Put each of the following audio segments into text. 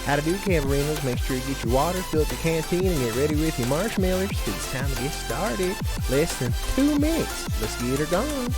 How to do, Camperinos. Make sure you get your water, fill up your canteen, and get ready with your marshmallows, because it's time to get started. Less than 2 minutes. Let's get her going.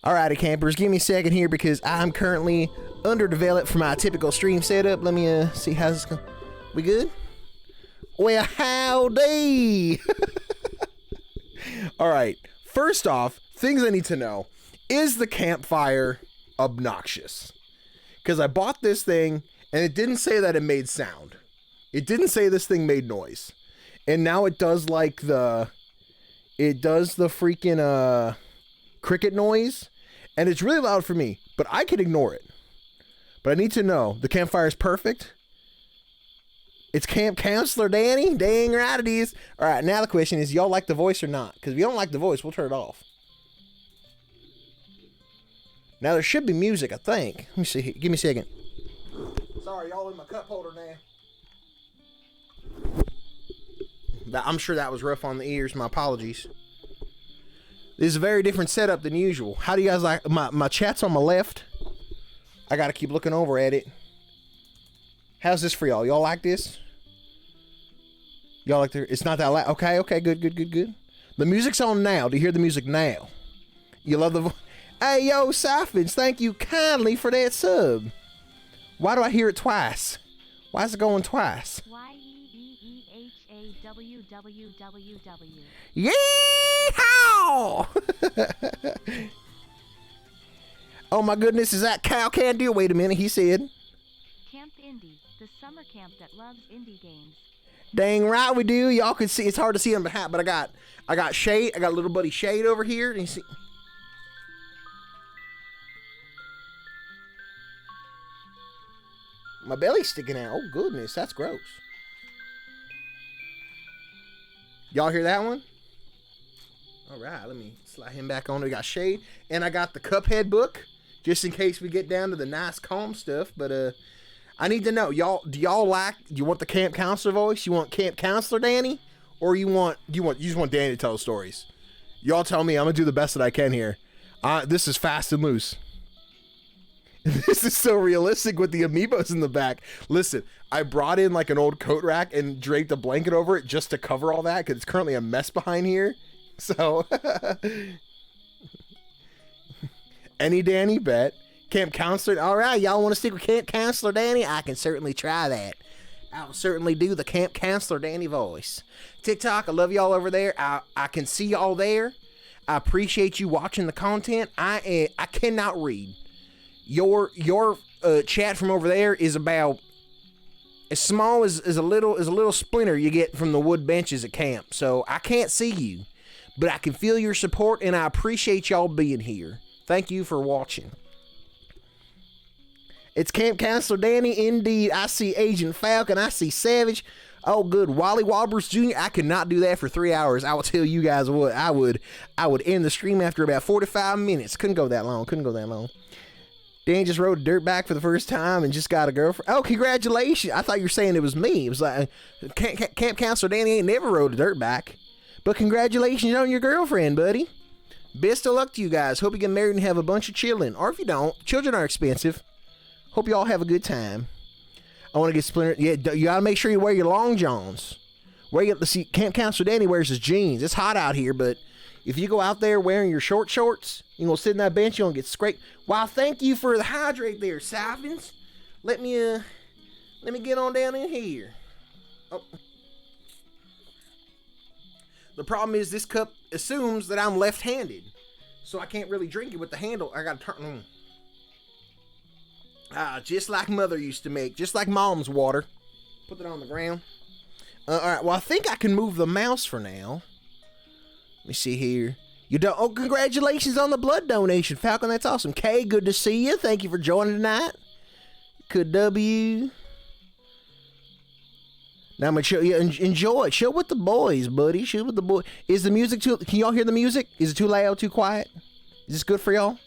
Alrighty, campers, give me a second here because I'm currently underdeveloped for my typical stream setup. Let me see how's this going. We good? Well, howdy! Alright, first off, things I need to know. Is the Campfire obnoxious? Because I bought this thing and it didn't say that it made sound. It didn't say this thing made noise. And now it does like it does the freaking cricket noise, and it's really loud for me, but I can ignore it. But I need to know, the Campfire is perfect? It's Camp Counselor Danny? Dang right it is. Alright, now the question is, y'all like the voice or not? Because if you don't like the voice, we'll turn it off. Now there should be music, I think. Let me see here. Give me a second. Sorry, y'all in my cup holder now. I'm sure that was rough on the ears. My apologies. This is a very different setup than usual. How do you guys like my chat's on my left? I gotta keep looking over at it. How's this for y'all? Y'all like this? Y'all like the? It's not that loud. Okay, good. The music's on now. Do you hear the music now? You love the Hey, yo, Siphons, thank you kindly for that sub. Why do I hear it twice? Why is it going twice? YEEEHAWWWW. Yeehaw! Oh my goodness, is that Cow Can Do? Wait a minute, he said. Camp Indie, the summer camp that loves indie games. Dang right we do. Y'all can see, it's hard to see on the hat, but I got Shade. I got little buddy Shade over here. And you see, my belly's sticking out. Oh goodness, that's gross. Y'all hear that one? Alright, let me slide him back on. We got Shade. And I got the Cuphead book, just in case we get down to the nice calm stuff. But I need to know, y'all, do you want the Camp Counselor voice? You want Camp Counselor Danny? Or you just want Danny to tell stories? Y'all tell me, I'm gonna do the best that I can here. This is fast and loose. This is so realistic with the amiibos in the back. Listen, I brought in like an old coat rack and draped a blanket over it just to cover all that because it's currently a mess behind here. So, any Danny bet. Camp Counselor. All right, y'all want to stick with Camp Counselor Danny? I can certainly try that. I'll certainly do the Camp Counselor Danny voice. TikTok, I love y'all over there. I can see y'all there. I appreciate you watching the content. I cannot read. Your chat from over there is about as small as a little splinter you get from the wood benches at camp. So I can't see you, but I can feel your support, and I appreciate y'all being here. Thank you for watching. It's Camp Counselor Danny. Indeed, I see Agent Falcon. I see Savage. Oh, good. Wally Walbers Jr. I could not do that for 3 hours. I will tell you guys what. I would end the stream after about 45 minutes. Couldn't go that long. Dan just rode a dirt bike for the first time and just got a girlfriend. Oh, congratulations. I thought you were saying it was me. It was like, Camp Counselor Danny ain't never rode a dirt bike. But congratulations on your girlfriend, buddy. Best of luck to you guys. Hope you get married and have a bunch of children. Or if you don't, children are expensive. Hope you all have a good time. I want to get splintered. Yeah, you got to make sure you wear your long johns. See, Camp Counselor Danny wears his jeans. It's hot out here, but if you go out there wearing your short shorts, you're going to sit in that bench, you're going to get scraped. Well, thank you for the hydrate there, Siphons. Let me get on down in here. Oh. The problem is this cup assumes that I'm left-handed, so I can't really drink it with the handle. I got to turn... just like Mother used to make, just like Mom's water. Put that on the ground. All right, well, I think I can move the mouse for now. Let me see here. Oh, congratulations on the blood donation, Falcon. That's awesome. Kay, good to see you. Thank you for joining tonight. Good W. Now I'm gonna chill. Yeah, enjoy it. Chill with the boys, buddy. Chill with the boys. Is the music too? Can y'all hear the music? Is it too loud? Too quiet? Is this good for y'all?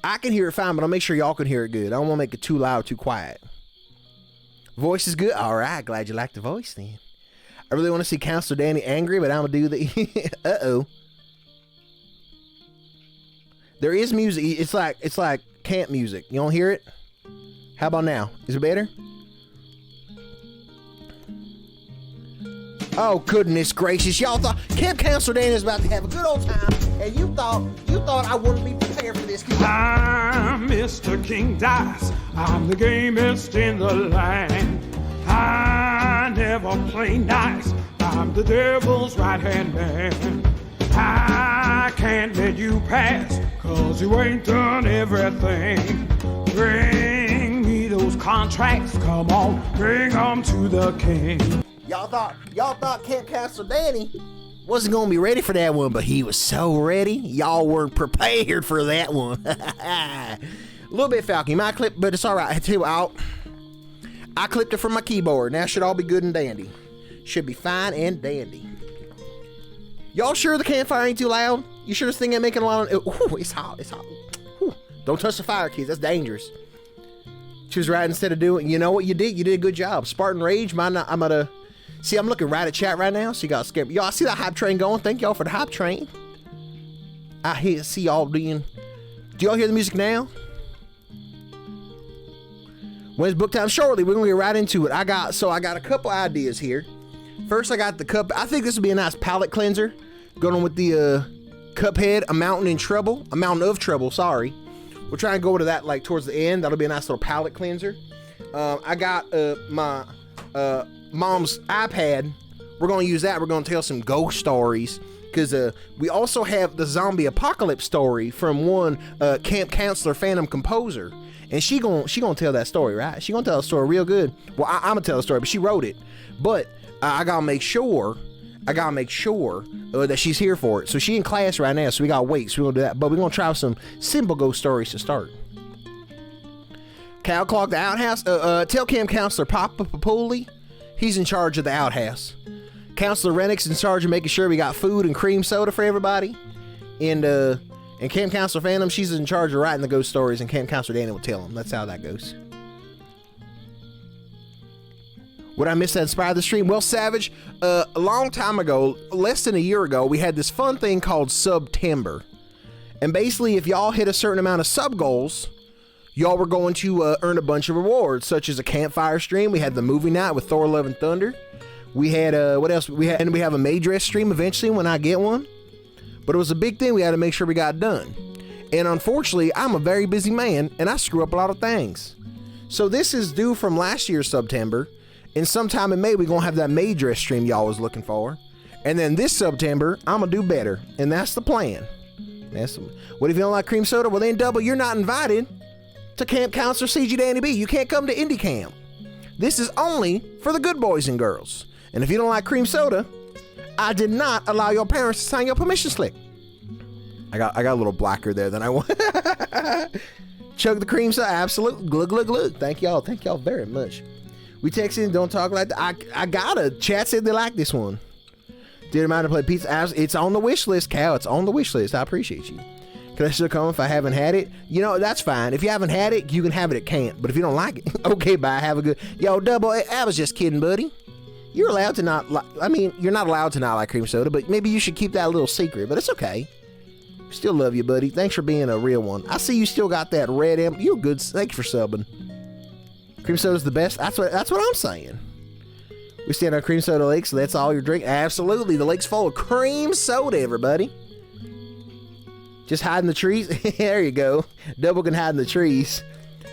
I can hear it fine, but I'll make sure y'all can hear it good. I don't want to make it too loud, too quiet. Voice is good? All right, glad you like the voice then. I really want to see Counselor Danny angry, but I'm going to do the... Uh-oh. There is music. It's like camp music. You don't hear it? How about now? Is it better? Oh, goodness gracious. Y'all thought Camp Counselor Danny was about to have a good old time, and you thought I wouldn't be prepared for this. I'm Mr. King Dice. I'm the gamest in the land. I never play nice. I'm the devil's right-hand man. I can't let you pass, 'cause you ain't done everything. Bring me those contracts, come on, bring them to the king. Y'all thought Camp Counselor Danny wasn't going to be ready for that one, but he was so ready. Y'all weren't prepared for that one. A little bit Falcon. You might clip, but it's all right. I tell you what, I clipped it from my keyboard. Now should all be good and dandy. Should be fine and dandy. Y'all sure the campfire ain't too loud? You sure this thing ain't making a lot of... Ooh, it's hot. It's hot. Ooh. Don't touch the fire, kids. That's dangerous. Choose right instead of doing... You know what you did? You did a good job. Spartan Rage, I'm gonna... See, I'm looking right at chat right now, so you got scared. Y'all see that hype train going? Thank y'all for the hype train. I see y'all doing... Do y'all hear the music now? When's book time? Shortly. We're gonna get right into it. I got a couple ideas here. First, I got the cup. I think this would be a nice palate cleanser. Going on with the Cuphead, A Mountain of Trouble, sorry. We'll try and go to that like towards the end. That'll be a nice little palate cleanser. I got my mom's iPad. We're gonna use that. We're gonna tell some ghost stories, because we also have the zombie apocalypse story from one Camp Counselor Phantom Composer, and she gonna tell that story, right? She gonna tell a story real good. Well, I'm gonna tell a story, but she wrote it. But I gotta make sure that she's here for it. So she in class right now, so we gotta wait. So we're gonna do that. But we're gonna try some simple ghost stories to start. Cow Clog the outhouse. Tell Camp Counselor Papa Papuli, he's in charge of the outhouse. Counselor Rennick's in charge of making sure we got food and cream soda for everybody. And Camp Counselor Phantom, she's in charge of writing the ghost stories, and Camp Counselor Danny will tell them. That's how that goes. Would I miss that inspired the stream? Well, Savage, a long time ago, less than a year ago, we had this fun thing called SUBTEMBER. And basically, if y'all hit a certain amount of sub goals, y'all were going to earn a bunch of rewards, such as a campfire stream. We had the movie night with Thor: Love and Thunder. We had, what else? We have a May dress stream eventually when I get one. But it was a big thing we had to make sure we got done. And unfortunately, I'm a very busy man, and I screw up a lot of things. So this is due from last year's SUBTEMBER. And sometime in May, we're going to have that May dress stream y'all was looking for. And then this SUBTEMBER, I'm going to do better. And that's the plan. What if you don't like cream soda? Well, then, Double, you're not invited to Camp Counselor CGDannyB. You can't come to Indie Camp. This is only for the good boys and girls. And if you don't like cream soda, I did not allow your parents to sign your permission slip. I got a little blacker there than I want. Chug the cream soda. Absolutely. Glug, glug, glug. Thank y'all. Thank y'all very much. We texted, don't talk like that. I got a chat said they like this one. Did a mind to play pizza? It's on the wish list, Cal. It's on the wish list. I appreciate you. Can I still come if I haven't had it? You know, that's fine. If you haven't had it, you can have it at camp. But if you don't like it, okay, bye. Have a good... Yo, Double, I was just kidding, buddy. You're allowed to not like... I mean, you're not allowed to not like cream soda, but maybe you should keep that a little secret. But it's okay. Still love you, buddy. Thanks for being a real one. I see you still got that red M. You're good. Thanks for subbing. Cream soda's the best. That's what I'm saying. We stand on cream soda lake, so that's all you're drinking. Absolutely. The lake's full of cream soda, everybody. Just hide in the trees. There you go. Double can hide in the trees.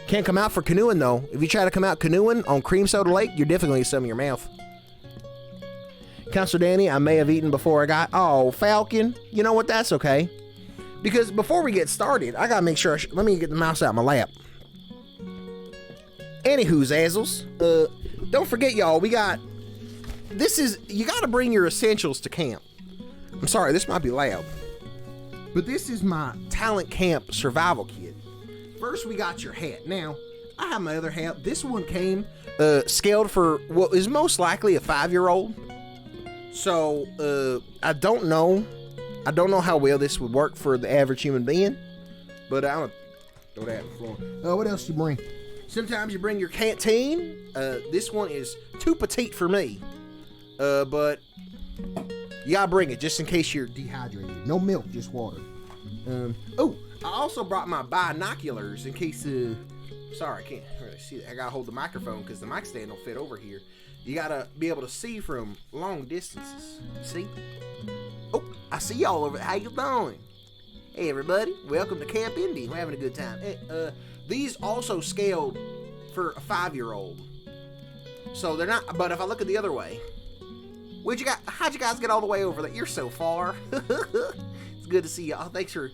Can't come out for canoeing, though. If you try to come out canoeing on Cream Soda Lake, you're definitely going to some in your mouth. Counselor Danny, I may have eaten before I got... Oh, Falcon. You know what? That's okay. Because before we get started, I got to make sure... Let me get the mouse out of my lap. Anywho, Zazzles. Don't forget, y'all, we got... This is... You got to bring your essentials to camp. I'm sorry, this might be loud. But this is my talent camp survival kit. First, we got your hat. Now, I have my other hat. This one came scaled for what is most likely a 5-year-old. So, I don't know. I don't know how well this would work for the average human being. But I'm going to throw that on the floor. What else you bring? Sometimes you bring your canteen. This one is too petite for me. But... You gotta bring it just in case you're dehydrated. No milk, just water. Oh, I also brought my binoculars in case, sorry, I can't really see that. I gotta hold the microphone because the mic stand don't fit over here. You gotta be able to see from long distances. See? Oh, I see y'all over there. How you doing? Hey, everybody. Welcome to Camp Indy. We're having a good time. Hey, these also scaled for a 5-year-old. So they're not, but if I look at the other way, how'd you guys get all the way over there? You're so far. It's good to see y'all. Thanks for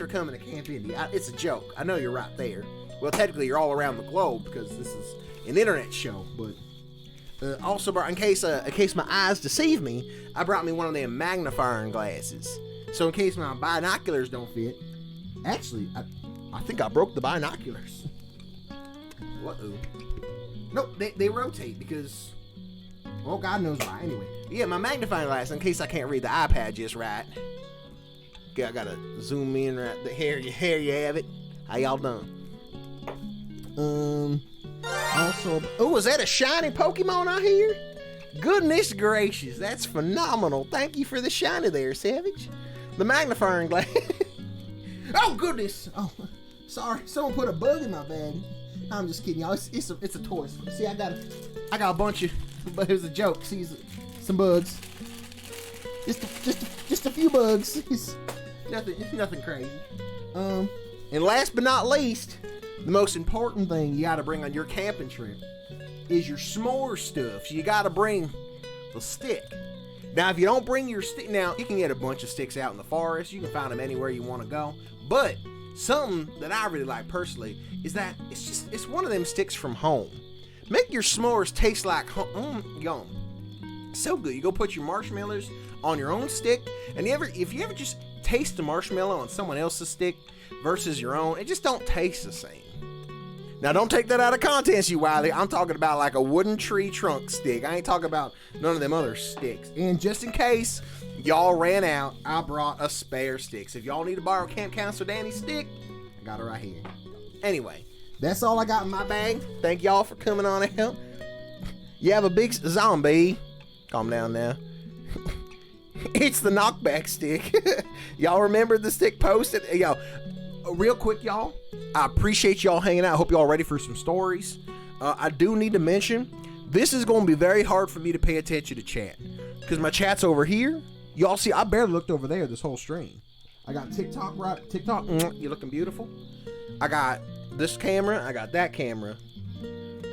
coming to Camp Indy. It's a joke. I know you're right there. Well, technically you're all around the globe because this is an internet show. But also, in case my eyes deceive me, I brought me one of them magnifying glasses. So in case my binoculars don't fit, actually, I think I broke the binoculars. Uh-oh. Nope, they rotate because. Well, God knows why. Anyway, yeah, my magnifying glass, in case I can't read the iPad just right. Okay, I gotta zoom in right there. Here you have it. How y'all done? Also, oh, is that a shiny Pokemon out here? Goodness gracious, that's phenomenal. Thank you for the shiny there, Savage. The magnifying glass. Oh, goodness. Oh, sorry. Someone put a bug in my bag. I'm just kidding, y'all. It's a toy. See, I got a bunch of... But it was a joke. See, some bugs. Just a few bugs. It's nothing crazy. And last but not least, the most important thing you gotta bring on your camping trip is your s'more stuff. So you gotta bring the stick. Now, if you don't bring your stick, now you can get a bunch of sticks out in the forest. You can find them anywhere you want to go. But something that I really like personally is that it's one of them sticks from home. Make your s'mores taste like home. Yum. So good. You go put your marshmallows on your own stick, and if you ever just taste the marshmallow on someone else's stick versus your own, it just don't taste the same. Now, don't take that out of context, you Wiley. I'm talking about like a wooden tree trunk stick. I ain't talking about none of them other sticks. And just in case y'all ran out, I brought a spare stick. So if y'all need to borrow Camp Counselor Danny's stick, I got it right here. Anyway. That's all I got in my bag. Thank y'all for coming on out. You have a big zombie. Calm down now. It's the knockback stick. Y'all remember the stick posted? Yo, real quick, y'all. I appreciate y'all hanging out. I hope y'all ready for some stories. I do need to mention, this is going to be very hard for me to pay attention to chat. Because my chat's over here. Y'all see, I barely looked over there this whole stream. I got TikTok, right? TikTok, you're looking beautiful. I got this camera, I got that camera.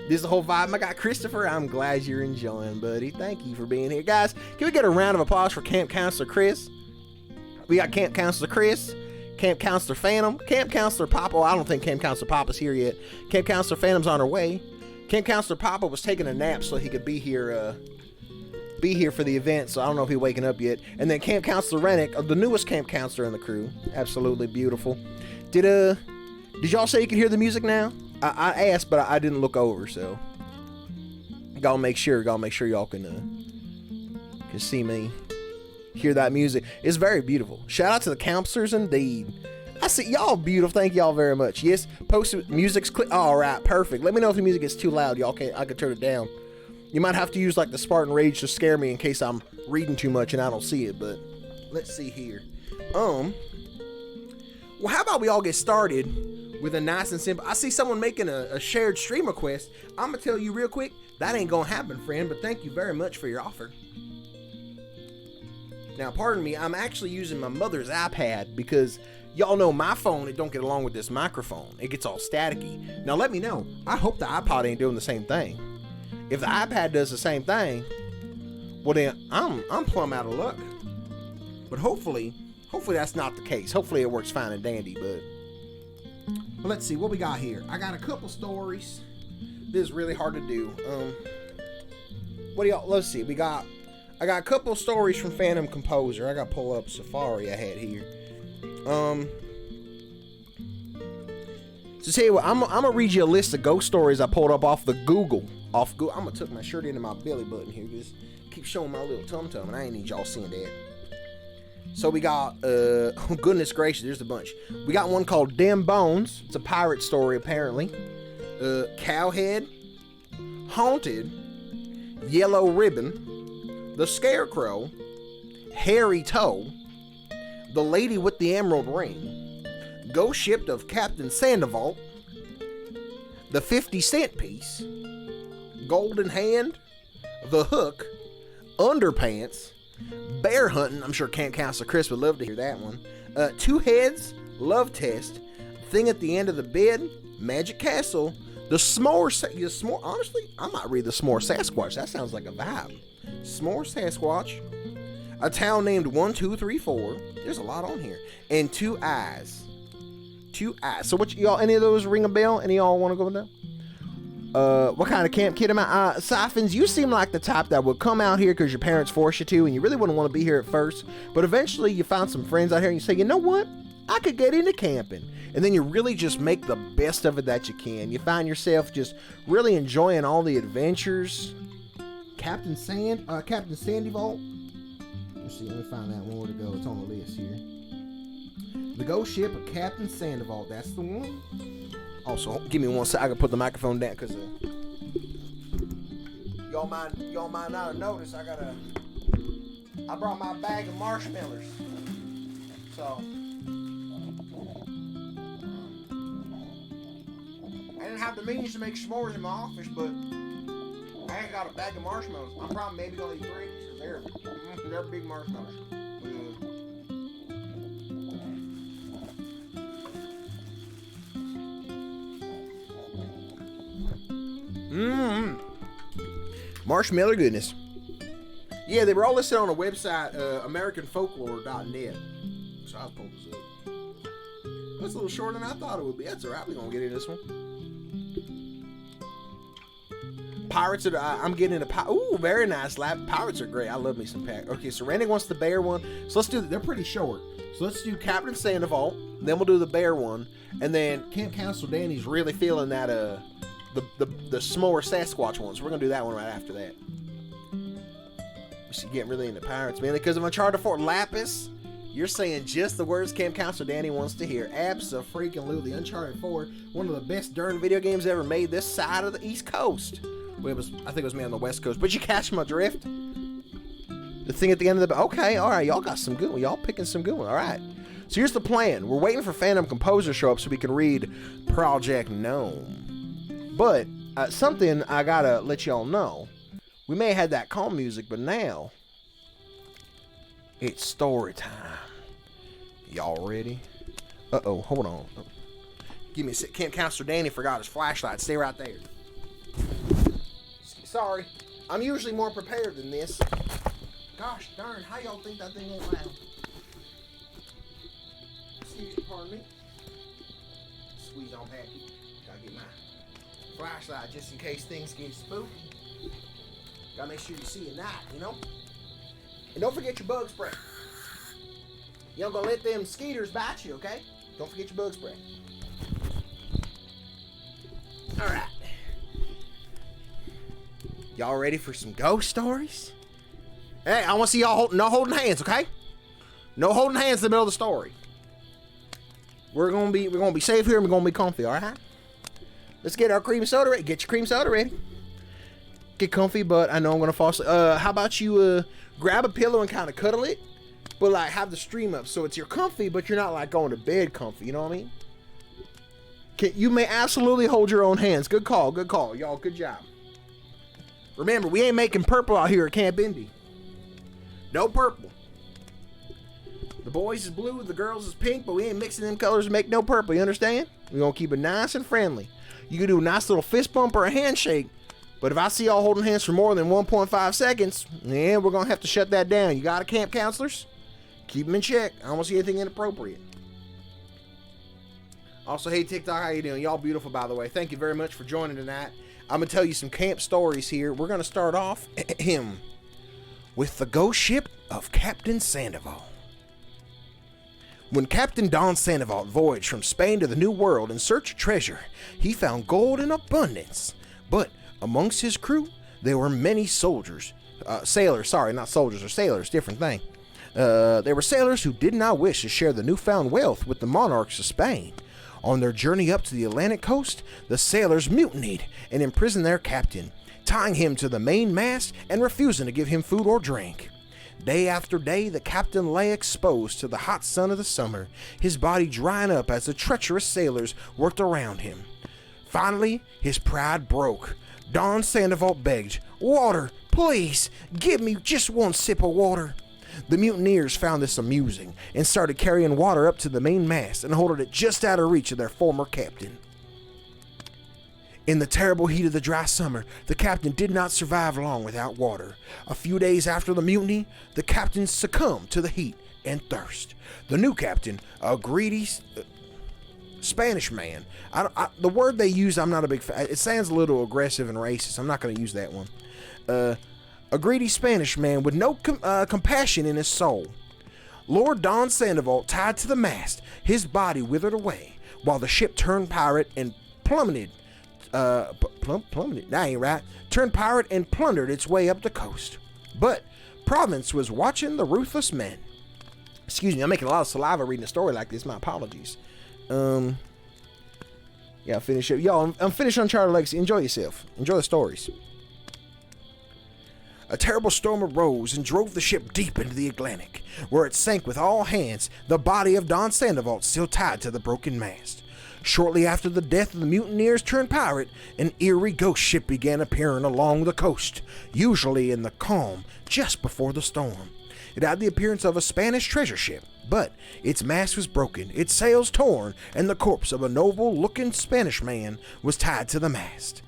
This is the whole vibe. I got Christopher. I'm glad you're enjoying, buddy. Thank you for being here. Guys, can we get a round of applause for Camp Counselor Chris? We got Camp Counselor Chris, Camp Counselor Phantom, Camp Counselor Papa. I don't think Camp Counselor Papa's here yet. Camp Counselor Phantom's on her way. Camp Counselor Papa was taking a nap so he could be here for the event, so I don't know if he's waking up yet. And then Camp Counselor Rennick, the newest camp counselor in the crew. Absolutely beautiful. Did y'all say you could hear the music now? I asked, but I didn't look over, so gotta make sure y'all can see me, hear that music. It's very beautiful. Shout out to the counselors, indeed. I see y'all beautiful. Thank y'all very much. Yes, post music's clear. All right, perfect. Let me know if the music gets too loud. Y'all can I can turn it down. You might have to use like the Spartan Rage to scare me in case I'm reading too much and I don't see it. But let's see here. Well, how about we all get started with a nice and simple. I see someone making a shared stream request. I'm gonna tell you real quick, that ain't gonna happen, friend. But thank you very much for your offer. Now, pardon me, I'm actually using my mother's iPad because y'all know my phone, it don't get along with this microphone. It gets all staticky. Now, let me know. I hope the iPod ain't doing the same thing. If the iPad does the same thing, well then, I'm plumb out of luck. But hopefully that's not the case. Hopefully it works fine and dandy, but let's see what we got here. I got a couple stories. This is really hard to do. What do y'all, let's see. I got a couple stories from Phantom Composer. I got to pull up Safari I had here. So tell you what, I'm gonna read you a list of ghost stories I pulled up off Google. I'm gonna tuck my shirt into my belly button here. Just keep showing my little tum tum, and I ain't need y'all seeing that. So we got, oh goodness gracious, there's a bunch. We got one called Dim Bones. It's a pirate story apparently. Cowhead, Haunted, Yellow Ribbon, The Scarecrow, Hairy Toe, The Lady with the Emerald Ring, Ghost Ship of Captain Sandoval, The 50-Cent Piece, Golden Hand, The Hook, Underpants, Bear Hunting. I'm sure Camp Counselor Chris would love to hear that one. Two Heads, Love Test, Thing at the End of the Bed, Magic Castle, The S'more. Honestly, I might read The S'more Sasquatch. That sounds like a vibe. S'more Sasquatch, A Town Named 1234. There's a lot on here. And Two Eyes. Two Eyes. So what y'all, any of those ring a bell? Any of y'all want to go down? What kind of camp kid am I? Siphons, you seem like the type that would come out here because your parents force you to, and you really wouldn't want to be here at first, but eventually you find some friends out here and you say, you know what? I could get into camping. And then you really just make the best of it that you can. You find yourself just really enjoying all the adventures. Captain Sandoval. Let's see, let me find that one. Where to go? It's on the list here. The Ghost Ship of Captain Sandoval. That's the one. Also, give me one sec. I can put the microphone down because y'all might not have noticed. I brought my bag of marshmallows. So I didn't have the means to make s'mores in my office, but I ain't got a bag of marshmallows. I'm probably maybe gonna eat 3 because they're big marshmallows. Marshmallow goodness. Yeah, they were all listed on a website, AmericanFolklore.net. So I'll pull this up. That's a little shorter than I thought it would be. That's alright, we're gonna get into this one. Pirates are, I'm getting into, ooh, very nice lap. Pirates are great. I love me some pirates. Okay, so Randy wants the bear one. So let's do, they're pretty short. So let's do Captain Sandoval, then we'll do the bear one, and then Camp Counselor Danny's really feeling that, the S'more Sasquatch one, so we're gonna do that one right after that. She's getting really into pirates, man. Because of Uncharted 4 Lapis, you're saying just the words Camp Counselor Danny wants to hear. Abso-freaking-lutely. Uncharted 4, one of the best darn video games ever made this side of the East Coast. Well, I think it was made on the West Coast, but you catch my drift? The thing at the end of the, okay, all right, y'all got some good one. Y'all picking some good one. All right. So here's the plan. We're waiting for Phantom Composer to show up so we can read Project Gnome. But something I gotta let y'all know. We may have had that calm music, but now it's story time. Y'all ready? Uh-oh, hold on. Give me a sec. Camp Counselor Danny forgot his flashlight. Stay right there. Sorry. I'm usually more prepared than this. Gosh darn, how y'all think that thing ain't loud? Excuse me, pardon me. Squeeze on happy. Gotta get my flashlight just in case things get spooky. Gotta make sure you see at night, you know? And don't forget your bug spray. You don't gonna let them skeeters bite you, okay? Don't forget your bug spray. Y'all ready for some ghost stories? Hey, I want to see y'all no holding hands, okay? No holding hands in the middle of the story. We're gonna be safe here and we're gonna be comfy, alright? Let's get our cream soda ready. Get your cream soda ready. Get comfy, but I know I'm gonna fall asleep. How about you grab a pillow and kind of cuddle it, but like have the stream up so you're comfy, but you're not like going to bed comfy. You know what I mean? You may absolutely hold your own hands. Good call, y'all. Good job. Remember, we ain't making purple out here at Camp Indy. No purple. The boys is blue, the girls is pink, but we ain't mixing them colors to make no purple. You understand? We're gonna keep it nice and friendly. You can do a nice little fist bump or a handshake. But if I see y'all holding hands for more than 1.5 seconds, yeah, we're going to have to shut that down. You got it, camp counselors? Keep them in check. I don't want to see anything inappropriate. Also, hey, TikTok, how you doing? Y'all beautiful, by the way. Thank you very much for joining tonight. I'm going to tell you some camp stories here. We're going to start off with the ghost ship of Captain Sandoval. When Captain Don Sandoval voyaged from Spain to the New World in search of treasure, he found gold in abundance. But amongst his crew, there were many sailors, different thing. There were sailors who did not wish to share the newfound wealth with the monarchs of Spain. On their journey up to the Atlantic coast, the sailors mutinied and imprisoned their captain, tying him to the main mast and refusing to give him food or drink. Day after day, the captain lay exposed to the hot sun of the summer, his body drying up as the treacherous sailors worked around him. Finally, his pride broke. Don Sandoval begged, "Water, please, give me just one sip of water." The mutineers found this amusing and started carrying water up to the main mast and holding it just out of reach of their former captain. In the terrible heat of the dry summer, the captain did not survive long without water. A few days after the mutiny, the captain succumbed to the heat and thirst. The new captain, a greedy Spanish man. The word they use, I'm not a big fan. It sounds a little aggressive and racist. I'm not going to use that one. A greedy Spanish man with no compassion in his soul. Lord Don Sandoval tied to the mast, his body withered away, while the ship turned pirate and plummeted. Plummeted? That ain't right. Turned pirate and plundered its way up the coast. But Providence was watching the ruthless men. Excuse me, I'm making a lot of saliva reading a story like this. My apologies. Yeah, finish it. Y'all, I'm finished Uncharted Legacy. Enjoy yourself. Enjoy the stories. A terrible storm arose and drove the ship deep into the Atlantic, where it sank with all hands, the body of Don Sandoval still tied to the broken mast. Shortly after the death of the mutineers turned pirate, an eerie ghost ship began appearing along the coast, usually in the calm just before the storm. It had the appearance of a Spanish treasure ship, but its mast was broken, its sails torn, and the corpse of a noble-looking Spanish man was tied to the mast.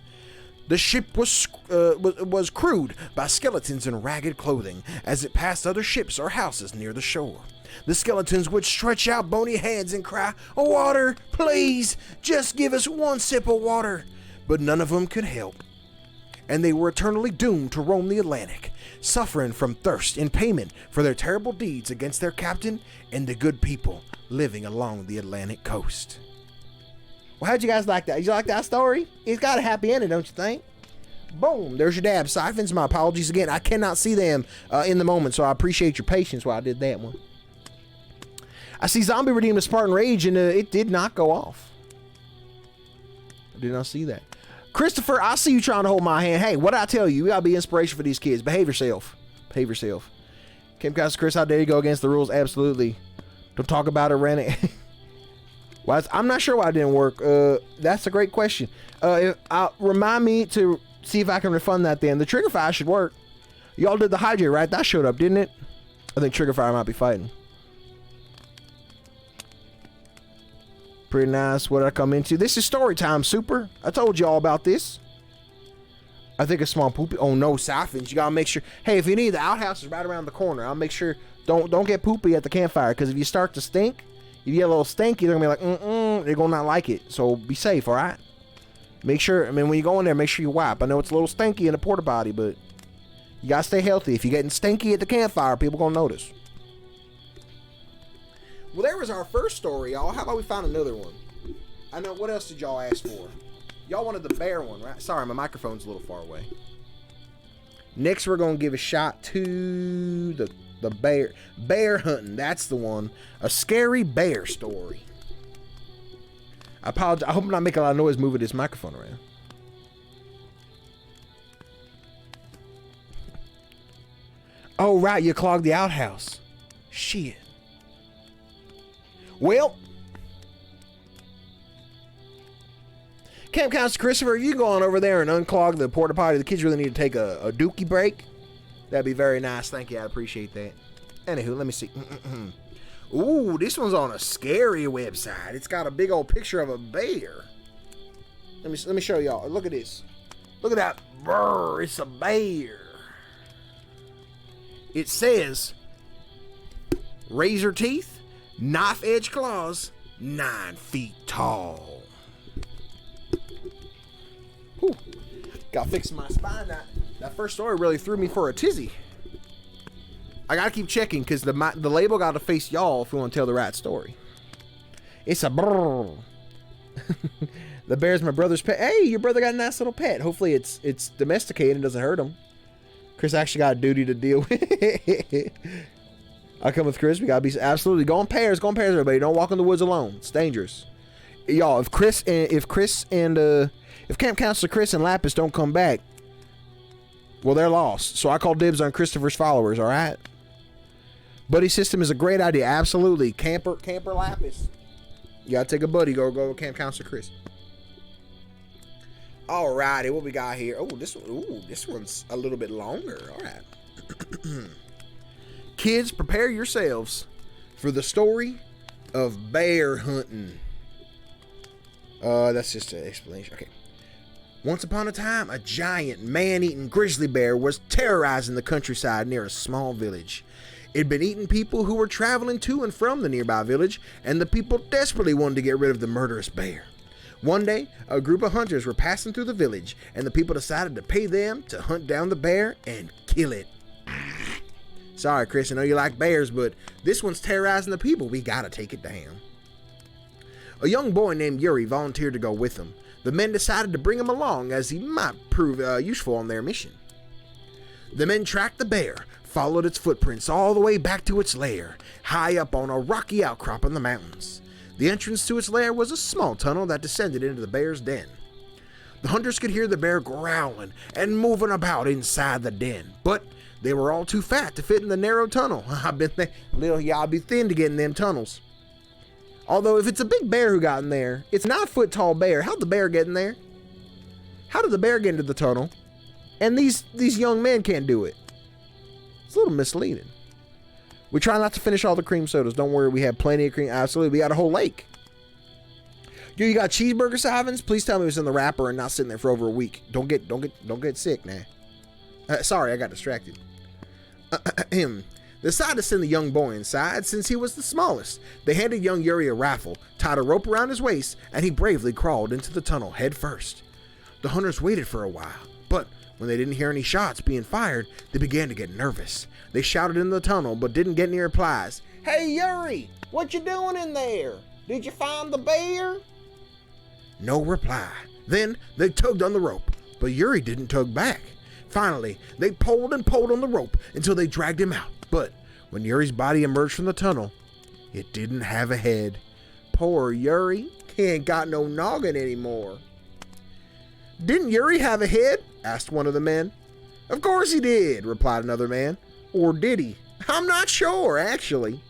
The ship was crewed by skeletons in ragged clothing as it passed other ships or houses near the shore. The skeletons would stretch out bony hands and cry, "Water, please, just give us one sip of water." But none of them could help, and they were eternally doomed to roam the Atlantic, suffering from thirst in payment for their terrible deeds against their captain and the good people living along the Atlantic coast. Well, how'd you guys like that? Did you like that story? It's got a happy ending, don't you think? Boom, there's your dab siphons. My apologies again. I cannot see them in the moment, so I appreciate your patience while I did that one. I see Zombie redeemed a Spartan Rage, and it did not go off. I did not see that. Christopher, I see you trying to hold my hand. Hey, what I tell you? You gotta be inspiration for these kids. Behave yourself. Behave yourself. Campcast Chris, how dare you go against the rules? Absolutely. Don't talk about it, Rennie. Well, I'm not sure why it didn't work. That's a great question. Remind me to see if I can refund that then. The Trigger Fire should work. Y'all did the hydrate, right? That showed up, didn't it? I think Trigger Fire might be fighting. Pretty nice. What did I come into? This is story time, Super. I told you all about this. I think a small poopy. Oh no, siphons. You gotta make sure. Hey, if you need, the outhouse is right around the corner. I'll make sure. Don't get poopy at the campfire, because if you start to stink, if you get a little stinky, they're gonna be like, they're gonna not like it. So be safe, all right? Make sure. I mean, when you go in there, make sure you wipe. I know it's a little stinky in the porta potty, but you gotta stay healthy. If you're getting stinky at the campfire, people gonna notice. Well, there was our first story, y'all. How about we find another one? I know. What else did y'all ask for? Y'all wanted the bear one, right? Sorry, my microphone's a little far away. Next, we're going to give a shot to the bear hunting. That's the one. A scary bear story. I apologize. I hope I'm not making a lot of noise moving this microphone around. Oh, right. You clogged the outhouse. Shit. Well, Camp Counselor Christopher, if you go on over there and unclog the porta potty, the kids really need to take a dookie break. That'd be very nice. Thank you. I appreciate that. Anywho, let me see. Ooh, this one's on a scary website. It's got a big old picture of a bear. Let me show y'all. Look at this. Look at that. Brr, it's a bear. It says, razor teeth, knife edge claws, 9 feet tall. Whew. Got fixing my spine. That first story really threw me for a tizzy. I gotta keep checking because the label gotta face y'all if we want to tell the right story. It's a brrr. The bear's my brother's pet. Hey, your brother got a nice little pet. Hopefully it's domesticated and doesn't hurt him. Chris actually got a duty to deal with. I come with Chris. We gotta be absolutely go in pairs, everybody. Don't walk in the woods alone. It's dangerous. Y'all, if Camp Counselor Chris and Lapis don't come back, well, they're lost. So I call dibs on Christopher's followers, all right? Buddy system is a great idea. Absolutely. Camper Lapis. You gotta take a buddy. Go Camp Counselor Chris. Alrighty, what we got here? Oh, this one's a little bit longer. All right. Kids, prepare yourselves for the story of bear hunting. That's just an explanation. Okay. Once upon a time, a giant man-eating grizzly bear was terrorizing the countryside near a small village. It'd been eating people who were traveling to and from the nearby village, and the people desperately wanted to get rid of the murderous bear. One day, a group of hunters were passing through the village, and the people decided to pay them to hunt down the bear and kill it. Sorry, Chris, I know you like bears, but this one's terrorizing the people. We gotta take it down. A young boy named Yuri volunteered to go with them. The men decided to bring him along as he might prove useful on their mission. The men tracked the bear, followed its footprints all the way back to its lair, high up on a rocky outcrop in the mountains. The entrance to its lair was a small tunnel that descended into the bear's den. The hunters could hear the bear growling and moving about inside the den, but they were all too fat to fit in the narrow tunnel. Y'all be thin to get in them tunnels. Although if it's a big bear who got in there, it's 9 foot tall bear. How'd the bear get in there? How did the bear get into the tunnel? And these young men can't do it. It's a little misleading. We try not to finish all the cream sodas. Don't worry, we have plenty of cream. Absolutely, we got a whole lake. Yo, you got cheeseburger Sivens? Please tell me it was in the wrapper and not sitting there for over a week. Don't get sick, nah. Sorry, I got distracted. They decided to send the young boy inside since he was the smallest. They handed young Yuri a rifle, tied a rope around his waist, and he bravely crawled into the tunnel head first. The hunters waited for a while, but when they didn't hear any shots being fired, they began to get nervous. They shouted in the tunnel, but didn't get any replies. Hey, Yuri, what you doing in there? Did you find the bear? No reply. Then they tugged on the rope, but Yuri didn't tug back. Finally, they pulled and pulled on the rope until they dragged him out. But when Yuri's body emerged from the tunnel, it didn't have a head. Poor Yuri, he ain't got no noggin anymore. Didn't Yuri have a head? Asked one of the men. Of course he did, replied another man. Or did he? I'm not sure, actually.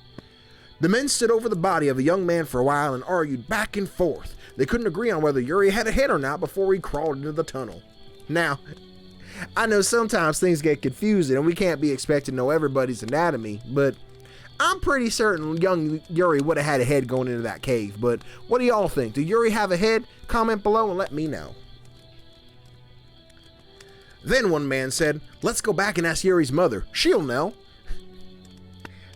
The men stood over the body of a young man for a while and argued back and forth. They couldn't agree on whether Yuri had a head or not before he crawled into the tunnel. Now, I know sometimes things get confusing and we can't be expected to know everybody's anatomy, but I'm pretty certain young Yuri would have had a head going into that cave. But what do y'all think? Do Yuri have a head? Comment below and let me know. Then one man said, let's go back and ask Yuri's mother. She'll know.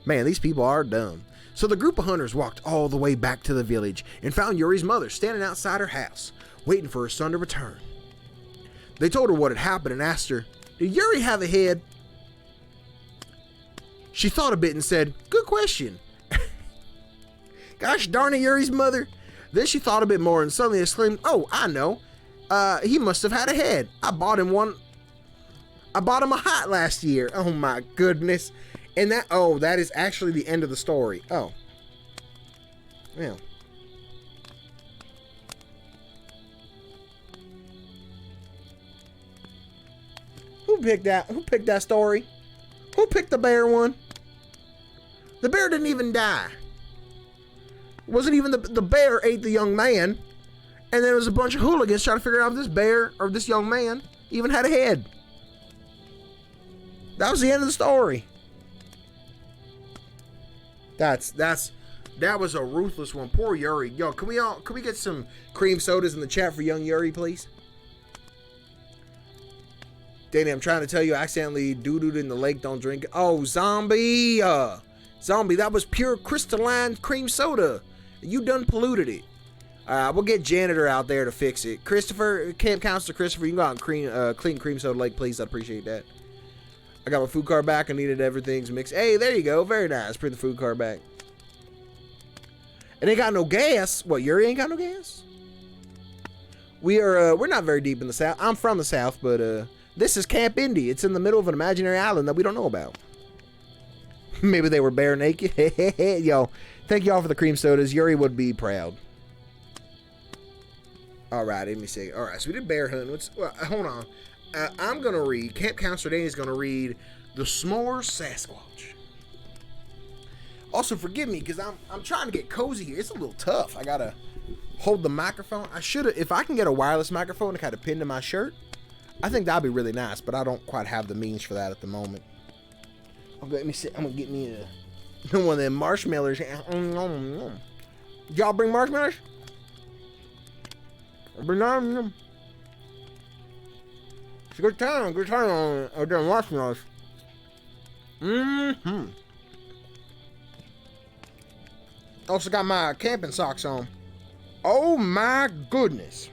Man, these people are dumb. So the group of hunters walked all the way back to the village and found Yuri's mother standing outside her house, waiting for her son to return. They told her what had happened and asked her, did Yuri have a head? She thought a bit and said, good question. Gosh darn it, Yuri's mother. Then she thought a bit more and suddenly exclaimed, oh, I know. He must have had a head. I bought him one I bought him a hat last year. Oh my goodness. And that is actually the end of the story. Oh. Well. Who picked that story? Who picked the bear one? The bear didn't even die. It wasn't even the bear ate the young man. And there was a bunch of hooligans trying to figure out if this bear or this young man even had a head. That was the end of the story. That was a ruthless one. Poor Yuri. Yo, can we get some cream sodas in the chat for young Yuri, please? Danny, I'm trying to tell you, I accidentally doo-dooed in the lake. Don't drink it. Oh, zombie. Zombie, that was pure crystalline cream soda. You done polluted it. We'll get janitor out there to fix it. Christopher, Camp Counselor Christopher, you can go out and clean cream soda lake, please. I'd appreciate that. I got my food card back. I needed everything's mixed. Hey, there you go. Very nice. Bring the food card back. And ain't got no gas. What, Yuri ain't got no gas? We're not very deep in the south. I'm from the south, but this is Camp Indy. It's in the middle of an imaginary island that we don't know about. Maybe they were bare naked. Yo, thank y'all for the cream sodas. Yuri would be proud. All right, let me see. All right, so we did bear hunting. Hold on. I'm going to read. Camp Counselor Danny's going to read The S'more Sasquatch. Also, forgive me, because I'm trying to get cozy here. It's a little tough. I got to hold the microphone. I should have, if I can get a wireless microphone to kind of pin to my shirt, I think that'd be really nice, but I don't quite have the means for that at the moment. Okay, let me see. I'm going to get me one of them marshmallows. Y'all bring marshmallows? Bring them. It's a good time on them marshmallows. Mm-hmm. Also got my camping socks on. Oh my goodness.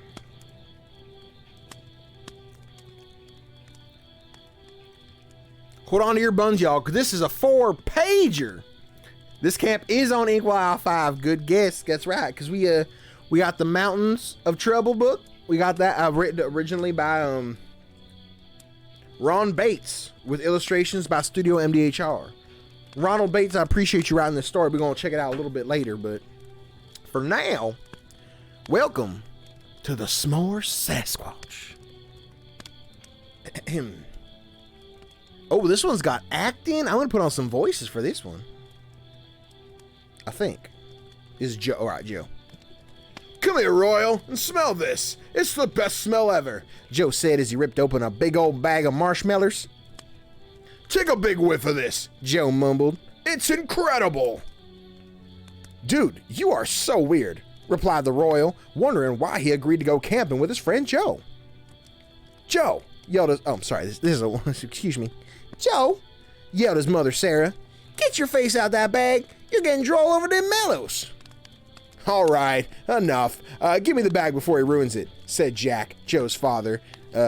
Hold on to your buns, y'all, because this is a 4-pager. This camp is on Inkwell 5. Good guess. That's right, because we got the Mountains of Trouble book. We got that written originally by Ron Bates with illustrations by Studio MDHR. Ronald Bates, I appreciate you writing this story. We're going to check it out a little bit later, but for now, welcome to the S'more Sasquatch. Oh, this one's got acting. I'm going to put on some voices for this one. I think. This is Joe. All right, Joe. Come here, Royal, and smell this. It's the best smell ever, Joe said as he ripped open a big old bag of marshmallows. Take a big whiff of this, Joe mumbled. It's incredible. Dude, you are so weird, replied the Royal, wondering why he agreed to go camping with his friend Joe. Joe, yelled his... Oh, I'm sorry, this is a... Excuse me. Joe, yelled his mother, Sarah. Get your face out that bag. You're getting droll over them mellows. All right, enough. Give me the bag before he ruins it, said Jack, Joe's father.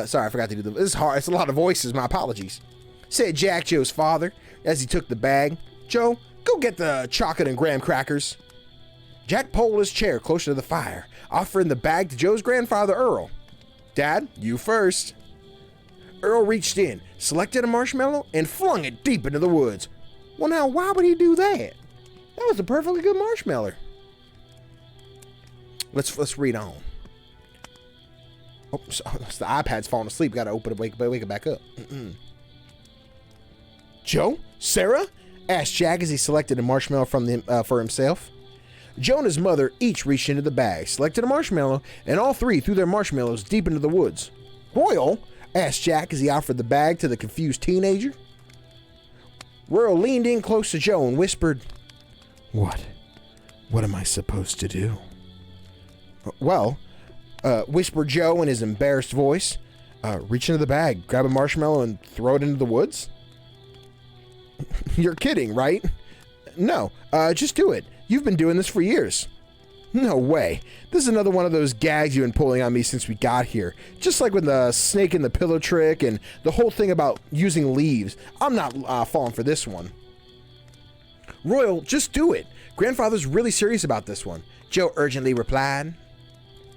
Sorry, I forgot to do this. This is hard. It's a lot of voices. My apologies. Said Jack, Joe's father, as he took the bag. Joe, go get the chocolate and graham crackers. Jack pulled his chair closer to the fire, offering the bag to Joe's grandfather, Earl. Dad, you first. Earl reached in, selected a marshmallow, and flung it deep into the woods. Well, now, why would he do that? That was a perfectly good marshmallow. Let's read on. Oh, so the iPad's falling asleep. Got to open it, wake it back up. Joe? Sarah? Asked Jack as he selected a marshmallow for himself. Joe and his mother each reached into the bag, selected a marshmallow, and all three threw their marshmallows deep into the woods. Royal? Asked Jack as he offered the bag to the confused teenager. Royal leaned in close to Joe and whispered, What am I supposed to do? Well, whispered Joe in his embarrassed voice. Reach into the bag, grab a marshmallow, and throw it into the woods? You're kidding, right? No, just do it. You've been doing this for years. No way. This is another one of those gags you've been pulling on me since we got here. Just like with the snake in the pillow trick and the whole thing about using leaves. I'm not falling for this one. Royal, just do it. Grandfather's really serious about this one, Joe urgently replied.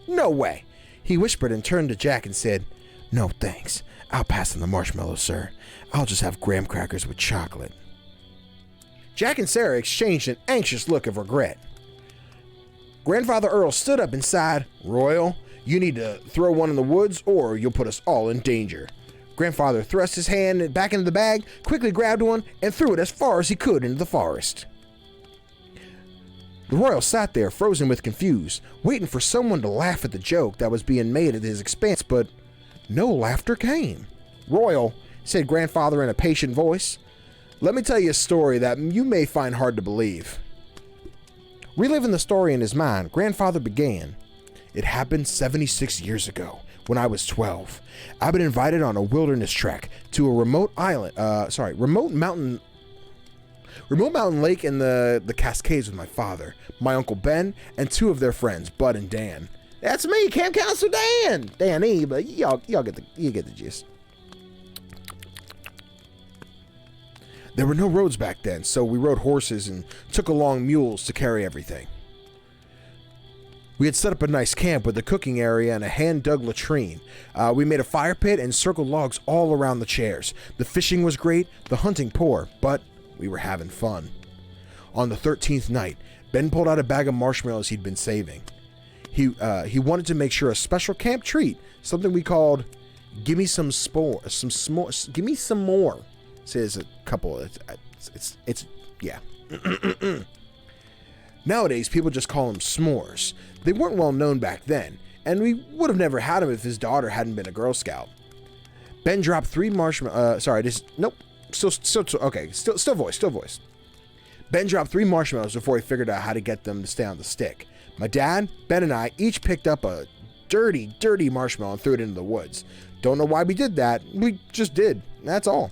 No way. He whispered and turned to Jack and said, No, thanks. I'll pass on the marshmallows, sir. I'll just have graham crackers with chocolate. Jack and Sarah exchanged an anxious look of regret. Grandfather Earl stood up and sighed, Royal, you need to throw one in the woods or you'll put us all in danger. Grandfather thrust his hand back into the bag, quickly grabbed one, and threw it as far as he could into the forest. The Royal sat there, frozen with confused, waiting for someone to laugh at the joke that was being made at his expense, but no laughter came. Royal, said Grandfather in a patient voice, let me tell you a story that you may find hard to believe. Reliving the story in his mind, Grandfather began. It happened 76 years ago, when I was 12. I've been invited on a wilderness trek to a remote mountain lake in the Cascades with my father, my Uncle Ben, and two of their friends, Bud and Dan. That's me, Camp Counselor Dan! Danny, but y'all get the gist. There were no roads back then, so we rode horses and took along mules to carry everything. We had set up a nice camp with a cooking area and a hand-dug latrine. We made a fire pit and circled logs all around the chairs. The fishing was great, the hunting poor, but we were having fun. On the 13th night, Ben pulled out a bag of marshmallows he'd been saving. He wanted to make sure a special camp treat, something we called "Gimme some give me some more." Says a couple. It's yeah. Nowadays, people just call them s'mores. They weren't well known back then, and we would have never had them if his daughter hadn't been a Girl Scout. Ben dropped 3 marshmallows. Still voice. Ben dropped 3 marshmallows before he figured out how to get them to stay on the stick. My dad, Ben, and I each picked up a dirty marshmallow and threw it into the woods. Don't know why we did that. We just did. That's all.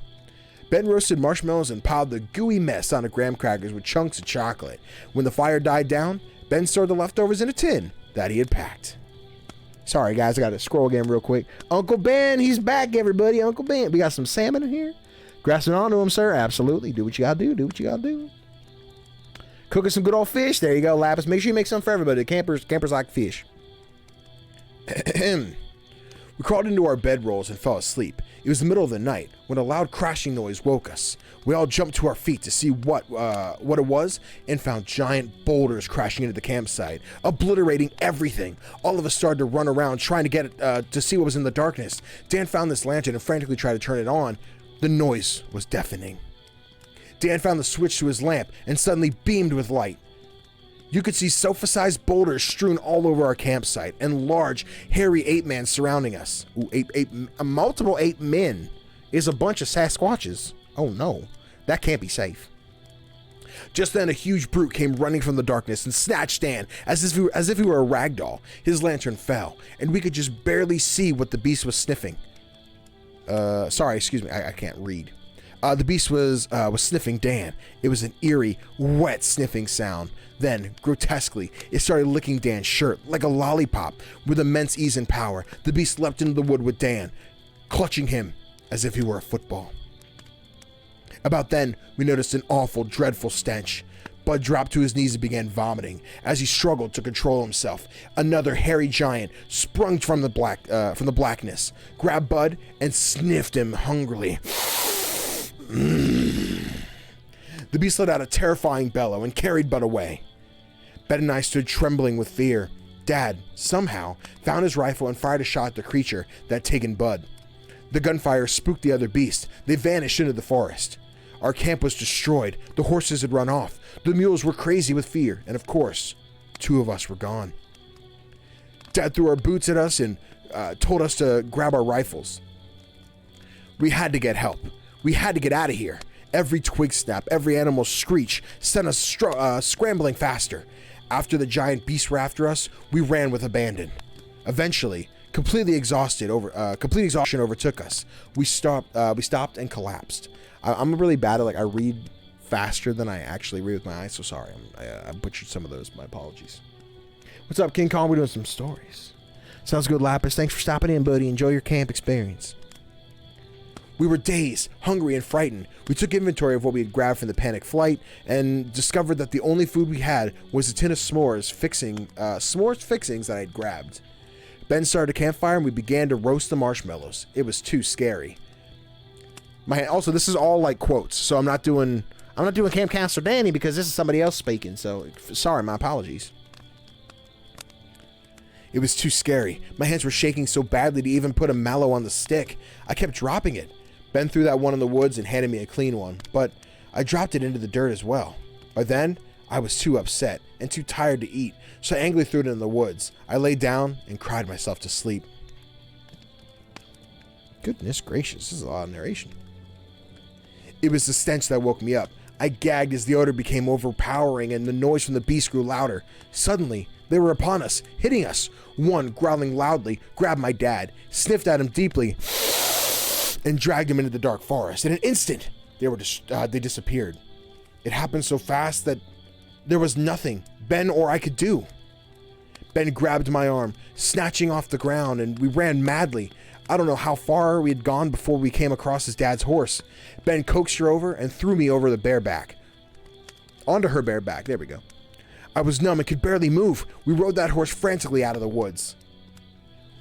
Ben roasted marshmallows and piled the gooey mess onto graham crackers with chunks of chocolate. When the fire died down, Ben stored the leftovers in a tin that he had packed. Sorry, guys, I got to scroll again real quick. Uncle Ben, he's back, everybody. Uncle Ben. We got some salmon in here. Grasping onto him, sir. Absolutely. Do what you got to do. Do what you got to do. Cooking some good old fish. There you go, Lapis. Make sure you make some for everybody. Campers like fish. We crawled into our bedrolls and fell asleep. It was the middle of the night when a loud crashing noise woke us. We all jumped to our feet to see what it was and found giant boulders crashing into the campsite, obliterating everything. All of us started to run around trying to get to see what was in the darkness. Dan found this lantern and frantically tried to turn it on. The noise was deafening. Dan found the switch to his lamp and suddenly beamed with light. You could see sofa-sized boulders strewn all over our campsite and large, hairy ape-men surrounding us. Multiple ape men is a bunch of Sasquatches. Oh no, that can't be safe. Just then, a huge brute came running from the darkness and snatched Dan as if he were a rag doll. His lantern fell, and we could just barely see what the beast was sniffing. I can't read. The beast was sniffing Dan. It was an eerie, wet sniffing sound. Then, grotesquely, it started licking Dan's shirt like a lollipop. With immense ease and power, the beast leapt into the wood with Dan, clutching him as if he were a football. About then, we noticed an awful, dreadful stench. Bud dropped to his knees and began vomiting. As he struggled to control himself, another hairy giant sprung from the blackness, grabbed Bud, and sniffed him hungrily. The beast let out a terrifying bellow and carried Bud away. Ben and I stood trembling with fear. Dad, somehow, found his rifle and fired a shot at the creature that had taken Bud. The gunfire spooked the other beast. They vanished into the forest. Our camp was destroyed. The horses had run off. The mules were crazy with fear. And of course, 2 of us were gone. Dad threw our boots at us and told us to grab our rifles. We had to get help. We had to get out of here. Every twig snap, every animal screech sent us scrambling faster. After the giant beasts were after us, we ran with abandon. Eventually, complete exhaustion overtook us. We stopped and collapsed. I'm really bad at I read faster than I actually read with my eyes, so sorry. I butchered some of those. My apologies. What's up, King Kong? We're doing some stories. Sounds good, Lapis. Thanks for stopping in, buddy. Enjoy your camp experience. We were dazed, hungry, and frightened. We took inventory of what we had grabbed from the panic flight and discovered that the only food we had was a tin of s'mores fixings that I had grabbed. Ben started a campfire and we began to roast the marshmallows. It was too scary. Also, this is all like quotes, so I'm not doing Camp Counselor Danny because this is somebody else speaking. So sorry, my apologies. It was too scary. My hands were shaking so badly to even put a mallow on the stick. I kept dropping it. Ben threw that one in the woods and handed me a clean one, but I dropped it into the dirt as well. By then, I was too upset and too tired to eat, so I angrily threw it in the woods. I lay down and cried myself to sleep. Goodness gracious, this is a lot of narration. It was the stench that woke me up. I gagged as the odor became overpowering and the noise from the beast grew louder. Suddenly, they were upon us, hitting us. One, growling loudly, grabbed my dad, sniffed at him deeply, and dragged him into the dark forest. In an instant, they disappeared. It happened so fast that there was nothing Ben or I could do. Ben grabbed my arm, snatching off the ground, and we ran madly. I don't know how far we had gone before we came across his dad's horse. Ben coaxed her over and threw me over the bareback. Onto her bareback, there we go. I was numb and could barely move. We rode that horse frantically out of the woods.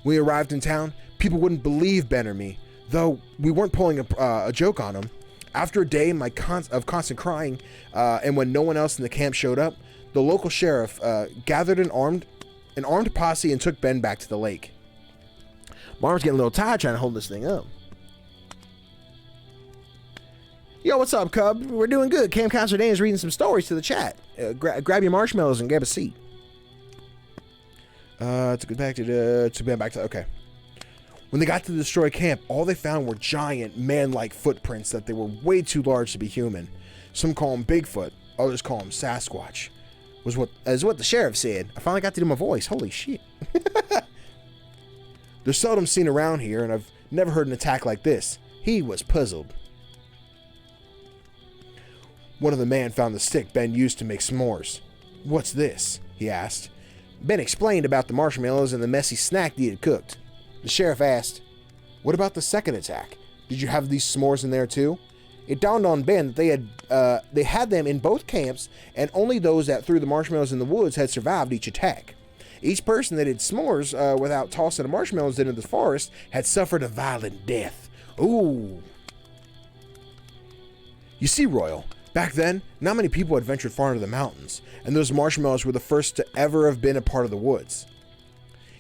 When we arrived in town, people wouldn't believe Ben or me, though we weren't pulling a joke on him. After a day of constant crying, and when no one else in the camp showed up, the local sheriff gathered an armed posse and took Ben back to the lake. My arm's getting a little tired trying to hold this thing up. Yo, what's up, Cub? We're doing good. Camp Counselor Dan is reading some stories to the chat. Grab your marshmallows and grab a seat. To go back to okay. When they got to the destroyed camp, all they found were giant, man-like footprints that they were way too large to be human. Some call them Bigfoot, others call them Sasquatch. Is what the sheriff said. I finally got to do my voice. Holy shit. They're seldom seen around here, and I've never heard an attack like this. He was puzzled. One of the men found the stick Ben used to make s'mores. What's this? He asked. Ben explained about the marshmallows and the messy snack he had cooked. The sheriff asked, what about the second attack? Did you have these s'mores in there too? It dawned on Ben that they had them in both camps, and only those that threw the marshmallows in the woods had survived each attack. Each person that did s'mores without tossing the marshmallows into the forest had suffered a violent death. Ooh. You see, Royal, back then, not many people had ventured far into the mountains, and those marshmallows were the first to ever have been a part of the woods.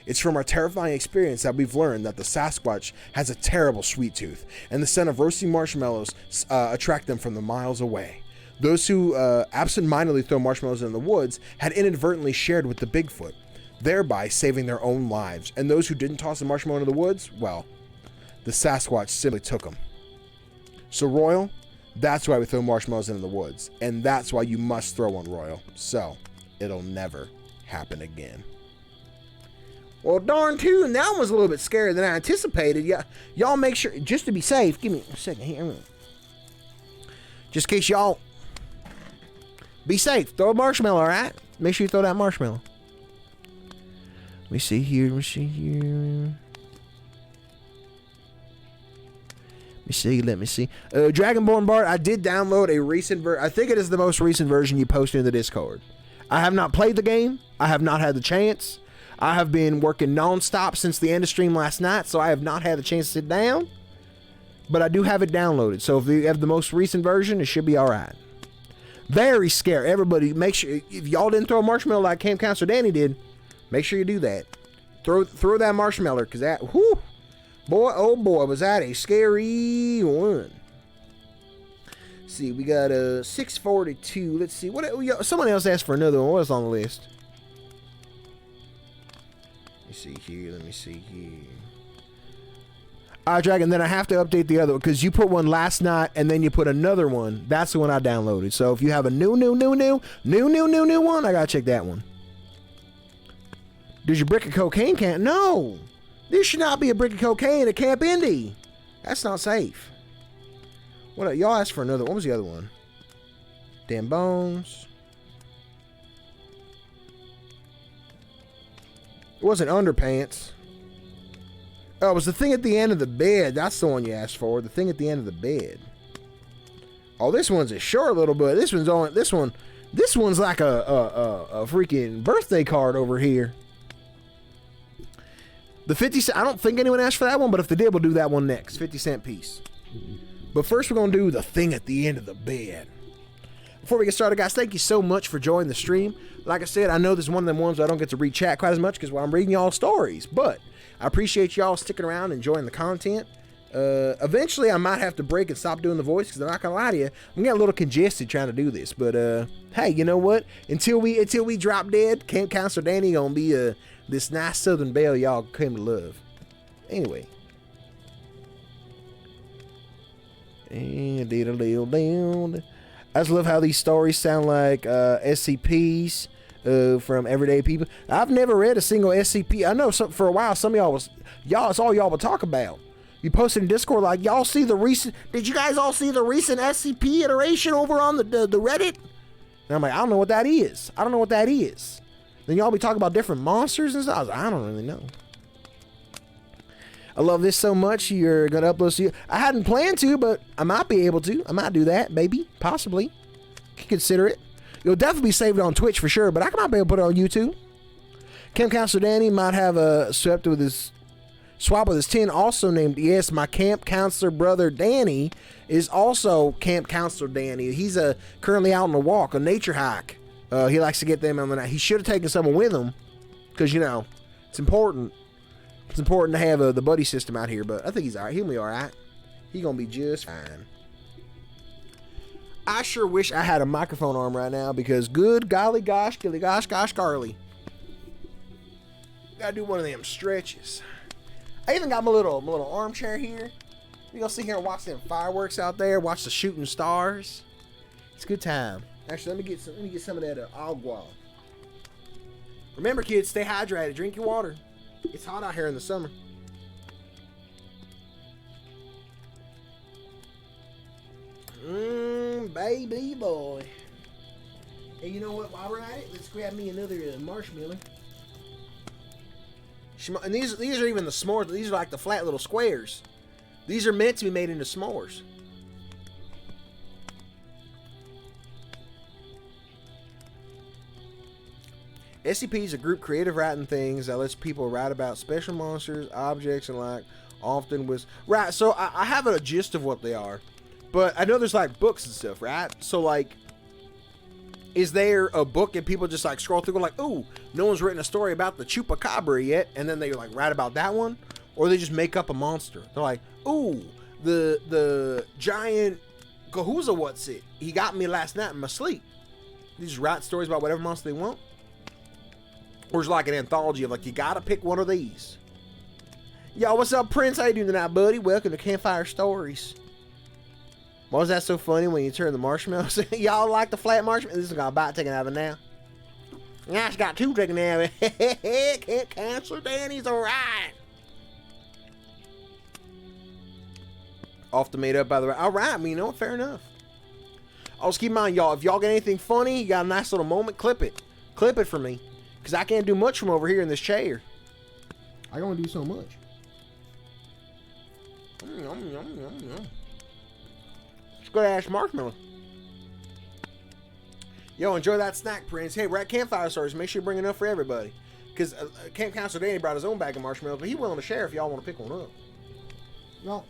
It's from our terrifying experience that we've learned that the Sasquatch has a terrible sweet tooth, and the scent of roasting marshmallows attract them from the miles away. Those who absent-mindedly throw marshmallows in the woods had inadvertently shared with the Bigfoot, thereby saving their own lives. And those who didn't toss the marshmallow into the woods, well, the Sasquatch simply took them. So, Royal, that's why we throw marshmallows into the woods, and that's why you must throw one, Royal. So, it'll never happen again. Well, darn tune, that was a little bit scarier than I anticipated. Yeah, y'all make sure, just to be safe, give me a second here. Just in case y'all be safe, throw a marshmallow, all right? Make sure you throw that marshmallow. Let me see here. Let me see. Dragonborn Bart, I did download a recent version. I think it is the most recent version you posted in the Discord. I have not played the game. I have not had the chance. I have been working non-stop since the end of stream last night, so I have not had the chance to sit down. But I do have it downloaded, so if you have the most recent version, it should be alright. Very scary. Everybody, make sure, if y'all didn't throw a marshmallow like Camp Counselor Danny did, make sure you do that. Throw that marshmallow, because that, whoo, boy, oh boy, was that a scary one. Let's see, we got a 642. Let's see, what? Someone else asked for another one. What's on the list? Let me see here. Alright, Dragon, then I have to update the other one, because you put one last night, and then you put another one. That's the one I downloaded. So if you have a new one, I gotta check that one. Does your brick of cocaine count? No! There should not be a brick of cocaine at Camp Indy. That's not safe. What? Y'all asked for another. What was the other one? Damn bones. It wasn't underpants. Oh, it was the thing at the end of the bed. That's the one you asked for. The thing at the end of the bed. Oh, this one's a short little bit. This one's like a freaking birthday card over here. The 50 cent, I don't think anyone asked for that one, but if they did, we'll do that one next. 50-cent piece. But first, we're going to do the thing at the end of the bed. Before we get started, guys, thank you so much for joining the stream. Like I said, I know this is one of them ones where I don't get to read chat quite as much because I'm reading y'all stories, but I appreciate y'all sticking around and enjoying the content. Eventually, I might have to break and stop doing the voice because I'm not going to lie to you. I'm getting a little congested trying to do this, but hey, you know what? Until we drop dead, Camp Counselor Danny going to be this nice Southern belle y'all came to love. Anyway. I just love how these stories sound like SCPs from everyday people. I've never read a single SCP. I know for a while some of y'all it's all y'all would talk about. You posted in Discord like, y'all see the recent, did you guys all see the recent SCP iteration over on the Reddit? And I'm like, I don't know what that is. Then y'all be talking about different monsters and stuff. I was like, I don't really know. I love this so much. You're going to upload. I hadn't planned to, but I might be able to. I might do that, maybe, possibly. Consider it. It'll definitely be saved on Twitch for sure, but I might be able to put it on YouTube. Camp Counselor Danny might have swap with his 10, also named, yes, my Camp Counselor brother Danny is also Camp Counselor Danny. He's currently out on a walk, a nature hike. He likes to get them on the night. He should have taken someone with him because, you know, it's important. It's important to have the buddy system out here, but I think he's all right. He'll be all right. He's going to be just fine. I sure wish I had a microphone arm right now because good golly gosh, golly gosh, gosh, garly. Gotta do one of them stretches. I even got my little armchair here. You gonna sit here and watch them fireworks out there, watch the shooting stars. It's a good time. Actually, let me get some of that agua. Remember, kids, stay hydrated. Drink your water. It's hot out here in the summer. Baby boy. Hey, you know what? While we're at it, let's grab me another marshmallow. And these are even the s'mores. These are like the flat little squares. These are meant to be made into s'mores. SCP is a group creative writing things that lets people write about special monsters, objects, and like often with right. So I have a gist of what they are, but I know there's like books and stuff, right? So like, is there a book and people just like scroll through and like, ooh, no one's written a story about the chupacabra yet, and then they like write about that one, or they just make up a monster. They're like, ooh, the giant Cahuza, what's it? He got me last night in my sleep. They just write stories about whatever monster they want. Or it's like an anthology of like, you gotta pick one of these. Yo, what's up, Prince? How you doing tonight, buddy? Welcome to Campfire Stories. Why was that so funny when you turn the marshmallows? Y'all like the flat marshmallow? This is got a bite taken out of it now. I just got two taken out of it. Can't cancel. Danny's alright. Off the made up by the right. Alright, I mean, you know, fair enough. Also, keep in mind, y'all, if y'all get anything funny, you got a nice little moment, clip it. Clip it for me. Because I can't do much from over here in this chair. I can only do so much. It's good ass marshmallow. Yo, enjoy that snack, Prince. Hey, we're at Campfire Stories. Make sure you bring enough for everybody. Because Camp Counselor Danny brought his own bag of marshmallows, but he's willing to share if y'all want to pick one up. Y'all,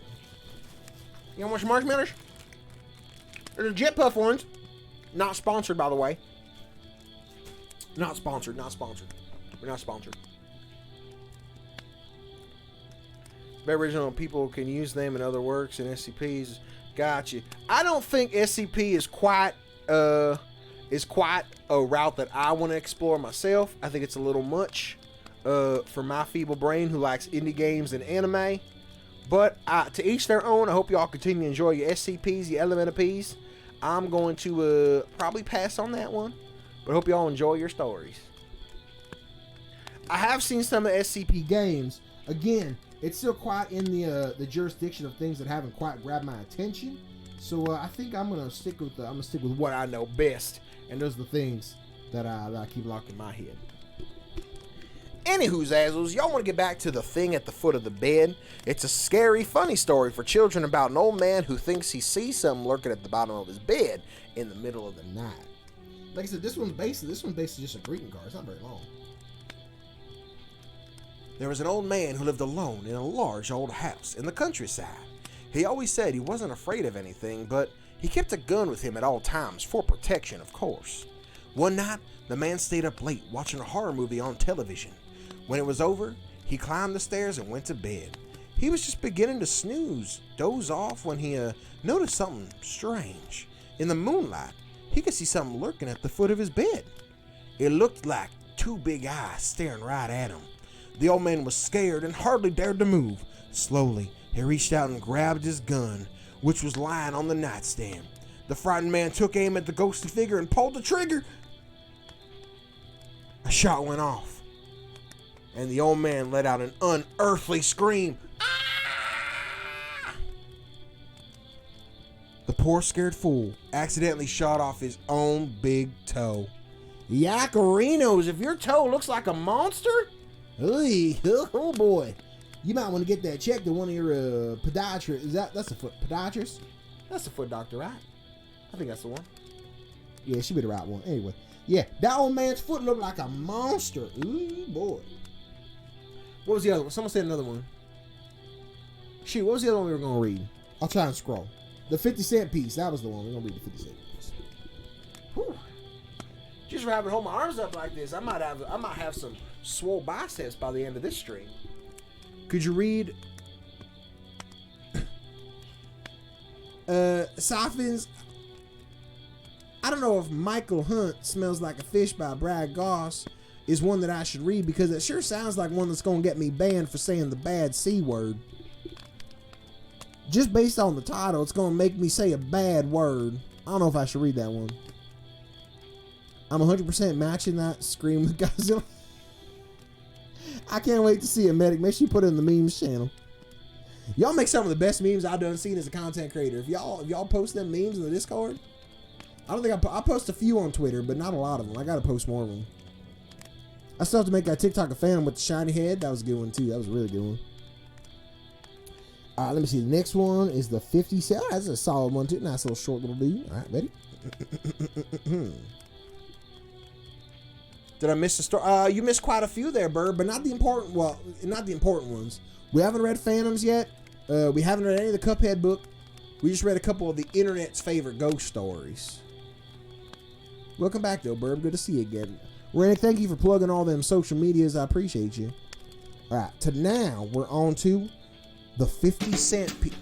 you want some marshmallows? There's Jet Puff ones. Not sponsored, by the way. Not sponsored. We're not sponsored. Very original, people can use them in other works and SCPs. Gotcha. I don't think SCP is quite a route that I want to explore myself. I think it's a little much for my feeble brain who likes indie games and anime. But to each their own. I hope y'all continue to enjoy your SCPs, your Elemental Ps. I'm going to probably pass on that one. But I hope y'all enjoy your stories. I have seen some of the SCP games. Again, it's still quite in the jurisdiction of things that haven't quite grabbed my attention. So I think I'm gonna stick with what I know best, and those are the things that I keep locked in my head. Anywho, Zazzles, y'all want to get back to the thing at the foot of the bed? It's a scary, funny story for children about an old man who thinks he sees something lurking at the bottom of his bed in the middle of the night. Like I said, this one's basically just a greeting card. It's not very long. There was an old man who lived alone in a large old house in the countryside. He always said he wasn't afraid of anything, but he kept a gun with him at all times for protection, of course. One night, the man stayed up late watching a horror movie on television. When it was over, he climbed the stairs and went to bed. He was just beginning to doze off, when he noticed something strange. In the moonlight, he could see something lurking at the foot of his bed. It looked like two big eyes staring right at him. The old man was scared and hardly dared to move. Slowly, he reached out and grabbed his gun, which was lying on the nightstand. The frightened man took aim at the ghostly figure and pulled the trigger. A shot went off, and the old man let out an unearthly scream. Ah! The poor scared fool accidentally shot off his own big toe. Yakarinos, if your toe looks like a monster? Oh boy. You might want to get that checked to one of your podiatrists. That's a foot podiatrist? That's a foot doctor, right? I think that's the one. Yeah, she be the right one. Anyway, yeah, that old man's foot looked like a monster. Ooh boy. What was the other one? Someone said another one. Shoot, what was the other one we were going to read? I'll try and scroll. The 50-cent piece. That was the one. We're going to read the 50-cent piece. Whew. Just for having to hold my arms up like this, I might have some swole biceps by the end of this stream. Could you read? Sophins. I don't know if Michael Hunt Smells Like a Fish by Brad Goss is one that I should read, because it sure sounds like one that's going to get me banned for saying the bad C word. Just based on the title, it's going to make me say a bad word. I don't know if I should read that one. I'm 100% matching that Scream with Godzilla. I can't wait to see it, Medic. Make sure you put it in the memes channel. Y'all make some of the best memes I've done seen as a content creator. If y'all post them memes in the Discord, I don't think I post a few on Twitter, but not a lot of them. I gotta post more of them. I still have to make that TikTok a fan with the shiny head. That was a good one too. That was a really good one. Let me see. The next one is the 50 cent. Oh, that's a solid one too. Nice little short little dude. All right, ready? Did I miss the story? You missed quite a few there, Bird, but not the important. Well, not the important ones. We haven't read Phantoms yet. We haven't read any of the Cuphead book. We just read a couple of the internet's favorite ghost stories. Welcome back, though, Bird. Good to see you again. Randy, thank you for plugging all them social medias. I appreciate you. All right, to now we're on to the 50 cent piece.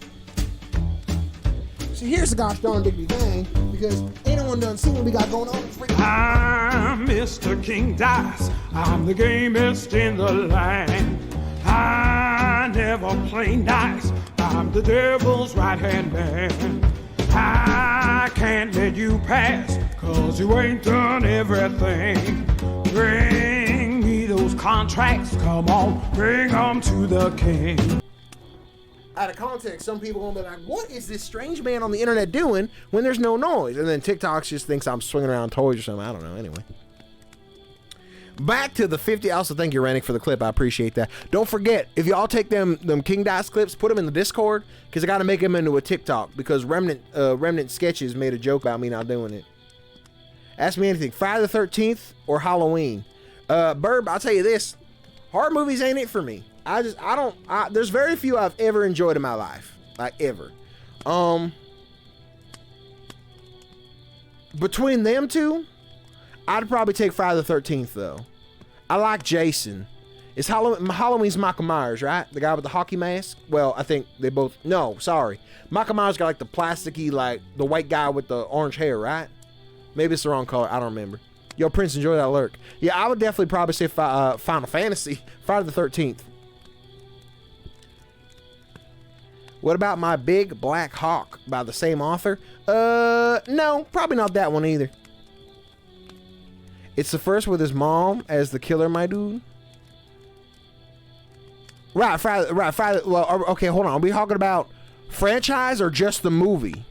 See, here's the gosh darn diggity thing, because ain't no one done seen what we got going on. I'm Mr. King Dice. I'm the gamest in the land. I never play nice. I'm the devil's right-hand man. I can't let you pass, 'cause you ain't done everything. Bring me those contracts. Come on, bring them to the king. Out of context, some people gonna be like, what is this strange man on the internet doing when there's no noise? And then TikTok just thinks I'm swinging around toys or something. I don't know. Anyway. Back to the 50. Also, thank you, Rannick, for the clip. I appreciate that. Don't forget, if y'all take them King Dice clips, put them in the Discord, because I got to make them into a TikTok, because Remnant Sketches made a joke about me not doing it. Ask me anything. Friday the 13th or Halloween. Burb, I'll tell you this. Horror movies ain't it for me. There's very few I've ever enjoyed in my life. Like, ever. Between them two, I'd probably take Friday the 13th, though. I like Jason. Halloween's Michael Myers, right? The guy with the hockey mask? Well, I think they both... No, sorry. Michael Myers got, like, the plasticky, like, the white guy with the orange hair, right? Maybe it's the wrong color. I don't remember. Yo, Prince, enjoy that lurk. Yeah, I would definitely probably say Final Fantasy. Friday the 13th. What about My Big Black Hawk by the same author? No, probably not that one either. It's the first with his mom as the killer, my dude. Right, Friday. Well, okay, hold on. Are we talking about franchise or just the movie?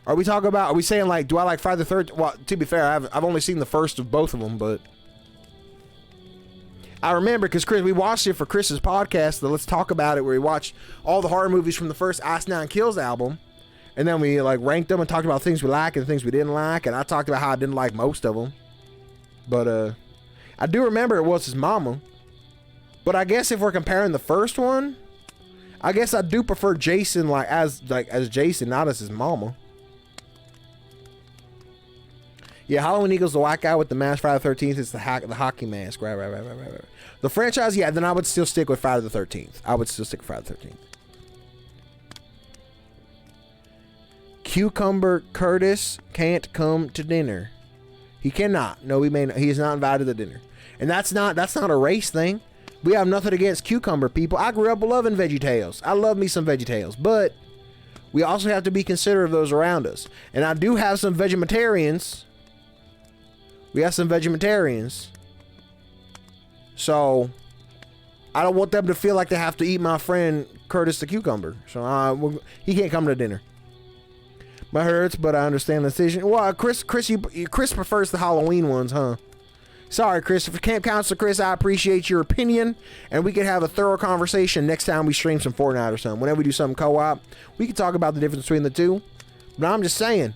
Are we saying, like, do I like Friday the 13th? Well, to be fair, I've only seen the first of both of them, but I remember because Chris, we watched it for Chris's podcast, the Let's Talk About It, where we watched all the horror movies from the first Ice Nine Kills album, and then we like ranked them and talked about things we like and things we didn't like, and I talked about how I didn't like most of them, but I do remember it was his mama. But I guess if we're comparing the first one, I guess I do prefer Jason as Jason, not as his mama. Yeah, Halloween Eagles, the white guy with the mask. Friday the 13th is the hockey mask. Right. The franchise, yeah, then I would still stick with Friday the 13th. I would still stick with Friday the 13th. Cucumber Curtis can't come to dinner. He cannot. No, he is not invited to dinner. And that's not a race thing. We have nothing against cucumber people. I grew up loving VeggieTales. I love me some VeggieTales. But we also have to be considerate of those around us. And I do have some vegetarians. We have some vegetarians. So I don't want them to feel like they have to eat my friend Curtis the cucumber. So he can't come to dinner. My hurts, but I understand the decision. Well, Chris prefers the Halloween ones, huh? Sorry, Chris. For Camp Counselor Chris, I appreciate your opinion, and we can have a thorough conversation next time we stream some Fortnite or something. Whenever we do something co-op, we can talk about the difference between the two. But I'm just saying.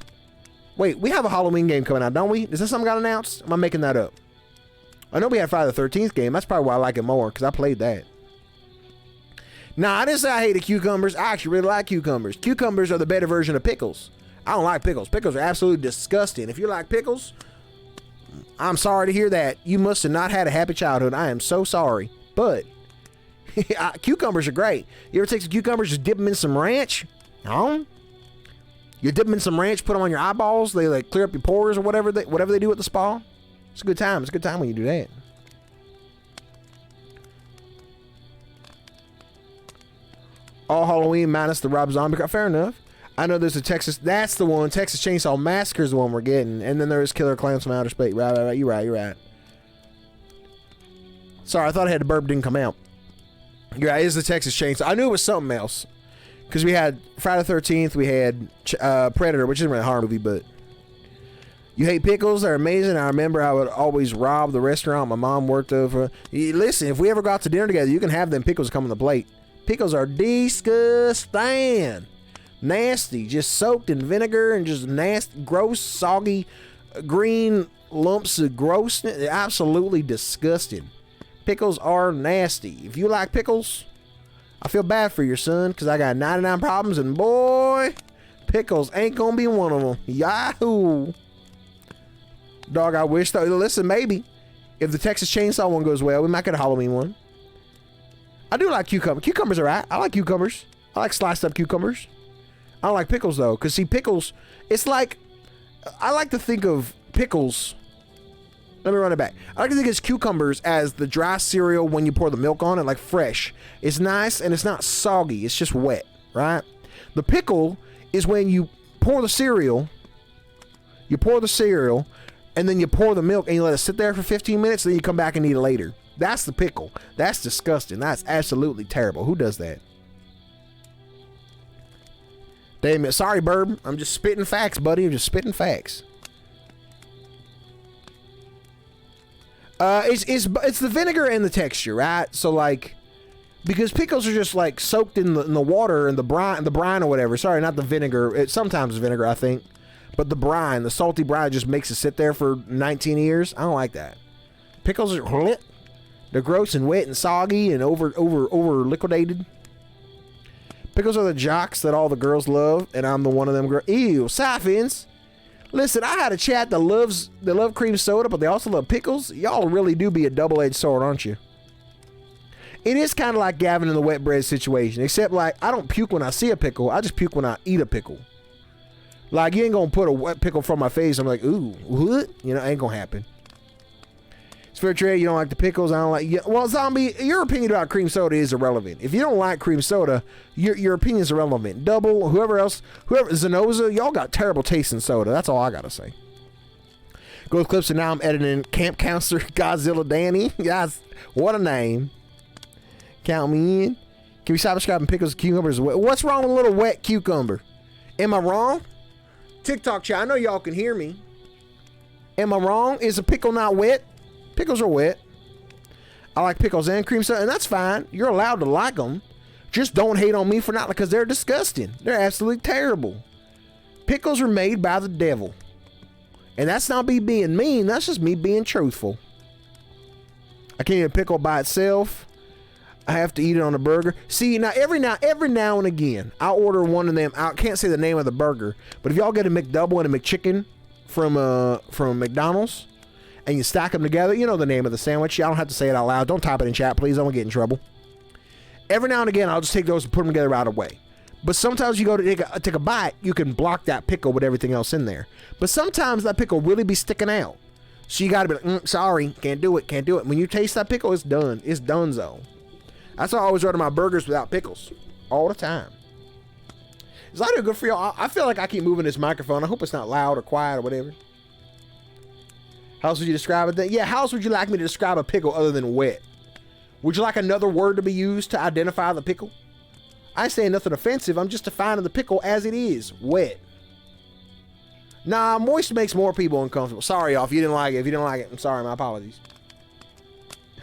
Wait, we have a Halloween game coming out, don't we? Is that something got announced? Am I making that up? I know we had Friday the 13th game. That's probably why I like it more, because I played that. Nah, I didn't say I hated cucumbers. I actually really like cucumbers. Cucumbers are the better version of pickles. I don't like pickles. Pickles are absolutely disgusting. If you like pickles, I'm sorry to hear that. You must have not had a happy childhood. I am so sorry. But cucumbers are great. You ever take some cucumbers, just dip them in some ranch? You dip them in some ranch, put them on your eyeballs. They like clear up your pores or whatever they do at the spa. It's a good time. It's a good time when you do that. All Halloween minus the Rob Zombie. Fair enough. I know there's a Texas. That's the one. Texas Chainsaw Massacre is the one we're getting, and then there's Killer Clowns from Outer Space. Right. You're right. Sorry, I thought I had the burp. Didn't come out. You're right. It's the Texas Chainsaw. I knew it was something else because we had Friday the 13th. We had Predator, which isn't really a horror movie, but you hate pickles. They're amazing. I remember I would always rob the restaurant my mom worked over. Listen, if we ever go out to dinner together, you can have them pickles come on the plate. Pickles are disgusting. Nasty, just soaked in vinegar and just nasty, gross, soggy, green lumps of grossness. They're absolutely disgusting. Pickles are nasty. If you like pickles, I feel bad for your son because I got 99 problems and boy, pickles ain't gonna be one of them. Yahoo! Dog, I wish though. Listen, maybe if the Texas Chainsaw one goes well, we might get a Halloween one. I do like cucumbers. Cucumbers are right. I like cucumbers. I like sliced up cucumbers. I don't like pickles though, because see, pickles, it's like, I like to think of pickles, let me run it back. I like to think of cucumbers as the dry cereal when you pour the milk on it, like fresh. It's nice and it's not soggy, it's just wet, right? The pickle is when you pour the cereal, and then you pour the milk and you let it sit there for 15 minutes, then you come back and eat it later. That's the pickle. That's disgusting. That's absolutely terrible. Who does that? Damn it. Sorry, Burb. I'm just spitting facts, buddy. I'm just spitting facts. It's the vinegar and the texture, right? So like, because pickles are just like soaked in the water and the brine or whatever. Sorry, not the vinegar. It's sometimes vinegar, I think, but the brine, the salty brine, just makes it sit there for 19 years. I don't like that. Pickles are they're gross and wet and soggy and over liquidated. Pickles are the jocks that all the girls love, and I'm the one of them girls. Ew, siphons. Listen, I had a chat that love cream soda, but they also love pickles. Y'all really do be a double-edged sword, aren't you? It is kind of like Gavin in the wet bread situation, except like I don't puke when I see a pickle. I just puke when I eat a pickle. Like you ain't gonna put a wet pickle from my face. I'm like, ooh, what? You know, ain't gonna happen. It's fair trade. You don't like the pickles. I don't like. Well, Zombie, your opinion about cream soda is irrelevant. If you don't like cream soda, your opinion is irrelevant. Double, whoever Zenoza, y'all got terrible taste in soda. That's all I gotta say. Go with clips, and now I'm editing Camp Counselor Godzilla Danny. Guys, what a name. Count me in. Can we stop describing pickles and cucumbers? What's wrong with a little wet cucumber? Am I wrong? TikTok chat, I know y'all can hear me. Am I wrong? Is a pickle not wet? Pickles are wet. I like pickles and cream soda, and that's fine. You're allowed to like them. Just don't hate on me for not, because they're disgusting. They're absolutely terrible. Pickles are made by the devil. And that's not me being mean. That's just me being truthful. I can't eat a pickle by itself. I have to eat it on a burger. See, now every now and again, I'll order one of them. I can't say the name of the burger, but if y'all get a McDouble and a McChicken from McDonald's, and you stack them together, you know the name of the sandwich. I don't have to say it out loud. Don't type it in chat, please. I won't get in trouble. Every now and again, I'll just take those and put them together right away. But sometimes you go to take a bite, you can block that pickle with everything else in there. But sometimes that pickle really be sticking out. So you got to be like, sorry, can't do it. When you taste that pickle, it's done. It's donezo. That's why I always order my burgers without pickles. All the time. Is that good for y'all? I feel like I keep moving this microphone. I hope it's not loud or quiet or whatever. How else would you describe it? Yeah, how else would you like me to describe a pickle other than wet? Would you like another word to be used to identify the pickle? I ain't saying nothing offensive. I'm just defining the pickle as it is. Wet. Nah, moist makes more people uncomfortable. Sorry, y'all, if you didn't like it. I'm sorry, my apologies.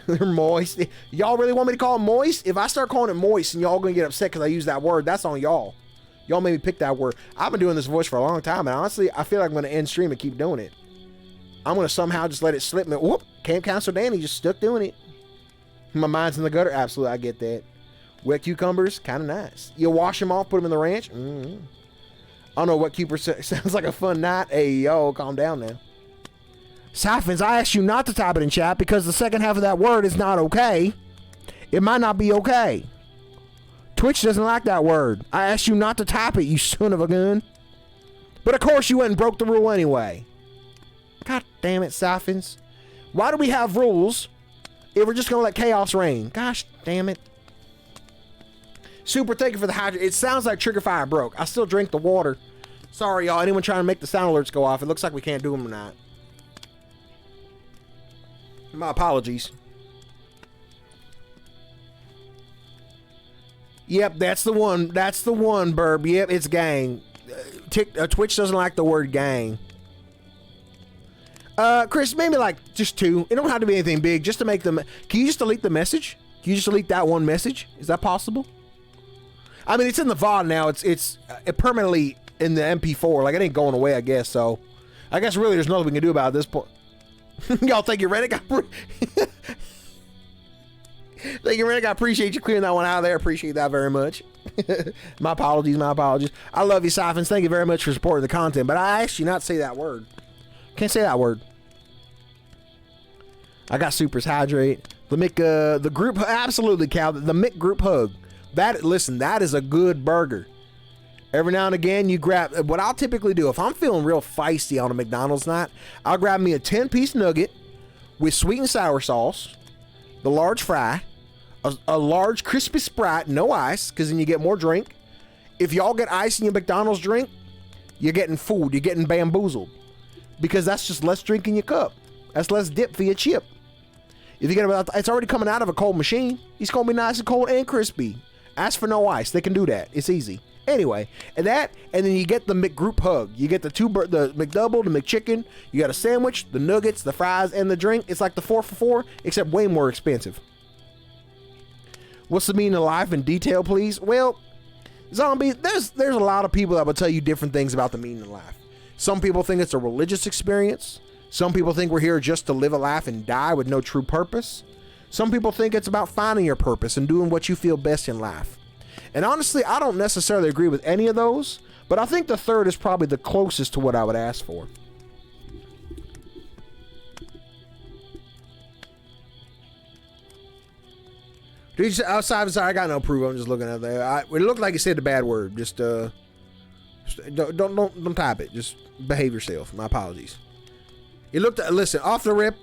They're moist. Y'all really want me to call it moist? If I start calling it moist and y'all gonna get upset because I use that word, that's on y'all. Y'all made me pick that word. I've been doing this voice for a long time, and honestly, I feel like I'm gonna end stream and keep doing it. I'm gonna somehow just let it slip me. Whoop! Camp Counselor Danny just stuck doing it. My mind's in the gutter. Absolutely, I get that. Wet cucumbers, kind of nice. You wash them off, put them in the ranch. I don't know what cucumber sounds like a fun night. Hey, yo, calm down now. Siphons, I asked you not to type it in chat because the second half of that word is not okay. It might not be okay. Twitch doesn't like that word. I asked you not to type it, you son of a gun. But of course you went and broke the rule anyway. God damn it, Siphons. Why do we have rules if we're just going to let chaos reign? Gosh damn it. Super, thank you for the hydrate. It sounds like Trigger Fire broke. I still drink the water. Sorry, y'all. Anyone trying to make the sound alerts go off? It looks like we can't do them tonight. My apologies. Yep, that's the one. That's the one, Burb. Yep, it's gang. Twitch doesn't like the word gang. Chris, maybe like just 2. It don't have to be anything big. Just to make them. Can you just delete the message? Can you just delete that one message? Is that possible? I mean, it's in the VOD now. It's permanently in the MP4. Like, it ain't going away, I guess. So, I guess really there's nothing we can do about it at this point. Y'all think you're ready? Thank you, Rennick. I appreciate you clearing that one out of there. Appreciate that very much. My apologies. I love you, Siphons. Thank you very much for supporting the content. But I asked you not to say that word. Can't say that word. I got Super's Hydrate. The group, absolutely, Cal. The Mick group hug. Listen, that is a good burger. Every now and again, you grab, what I'll typically do, if I'm feeling real feisty on a McDonald's night, I'll grab me a 10-piece nugget with sweet and sour sauce, the large fry, a large crispy Sprite, no ice, because then you get more drink. If y'all get ice in your McDonald's drink, you're getting fooled. You're getting bamboozled. Because that's just less drink in your cup. That's less dip for your chip. If you get it, it's already coming out of a cold machine. It's going to be nice and cold and crispy. Ask for no ice. They can do that. It's easy. Anyway, and then you get the McGroup hug. You get the McDouble, the McChicken. You got a sandwich, the nuggets, the fries, and the drink. It's like the 4 for $4, except way more expensive. What's the meaning of life in detail, please? Well, zombie, there's a lot of people that will tell you different things about the meaning of life. Some people think it's a religious experience. Some people think we're here just to live a life and die with no true purpose. Some people think it's about finding your purpose and doing what you feel best in life. And honestly, I don't necessarily agree with any of those, but I think the third is probably the closest to what I would ask for. Dude, outside, sorry, I got no proof. I'm just looking at there. It looked like you said the bad word. Just don't type it. Just behave yourself. My apologies. It looked. Listen, off the rip,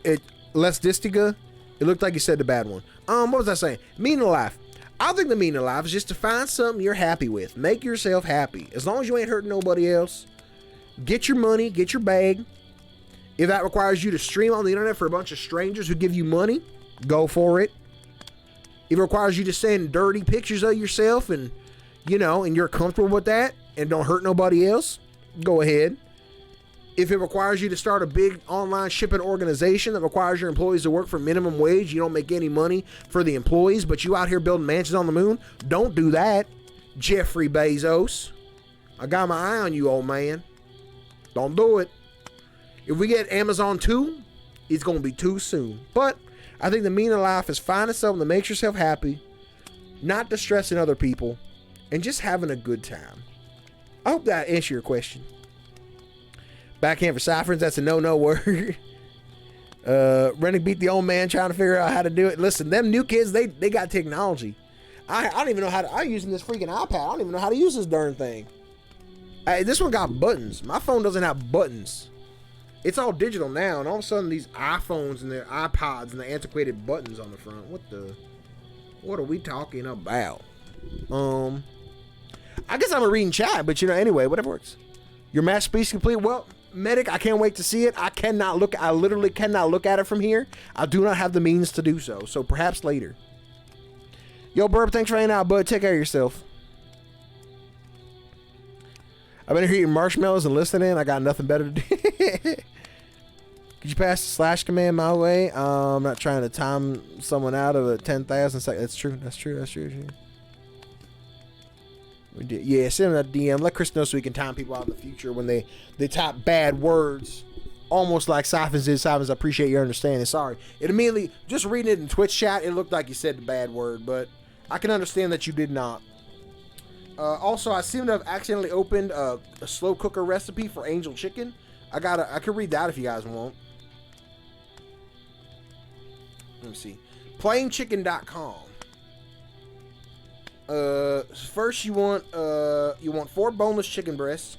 less distiga. It looked like you said the bad one. What was I saying? Meaning of life. I think the meaning of life is just to find something you're happy with. Make yourself happy. As long as you ain't hurting nobody else. Get your money. Get your bag. If that requires you to stream on the internet for a bunch of strangers who give you money, go for it. If it requires you to send dirty pictures of yourself and you're comfortable with that and don't hurt nobody else, go ahead. If it requires you to start a big online shipping organization that requires your employees to work for minimum wage, you don't make any money for the employees, but you out here building mansions on the moon, don't do that, Jeffrey Bezos. I got my eye on you, old man. Don't do it. If we get Amazon 2, it's going to be too soon. But I think the meaning of life is finding something that makes yourself happy, not distressing other people, and just having a good time. I hope that answers your question. Backhand for Cyphers, that's a no word. Running beat the old man trying to figure out how to do it. Listen, them new kids, they got technology. I don't even know how to, I'm using this freaking iPad. I don't even know how to use this darn thing. This one got buttons. My phone doesn't have buttons. It's all digital now, and all of a sudden these iPhones and their iPods and the antiquated buttons on the front. What are we talking about? I guess I'm a reading chat, but anyway, whatever works. Your masterpiece complete. Well, Medic, I can't wait to see it. I literally cannot look at it from here. I do not have the means to do so. So perhaps later. Yo, Burp, thanks for hanging out, bud. Take care of yourself. I've been here eating marshmallows and listening. I got nothing better to do. Could you pass the slash command my way? I'm not trying to time someone out of a 10,000 seconds. That's true. We did. Yeah, send them a DM. Let Chris know so we can time people out in the future when they type bad words. Almost like Siphons did. Siphons, I appreciate your understanding. Sorry. It immediately, just reading it in Twitch chat, it looked like you said the bad word, but I can understand that you did not. Also, I seem to have accidentally opened a slow cooker recipe for angel chicken. I could read that if you guys want. Let me see. Plainchicken.com. First you want 4 boneless chicken breasts,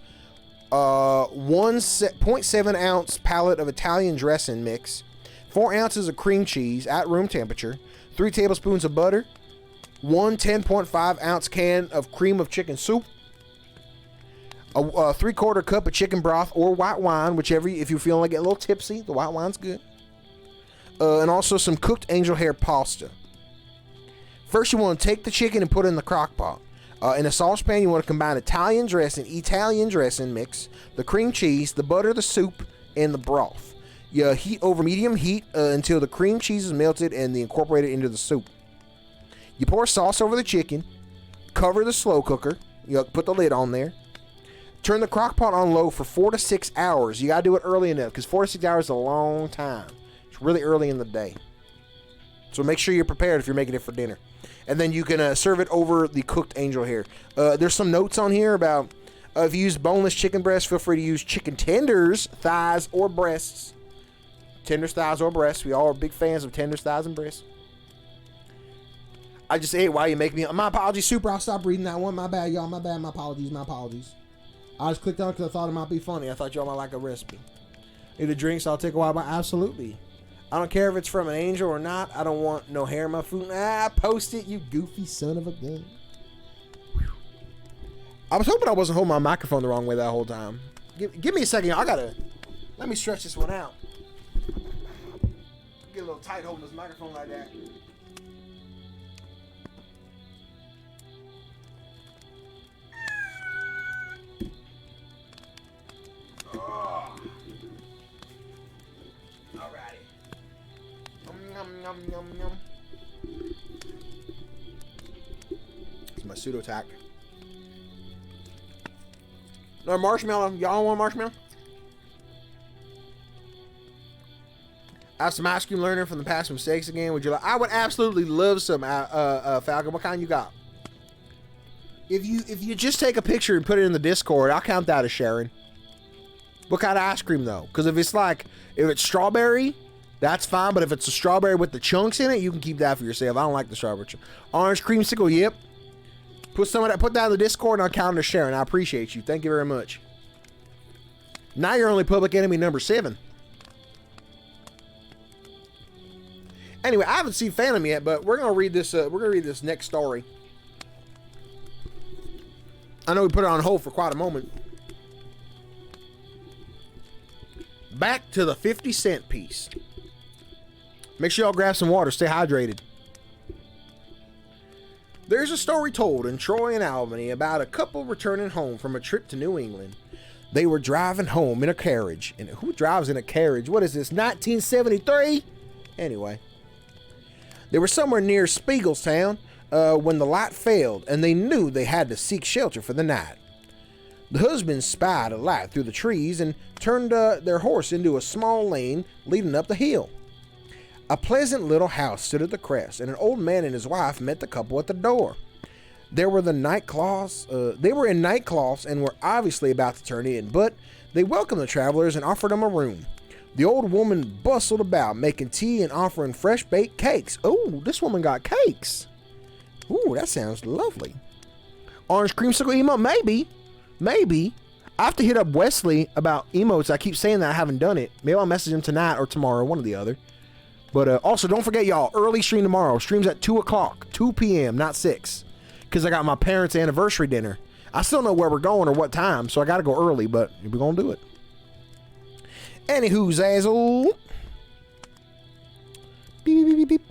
0.7 ounce pallet of Italian dressing mix, 4 ounces of cream cheese at room temperature, 3 tablespoons of butter, 1 10.5 ounce can of cream of chicken soup, a 3/4 cup of chicken broth or white wine, whichever. If you're feeling like getting a little tipsy, the white wine's good. And also some cooked angel hair pasta. First, you want to take the chicken and put it in the crock pot. In a saucepan, you want to combine Italian dressing mix, the cream cheese, the butter, the soup, and the broth. You heat over medium heat until the cream cheese is melted and incorporate it into the soup. You pour sauce over the chicken, cover the slow cooker, put the lid on there. Turn the crock pot on low for 4 to 6 hours. You got to do it early enough because 4 to 6 hours is a long time. It's really early in the day. So make sure you're prepared if you're making it for dinner. And then you can serve it over the cooked angel hair. There's some notes on here about if you use boneless chicken breasts, feel free to use chicken tenders, thighs, or breasts. Tenders, thighs, or breasts. We all are big fans of tenders, thighs, and breasts. I just ate while you make me. My apologies, Super. I'll stop reading that one. My bad, y'all. My bad. My apologies. I just clicked on it because I thought it might be funny. I thought y'all might like a recipe. Need a drink, so I'll take a while. But absolutely. I don't care if it's from an angel or not. I don't want no hair in my food. Post it, you goofy son of a gun. I was hoping I wasn't holding my microphone the wrong way that whole time. Give me a second. Let me stretch this one out. Get a little tight holding this microphone like that. Oh. Alrighty. Yum, yum, yum. It's my pseudo tack. No marshmallow. Y'all want marshmallow? I have some ice cream learning from the past mistakes again. Would you like? I would absolutely love some. Falcon, what kind you got? If you just take a picture and put it in the Discord, I'll count that as sharing. What kind of ice cream though? Because if it's strawberry, that's fine. But if it's a strawberry with the chunks in it, you can keep that for yourself. I don't like the strawberry chunk. Orange creamsicle, yep. Put that in the Discord and I'll count it as sharing. I appreciate you. Thank you very much. Now you're only public enemy number 7. Anyway, I haven't seen Phantom yet, but we're gonna read this. We're gonna read this next story. I know we put it on hold for quite a moment. Back to the 50-cent piece. Make sure y'all grab some water. Stay hydrated. There's a story told in Troy and Albany about a couple returning home from a trip to New England. They were driving home in a carriage. And who drives in a carriage? What is this, 1973? Anyway. They were somewhere near Spiegelstown when the light failed, and they knew they had to seek shelter for the night. The husband spied a light through the trees and turned their horse into a small lane leading up the hill. A pleasant little house stood at the crest, and an old man and his wife met the couple at the door. They were in nightcloths and were obviously about to turn in, but they welcomed the travelers and offered them a room. The old woman bustled about, making tea and offering fresh baked cakes. Oh, this woman got cakes. Ooh, that sounds lovely. Orange creamsicle emote? Maybe. I have to hit up Wesley about emotes. I keep saying that I haven't done it. Maybe I'll message him tonight or tomorrow, one or the other. But also, don't forget, y'all, early stream tomorrow. Stream's at 2 o'clock, 2 p.m., not 6. Because I got my parents' anniversary dinner. I still know where we're going or what time, so I got to go early, but we're going to do it. Anywho, Zazzle. Beep, beep, beep, beep.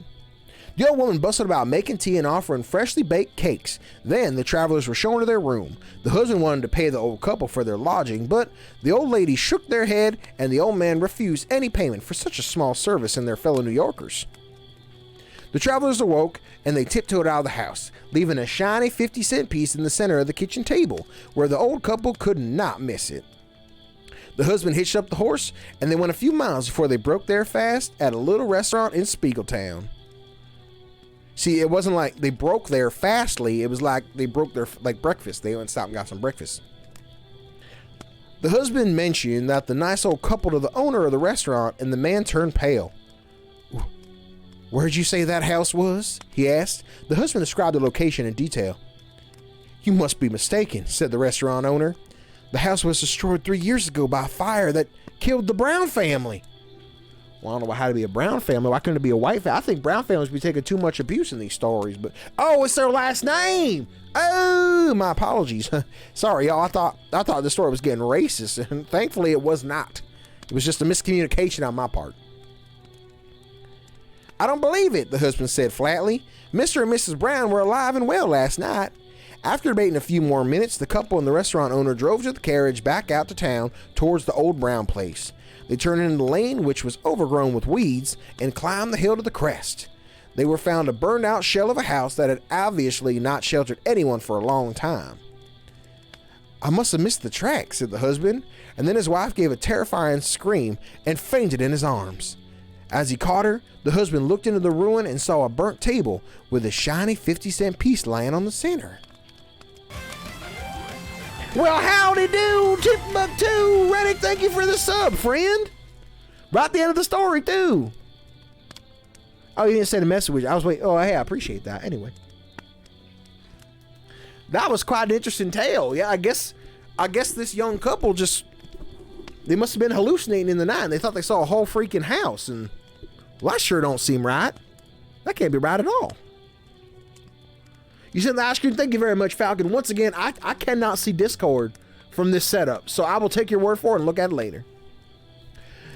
The old woman bustled about making tea and offering freshly baked cakes. Then the travelers were shown to their room. The husband wanted to pay the old couple for their lodging, but the old lady shook their head and the old man refused any payment for such a small service in their fellow New Yorkers. The travelers awoke and they tiptoed out of the house, leaving a shiny 50-cent piece in the center of the kitchen table, where the old couple could not miss it. The husband hitched up the horse and they went a few miles before they broke their fast at a little restaurant in Spiegeltown. See, it wasn't like they broke there fastly. It was like they broke their breakfast. They went and stopped and got some breakfast. The husband mentioned that the nice old couple to the owner of the restaurant, and the man turned pale. "Where'd you say that house was?" he asked. The husband described the location in detail. "You must be mistaken," said the restaurant owner. "The house was destroyed 3 years ago by a fire that killed the Brown family." Well, I don't know how to be a Brown family. Why couldn't it be a white family? I think Brown families be taking too much abuse in these stories. But oh, it's their last name. Oh, my apologies. Sorry, y'all. I thought the story was getting racist, and thankfully it was not. It was just a miscommunication on my part. "I don't believe it," the husband said flatly. "Mr. and Mrs. Brown were alive and well last night." After debating a few more minutes, the couple and the restaurant owner drove to the carriage back out to town towards the old Brown place. They turned into the lane, which was overgrown with weeds, and climbed the hill to the crest. They were found a burned out shell of a house that had obviously not sheltered anyone for a long time. "I must have missed the track," said the husband, and then his wife gave a terrifying scream and fainted in his arms. As he caught her, the husband looked into the ruin and saw a burnt table with a shiny 50-cent piece lying on the center. Well, howdy do, Timbuktu. Reddick, thank you for the sub, friend. Right at the end of the story, too. Oh, you didn't send a message. I was waiting. Oh, hey, I appreciate that. Anyway. That was quite an interesting tale. Yeah, I guess this young couple they must have been hallucinating in the night. And they thought they saw a whole freaking house. And, well, that sure don't seem right. That can't be right at all. You sent the ice cream. Thank you very much, Falcon. Once again, I cannot see Discord from this setup, so I will take your word for it and look at it later.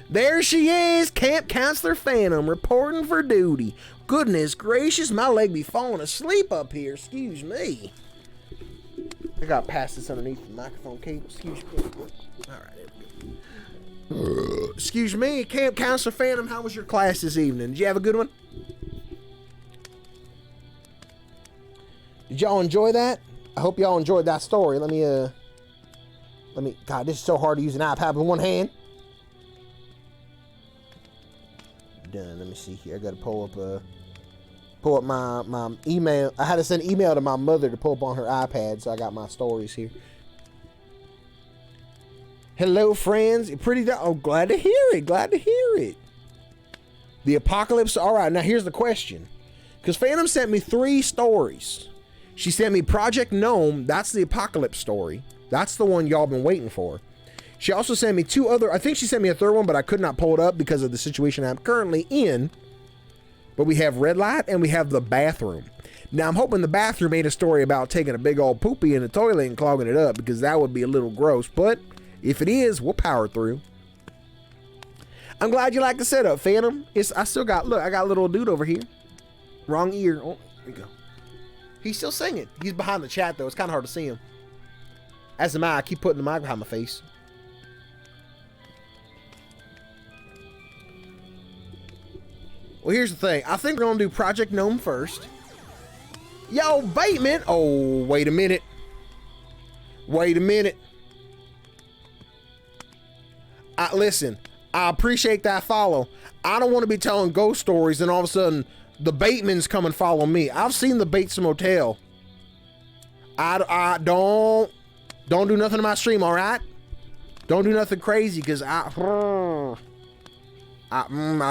There she is, Camp Counselor Phantom, reporting for duty. Goodness gracious, my leg be falling asleep up here. Excuse me. I got past this underneath the microphone cable. Excuse me. All right, there we go. Excuse me, Camp Counselor Phantom. How was your class this evening? Did you have a good one? Did y'all enjoy that? I hope y'all enjoyed that story. Let me, God, this is so hard to use an iPad with one hand. Done. Let me see here. I gotta pull up my email. I had to send an email to my mother to pull up on her iPad, so I got my stories here. Hello, friends. Oh, glad to hear it. Glad to hear it. The apocalypse. All right, now here's the question. Because Phantom sent me 3 stories. She sent me Project Gnome. That's the apocalypse story. That's the one y'all been waiting for. She also sent me 2 other. I think she sent me a 3rd one, but I could not pull it up because of the situation I'm currently in. But we have Red Light and we have the bathroom. Now I'm hoping the bathroom ain't a story about taking a big old poopy in the toilet and clogging it up, because that would be a little gross. But if it is, we'll power through. I'm glad you like the setup, Phantom. I still got, look, I got a little dude over here. Wrong ear. Oh, there we go. He's still singing. He's behind the chat, though. It's kind of hard to see him. As am I keep putting the mic behind my face. Well, here's the thing. I think we're going to do Project Gnome first. Yo, Bateman. Oh, wait a minute. Wait a minute. Listen, I appreciate that follow. I don't want to be telling ghost stories and all of a sudden the Batemans come and follow me. I've seen the Bates Motel. I don't do nothing to my stream, all right? Don't do nothing crazy, because I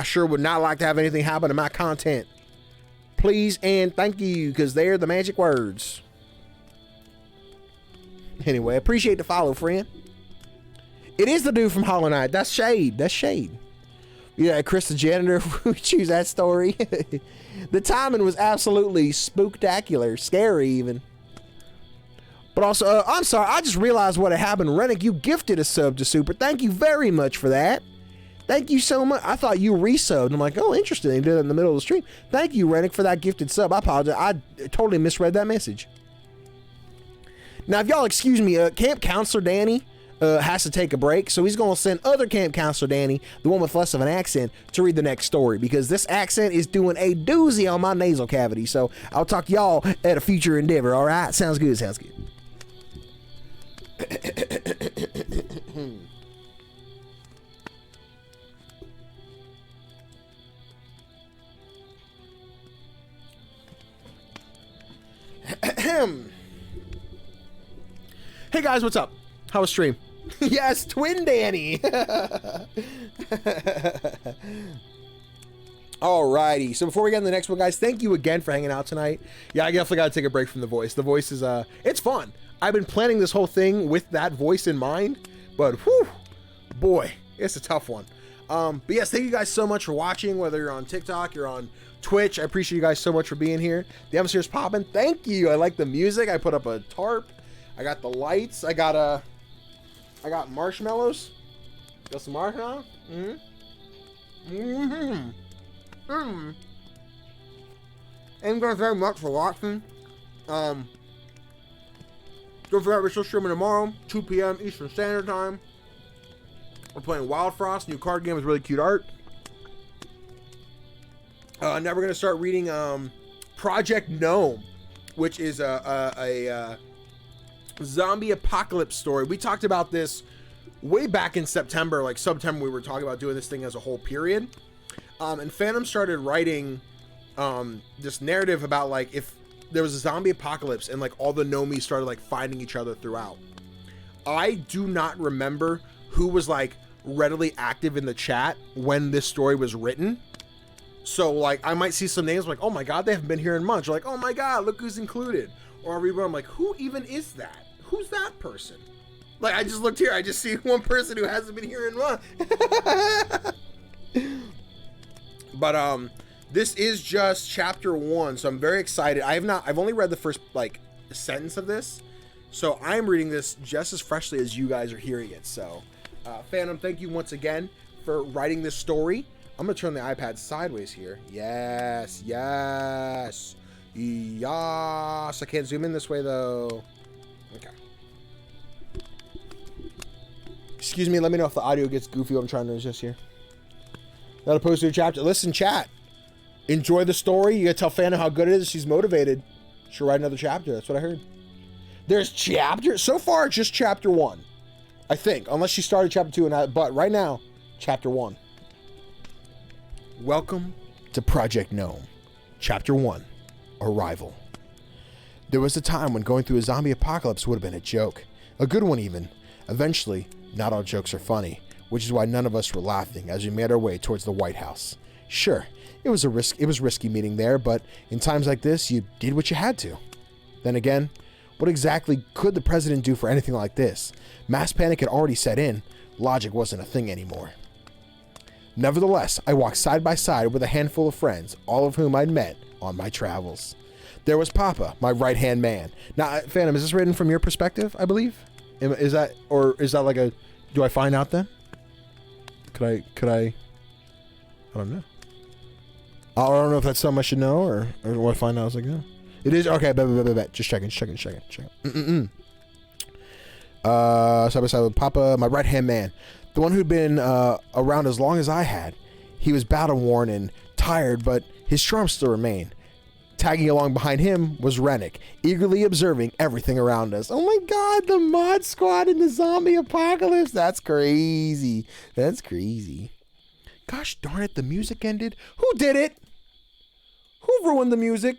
sure would not like to have anything happen to my content. Please and thank you, because they're the magic words. Anyway, appreciate the follow, friend. It is the dude from Hollow Knight. That's Shade. That's Shade. Yeah, Chris the janitor. We choose that story. The timing was absolutely spooktacular. Scary, even. But also, I'm sorry. I just realized what had happened. Rennick, you gifted a sub to Super. Thank you very much for that. Thank you so much. I thought you resubbed. I'm like, oh, interesting. They did it in the middle of the stream. Thank you, Rennick, for that gifted sub. I apologize. I totally misread that message. Now, if y'all excuse me, Camp Counselor Danny has to take a break, so he's going to send other Camp Counselor Danny, the one with less of an accent, to read the next story, because this accent is doing a doozy on my nasal cavity. So I'll talk to y'all at a future endeavor. All right? Sounds good. Sounds good. Hey guys, what's up? How was stream? Yes, Twin Danny. Alrighty, so before we get into the next one, guys, thank you again for hanging out tonight. Yeah, I definitely gotta take a break from the voice. The voice is it's fun. I've been planning this whole thing with that voice in mind, but whew, boy, it's a tough one. But yes, thank you guys so much for watching, whether you're on TikTok, you're on Twitch. I appreciate you guys so much for being here. The atmosphere's popping. Thank you. I like the music. I put up a tarp. I got the lights. I got marshmallows. Got some marshmallows. Thank you guys very much for watching. Don't forget, we're still streaming tomorrow, 2 p.m. Eastern Standard Time. We're playing Wild Frost, new card game with really cute art. Now we're gonna start reading Project Gnome, which is a zombie apocalypse story. We talked about this way back in September, like September. We were talking about doing this thing as a whole period. And Phantom started writing this narrative about like if there was a zombie apocalypse and like all the gnomies started like finding each other throughout. I do not remember who was like readily active in the chat when this story was written. So like I might see some names like, oh my god, they haven't been here in months. Or like, oh my god, look who's included. Or I read one, I'm like, who even is that? Who's that person? Like I just looked here, I just see one person who hasn't been here in months. But this is just chapter 1, so I'm very excited. I've only read the first like sentence of this, so I'm reading this just as freshly as you guys are hearing it. So Phantom, thank you once again for writing this story. I'm gonna turn the iPad sideways here. Yes, yes, yes. I can't zoom in this way though. Okay. Excuse me, let me know if the audio gets goofy. What I'm trying to adjust here. Not opposed to a chapter. Listen, chat. Enjoy the story. You gotta tell Phantom how good it is. She's motivated. She'll write another chapter. That's what I heard. There's chapters. So far, just chapter 1. I think. Unless she started chapter 2. But right now, chapter 1. Welcome to Project Gnome. Chapter 1. Arrival. There was a time when going through a zombie apocalypse would have been a joke. A good one, even. Eventually, not all jokes are funny, which is why none of us were laughing as we made our way towards the White House. Sure, it was risky meeting there, but in times like this, you did what you had to. Then again, what exactly could the president do for anything like this? Mass panic had already set in. Logic wasn't a thing anymore. Nevertheless, I walked side by side with a handful of friends, all of whom I'd met on my travels. There was Papa, my right-hand man. Now, Phantom, is this written from your perspective, I believe? Is that like a... Do I find out then? Could I... I don't know. I don't know if that's something I should know, or what I find out. I was like, yeah. It is? Okay, bet. Just checking. Side by side with Papa, my right-hand man. The one who'd been around as long as I had. He was battle-worn and tired, but his charm still remained. Tagging along behind him was Rennick, eagerly observing everything around us. Oh my god, the mod squad in the zombie apocalypse. That's crazy. That's crazy. Gosh darn it, the music ended. Who did it? Who ruined the music?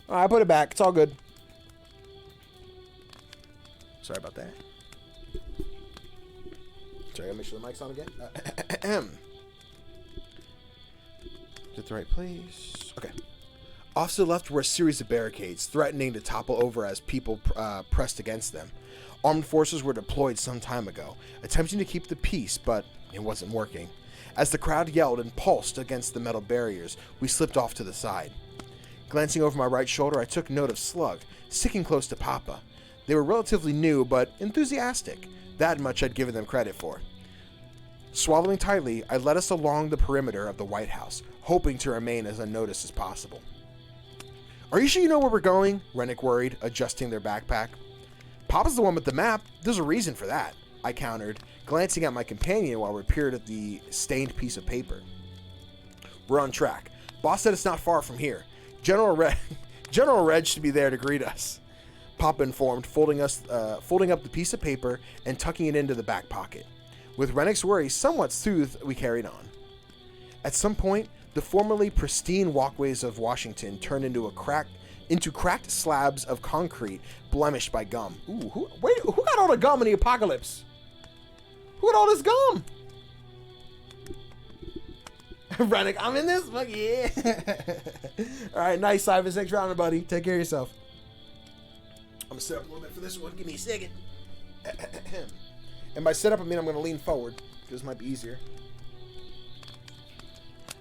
I put it back. It's all good. Sorry about that. Sorry, I gotta make sure the mic's on again. Is it the right place? Okay. Off to the left were a series of barricades, threatening to topple over as people pressed against them. Armed forces were deployed some time ago, attempting to keep the peace, but it wasn't working. As the crowd yelled and pulsed against the metal barriers, we slipped off to the side. Glancing over my right shoulder, I took note of Slug, sticking close to Papa. They were relatively new, but enthusiastic. That much I'd given them credit for. Swallowing tightly, I led us along the perimeter of the White House, hoping to remain as unnoticed as possible. Are you sure you know where we're going? Rennick worried, adjusting their backpack. Papa's the one with the map. There's a reason for that, I countered, glancing at my companion while we peered at the stained piece of paper. We're on track. Boss said it's not far from here. General Reg should be there to greet us. Papa informed, folding up the piece of paper and tucking it into the back pocket. With Rennick's worry somewhat soothed, we carried on. At some point, the formerly pristine walkways of Washington turned into cracked slabs of concrete blemished by gum. Ooh, who got all the gum in the apocalypse? Who got all this gum? Rennick, I'm in this? Fuck yeah. All right, nice, Simon. Next rounder, buddy. Take care of yourself. I'm going to set up a little bit for this one. Give me a second. And by set up, I mean I'm going to lean forward, because this might be easier.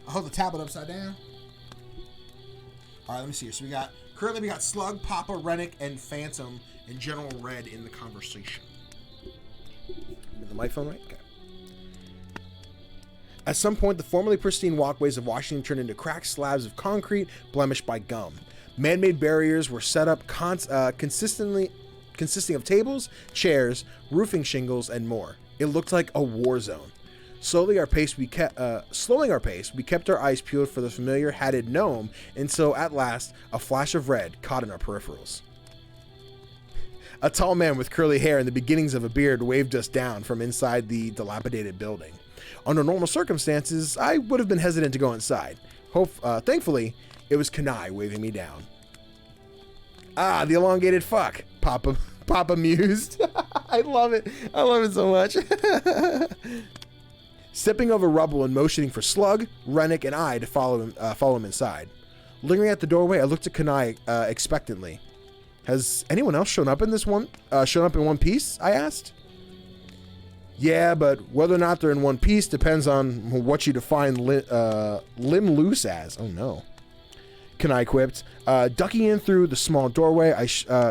I'll hold the tablet upside down. All right, let me see here. So currently we got Slug, Papa, Rennick, and Phantom, and General Red in the conversation. Is the microphone right? Okay. At some point, the formerly pristine walkways of Washington turned into cracked slabs of concrete blemished by gum. Man-made barriers were set up consisting of tables, chairs, roofing shingles, and more. It looked like a war zone. Slowing our pace, we kept our eyes peeled for the familiar hatted gnome until at last a flash of red caught in our peripherals. A tall man with curly hair and the beginnings of a beard waved us down from inside the dilapidated building. Under normal circumstances, I would have been hesitant to go inside. Thankfully, it was Kanai waving me down. Ah, the elongated fuck, Papa mused. I love it. I love it so much. Stepping over rubble and motioning for Slug, Rennick, and I to follow him inside. Lingering at the doorway, I looked at Kanai expectantly. Has anyone else shown up in one piece? I asked. Yeah, but whether or not they're in one piece depends on what you define limb loose as. Oh no. Kanai quipped. Ducking in through the small doorway,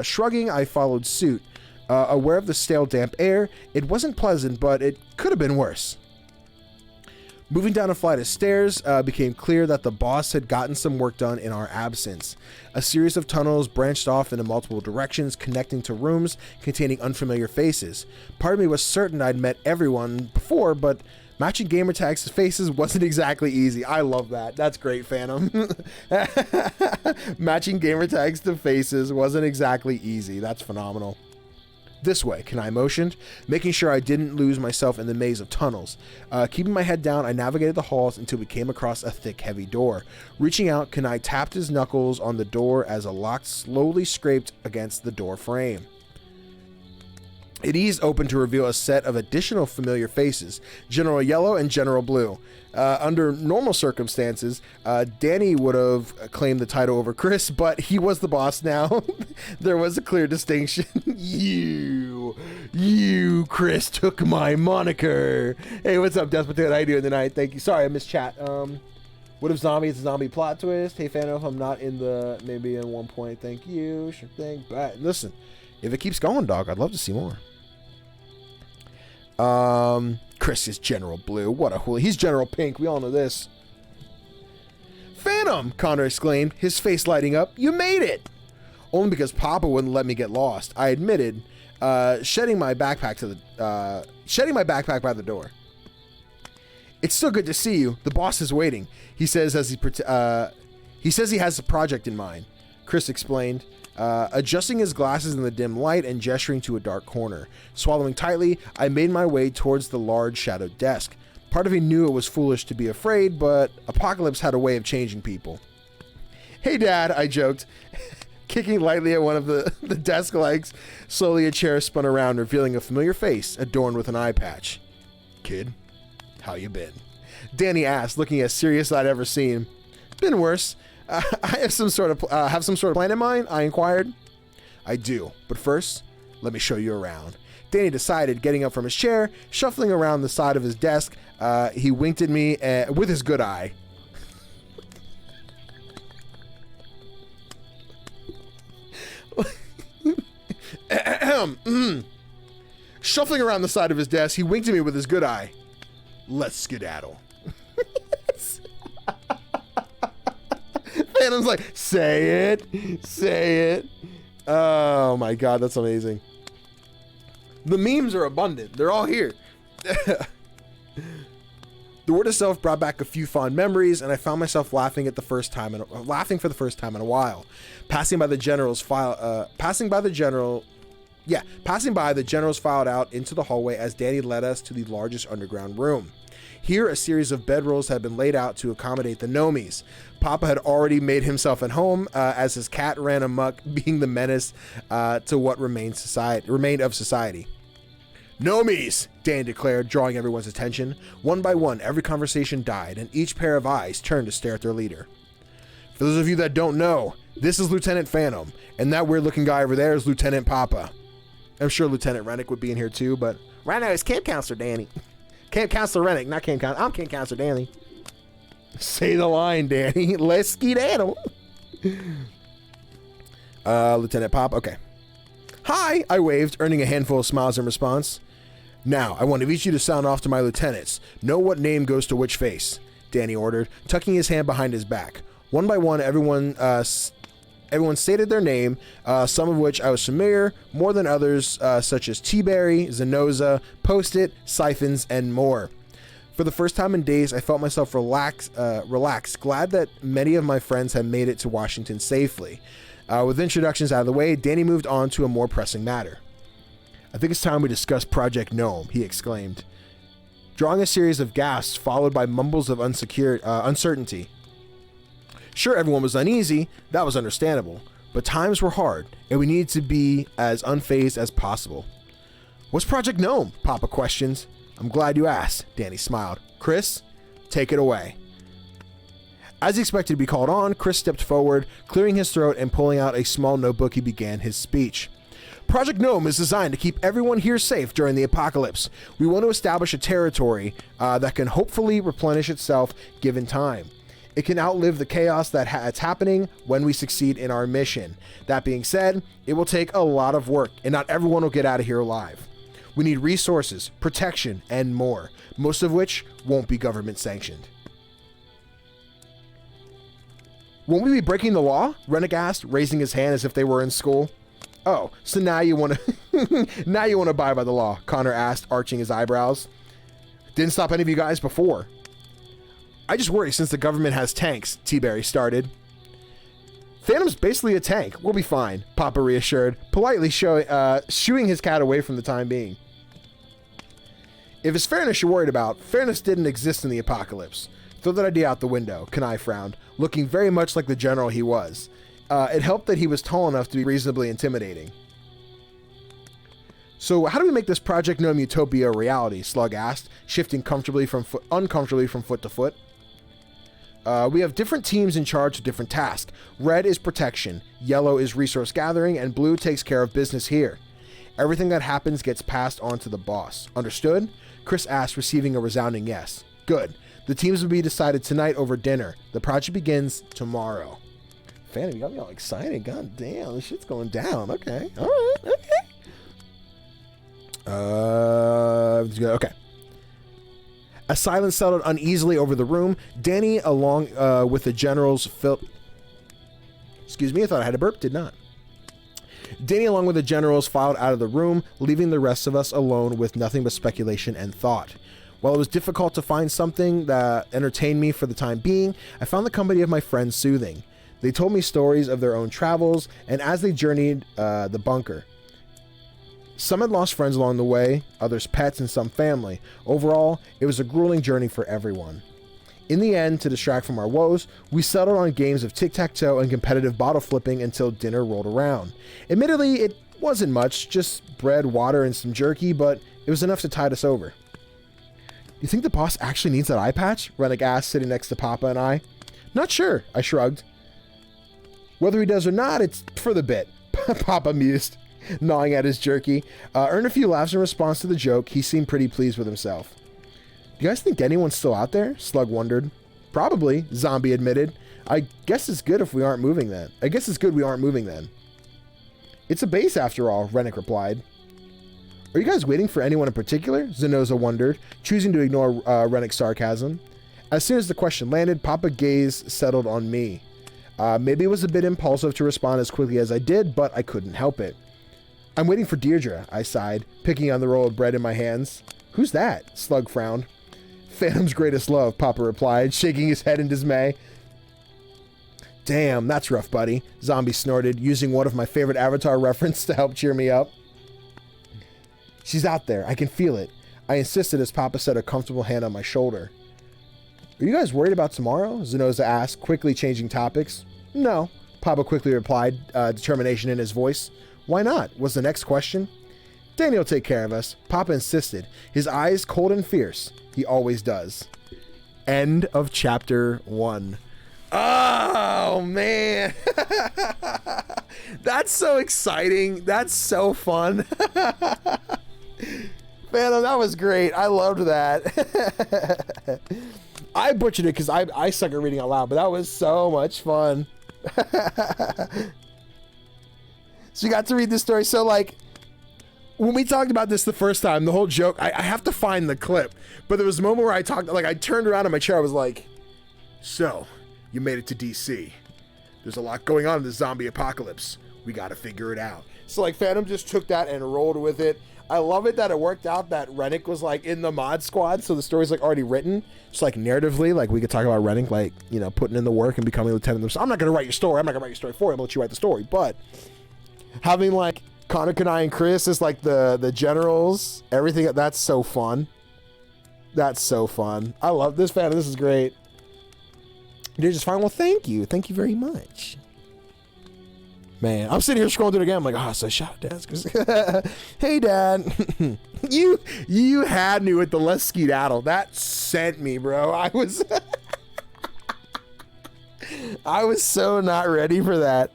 shrugging, I followed suit. Aware of the stale, damp air, it wasn't pleasant, but it could have been worse. Moving down a flight of stairs, became clear that the boss had gotten some work done in our absence. A series of tunnels branched off into multiple directions, connecting to rooms containing unfamiliar faces. Part of me was certain I'd met everyone before, but matching gamer tags to faces wasn't exactly easy. I love that. That's great, Phantom. Matching gamer tags to faces wasn't exactly easy. That's phenomenal. This way, Kanai motioned, making sure I didn't lose myself in the maze of tunnels. Keeping my head down, I navigated the halls until we came across a thick, heavy door. Reaching out, Kanai tapped his knuckles on the door as a lock slowly scraped against the door frame. It eased open to reveal a set of additional familiar faces, General Yellow and General Blue. Under normal circumstances, Danny would have claimed the title over Chris, but he was the boss now. There was a clear distinction. You, Chris, took my moniker. Hey, what's up, Death Potato? How you doing tonight? Thank you. Sorry, I missed chat. What if zombie? It's a zombie plot twist. Hey, fan of, I'm not in the, maybe in one point. Thank you. Sure thing. But listen, if it keeps going, dog, I'd love to see more. Chris is General Blue. What a hoolie. He's General Pink. We all know this. Phantom! Connor exclaimed, his face lighting up. You made it! Only because Papa wouldn't let me get lost, I admitted, shedding my backpack by the door. It's so good to see you. The boss is waiting, he says as He says he has a project in mind, Chris explained, adjusting his glasses in the dim light and gesturing to a dark corner. Swallowing tightly, I made my way towards the large shadowed desk. Part of me knew it was foolish to be afraid, but Apocalypse had a way of changing people. Hey, Dad, I joked, kicking lightly at one of the desk legs. Slowly, a chair spun around, revealing a familiar face adorned with an eye patch. Kid, how you been? Danny asked, looking as serious as I'd ever seen. Been worse. I have some sort of plan in mind, I inquired. I do, but first, let me show you around. Danny decided, getting up from his chair, shuffling around the side of his desk. He winked at me with his good eye. Shuffling around the side of his desk, he winked at me with his good eye. Let's skedaddle. Phantom's like, say it. Oh my God, that's amazing. The memes are abundant. They're all here. The word itself brought back a few fond memories, and I found myself laughing for the first time in a while. Passing by, the generals filed out into the hallway as Danny led us to the largest underground room. Here, a series of bedrolls had been laid out to accommodate the Nomies. Papa had already made himself at home as his cat ran amok, being the menace to what remained of society. Nomies, Dan declared, drawing everyone's attention. One by one, every conversation died, and each pair of eyes turned to stare at their leader. For those of you that don't know, this is Lieutenant Phantom, and that weird-looking guy over there is Lieutenant Papa. I'm sure Lieutenant Rennick would be in here too, but right now it's Camp Counselor Danny. Camp Counselor Rennick, not Camp Counselor. I'm Camp Counselor Danny. Say the line, Danny. Let's skedaddle. Lieutenant Pop, okay. Hi, I waved, earning a handful of smiles in response. Now, I want each of you to sound off to my lieutenants. Know what name goes to which face, Danny ordered, tucking his hand behind his back. One by one, everyone stated their name, some of which I was familiar, more than others, such as T-Berry, Zenoza, Post-it, Siphons, and more. For the first time in days, I felt myself relaxed, glad that many of my friends had made it to Washington safely. With introductions out of the way, Danny moved on to a more pressing matter. I think it's time we discuss Project Gnome, he exclaimed, drawing a series of gasps followed by mumbles of uncertainty. Sure, everyone was uneasy, that was understandable, but times were hard, and we needed to be as unfazed as possible. What's Project Gnome? Papa questioned. I'm glad you asked, Danny smiled. Chris, take it away. As he expected to be called on, Chris stepped forward, clearing his throat and pulling out a small notebook. He began his speech. Project Gnome is designed to keep everyone here safe during the apocalypse. We want to establish a territory that can hopefully replenish itself given time. It can outlive the chaos that's happening when we succeed in our mission. That being said, it will take a lot of work, and not everyone will get out of here alive. We need resources, protection, and more, most of which won't be government sanctioned. Won't we be breaking the law? Rennick asked, raising his hand as if they were in school. Oh, so now you want to abide by the law, Connor asked, arching his eyebrows. Didn't stop any of you guys before. I just worry since the government has tanks, T-Berry started. Phantom's basically a tank. We'll be fine, Papa reassured, politely shooing his cat away from the time being. If it's fairness you're worried about, fairness didn't exist in the apocalypse. Throw that idea out the window, Kanai frowned, looking very much like the general he was. It helped that he was tall enough to be reasonably intimidating. So how do we make this Project Gnome utopia a reality? Slug asked, shifting uncomfortably from foot to foot. We have different teams in charge of different tasks. Red is protection, yellow is resource gathering, and blue takes care of business here. Everything that happens gets passed on to the boss. Understood? Chris asked, receiving a resounding yes. Good. The teams will be decided tonight over dinner. The project begins tomorrow. Phantom, you got me all excited. God damn, this shit's going down. Okay. All right. Okay. Okay. A silence settled uneasily over the room. Danny, along with the generals, Excuse me, I thought I had a burp. Did not. Danny, along with the generals, filed out of the room, leaving the rest of us alone with nothing but speculation and thought. While it was difficult to find something that entertained me for the time being, I found the company of my friends soothing. They told me stories of their own travels and as they journeyed the bunker. Some had lost friends along the way, others pets, and some family. Overall, it was a grueling journey for everyone. In the end, to distract from our woes, we settled on games of tic-tac-toe and competitive bottle flipping until dinner rolled around. Admittedly, it wasn't much, just bread, water, and some jerky, but it was enough to tide us over. You think the boss actually needs that eye patch? Rennick asked, sitting next to Papa and I. Not sure, I shrugged. Whether he does or not, it's for the bit, Papa mused, gnawing at his jerky. Earned a few laughs in response to the joke. He seemed pretty pleased with himself. Do you guys think anyone's still out there? Slug wondered. Probably, Zombie admitted. I guess it's good we aren't moving then. It's a base after all, Rennick replied. Are you guys waiting for anyone in particular? Zenoza wondered, choosing to ignore Rennick's sarcasm. As soon as the question landed, Papa's gaze settled on me. Maybe it was a bit impulsive to respond as quickly as I did, but I couldn't help it. I'm waiting for Deirdre, I sighed, picking on the roll of bread in my hands. Who's that? Slug frowned. Phantom's greatest love, Papa replied, shaking his head in dismay. Damn, that's rough, buddy, Zombie snorted, using one of my favorite Avatar references to help cheer me up. She's out there, I can feel it. I insisted as Papa set a comfortable hand on my shoulder. Are you guys worried about tomorrow? Zenoza asked, quickly changing topics. No, Papa quickly replied, determination in his voice. Why not? Was the next question. Danny will take care of us, Papa insisted, his eyes cold and fierce. He always does. End of chapter 1. Oh, man. That's so exciting. That's so fun. Man, that was great. I loved that. I butchered it because I suck at reading out loud, but that was so much fun. So you got to read this story. So, like, when we talked about this the first time, the whole joke, I have to find the clip, but there was a moment where I turned around in my chair. I was like, so, you made it to DC. There's a lot going on in the zombie apocalypse. We got to figure it out. So, like, Phantom just took that and rolled with it. I love it that it worked out that Rennick was, like, in the mod squad, so the story's, like, already written. Just, like, narratively, like, we could talk about Rennick, like, you know, putting in the work and becoming a lieutenant themselves. I'm not going to write your story. I'm not going to write your story for you. I'm going to let you write the story. But having, like, Connor, Kanai, and Chris as, like, the generals, everything, that's so fun. That's so fun. I love this, Phantom. This is great. You're just fine. Well, thank you. Thank you very much. Man, I'm sitting here scrolling through it again. I'm like, oh, so shout out, Dad. Hey, Dad. you had me with the less skedaddle. That sent me, bro. I was so not ready for that.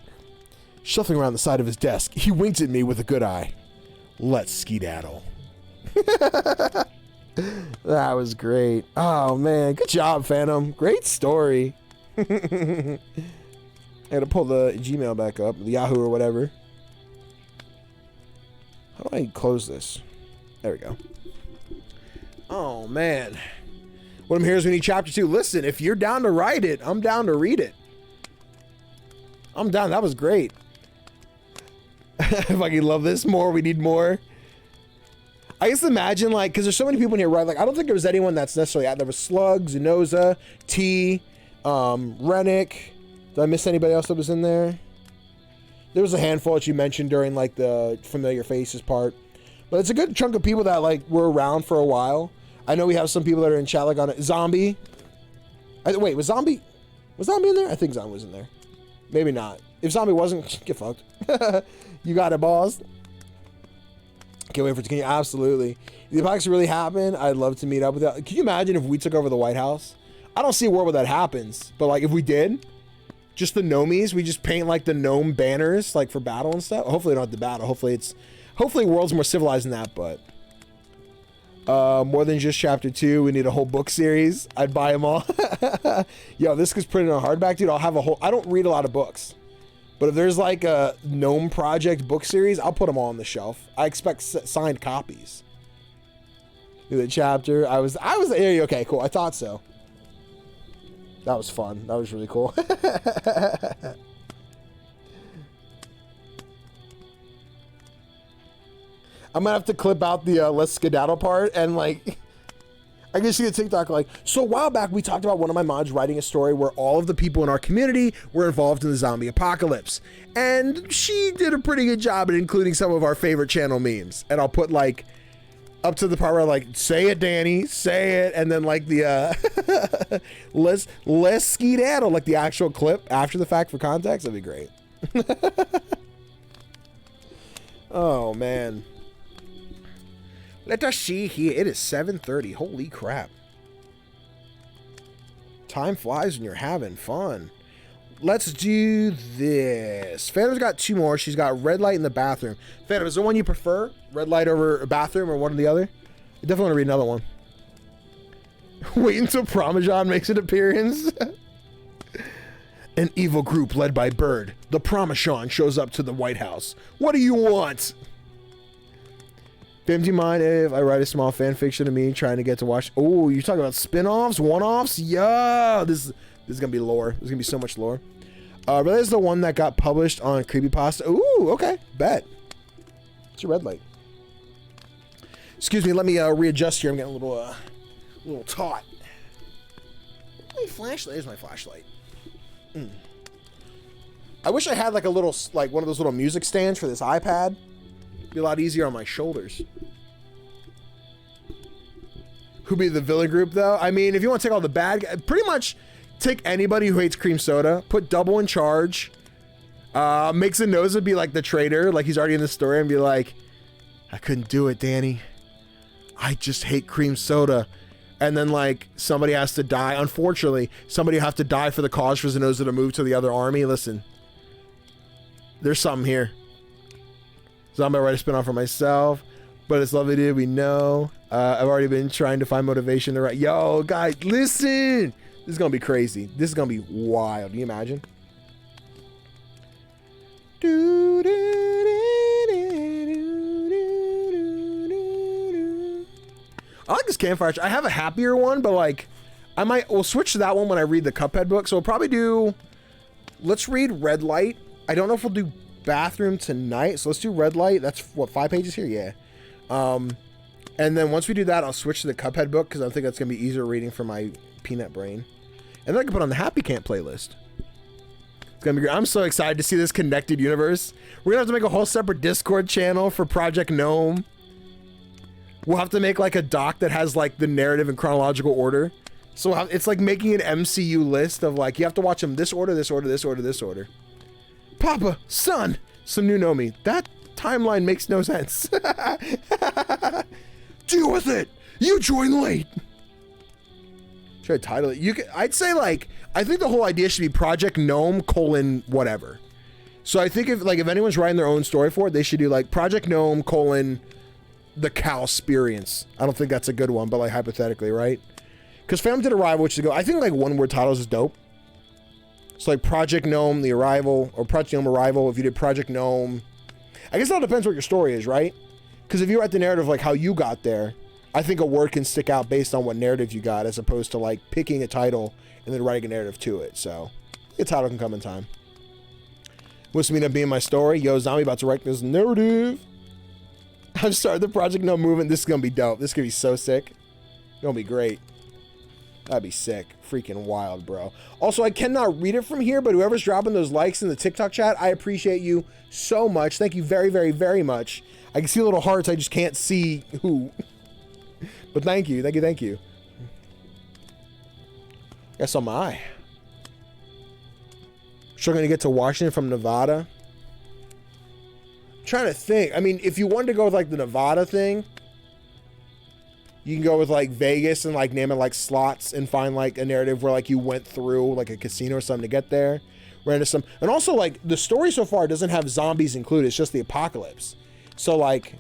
Shuffling around the side of his desk, he winked at me with a good eye. Let's skedaddle. That was great. Oh, man. Good job, Phantom. Great story. I gotta pull the Gmail back up, the Yahoo or whatever. How do I close this? There we go. Oh, man. What I'm here is we need chapter 2. Listen, if you're down to write it, I'm down to read it. I'm down. That was great. I fucking love this. More. We need more. I guess imagine, like, because there's so many people in here, right? Like, I don't think there was anyone that's necessarily out. There was Slug, Zenoza, T, Rennick. Did I miss anybody else that was in there? There was a handful that you mentioned during, like, the familiar faces part. But it's a good chunk of people that, like, were around for a while. I know we have some people that are in chat, like, on it. Zombie. Wait, was Zombie in there? I think Zombie was in there. Maybe not. If Zombie wasn't, get fucked. You got it, boss. Can't wait for it to continue. Absolutely. If the apocalypse really happened, I'd love to meet up with that. Can you imagine if we took over the White House? I don't see a world where that happens. But, like, if we did... Just the gnomies, we just paint like the gnome banners like for battle and stuff. Hopefully they don't have to battle. Hopefully world's more civilized than that, but more than just chapter 2, we need a whole book series. I'd buy them all. Yo, this gets printed on hardback, dude. I'll have a whole, I don't read a lot of books, but if there's like a gnome project book series, I'll put them all on the shelf. I expect signed copies. The chapter, I was okay, cool. I thought so. That was fun. That was really cool. I'm gonna have to clip out the let's skedaddle part and like I can see a TikTok like, so a while back we talked about one of my mods writing a story where all of the people in our community were involved in the zombie apocalypse. And she did a pretty good job at including some of our favorite channel memes. And I'll put like, up to the part where like, say it, Danny, say it. And then like the, let's skedaddle, like the actual clip after the fact for context. That'd be great. Oh, man. Let us see here. It is 7:30. Holy crap. Time flies when you're having fun. Let's do this. Phantom's got 2 more. She's got red light in the bathroom. Phantom, is there one you prefer? Red light over a bathroom or one or the other? I definitely want to read another one. Wait until Parmesan makes an appearance. An evil group led by Bird, the Parmesan, shows up to the White House. What do you want? Bim, do you mind if I write a small fan fiction of me trying to get to watch? Oh, you're talking about spin-offs, one-offs? Yeah, this is gonna be lore. There's gonna be so much lore. But this is the one that got published on Creepypasta. Ooh, okay, bet. It's your red light. Excuse me, let me readjust here. I'm getting a little taut. My flashlight. There's my flashlight. I wish I had like a little, like one of those little music stands for this iPad. Be a lot easier on my shoulders. Who'd be the villain group though? I mean, if you want to take all the bad guys, pretty much take anybody who hates cream soda, put Double in charge, makes a nose would be like the traitor, like he's already in the story, and be like, I couldn't do it, Danny. I just hate cream soda. And then like somebody has to die. Unfortunately, somebody have to die for the cause for Zenoza to move to the other army. Listen, there's something here. So I'm gonna write a spin-off for myself, but it's lovely to we know. I've already been trying to find motivation to write. Yo, guys, listen. This is gonna be crazy. This is gonna be wild. Can you imagine? I like this Campfire. I have a happier one, but like, we'll switch to that one when I read the Cuphead book. So we'll probably do, let's read Red Light. I don't know if we'll do Bathroom tonight. So let's do Red Light. That's what, 5 pages here? Yeah. And then once we do that, I'll switch to the Cuphead book because I think that's going to be easier reading for my peanut brain. And then I can put on the Happy Camp playlist. It's going to be great. I'm so excited to see this connected universe. We're going to have to make a whole separate Discord channel for Project Gnome. We'll have to make like a doc that has like the narrative in chronological order. So it's like making an MCU list of like, you have to watch them this order, this order, this order, this order. Papa, son, some new Nomi. That timeline makes no sense. Deal with it. You joined late. Should I title it? I'd say like, I think the whole idea should be Project Gnome : whatever. So I think if anyone's writing their own story for it, they should do like Project Gnome : the Cal experience. I don't think that's a good one, but like hypothetically, right? Because Phantom did Arrival, which is go. I think like one word titles is dope. So like Project Gnome: The Arrival, or Project Gnome Arrival. If you did Project Gnome, I guess it all depends what your story is, right? Because if you write the narrative like how you got there, I think a word can stick out based on what narrative you got, as opposed to like picking a title and then writing a narrative to it. So a title can come in time. What's me to be in my story? Yo, Zombie about to write this narrative. I've started the Project Gnome movement. This is gonna be dope. This is gonna be so sick. It's gonna be great. That'd be sick. Freaking wild, bro. Also, I cannot read it from here, but whoever's dropping those likes in the TikTok chat, I appreciate you so much. Thank you very, very, very much. I can see little hearts. I just can't see who. But thank you. Thank you. Thank you. Guess on my. Sure gonna get to Washington from Nevada. I'm trying to think. I mean, if you wanted to go with like the Nevada thing, you can go with like Vegas and like name it like slots and find like a narrative where like you went through like a casino or something to get there. Ran into some, and also like the story so far doesn't have zombies included. It's just the apocalypse. So like,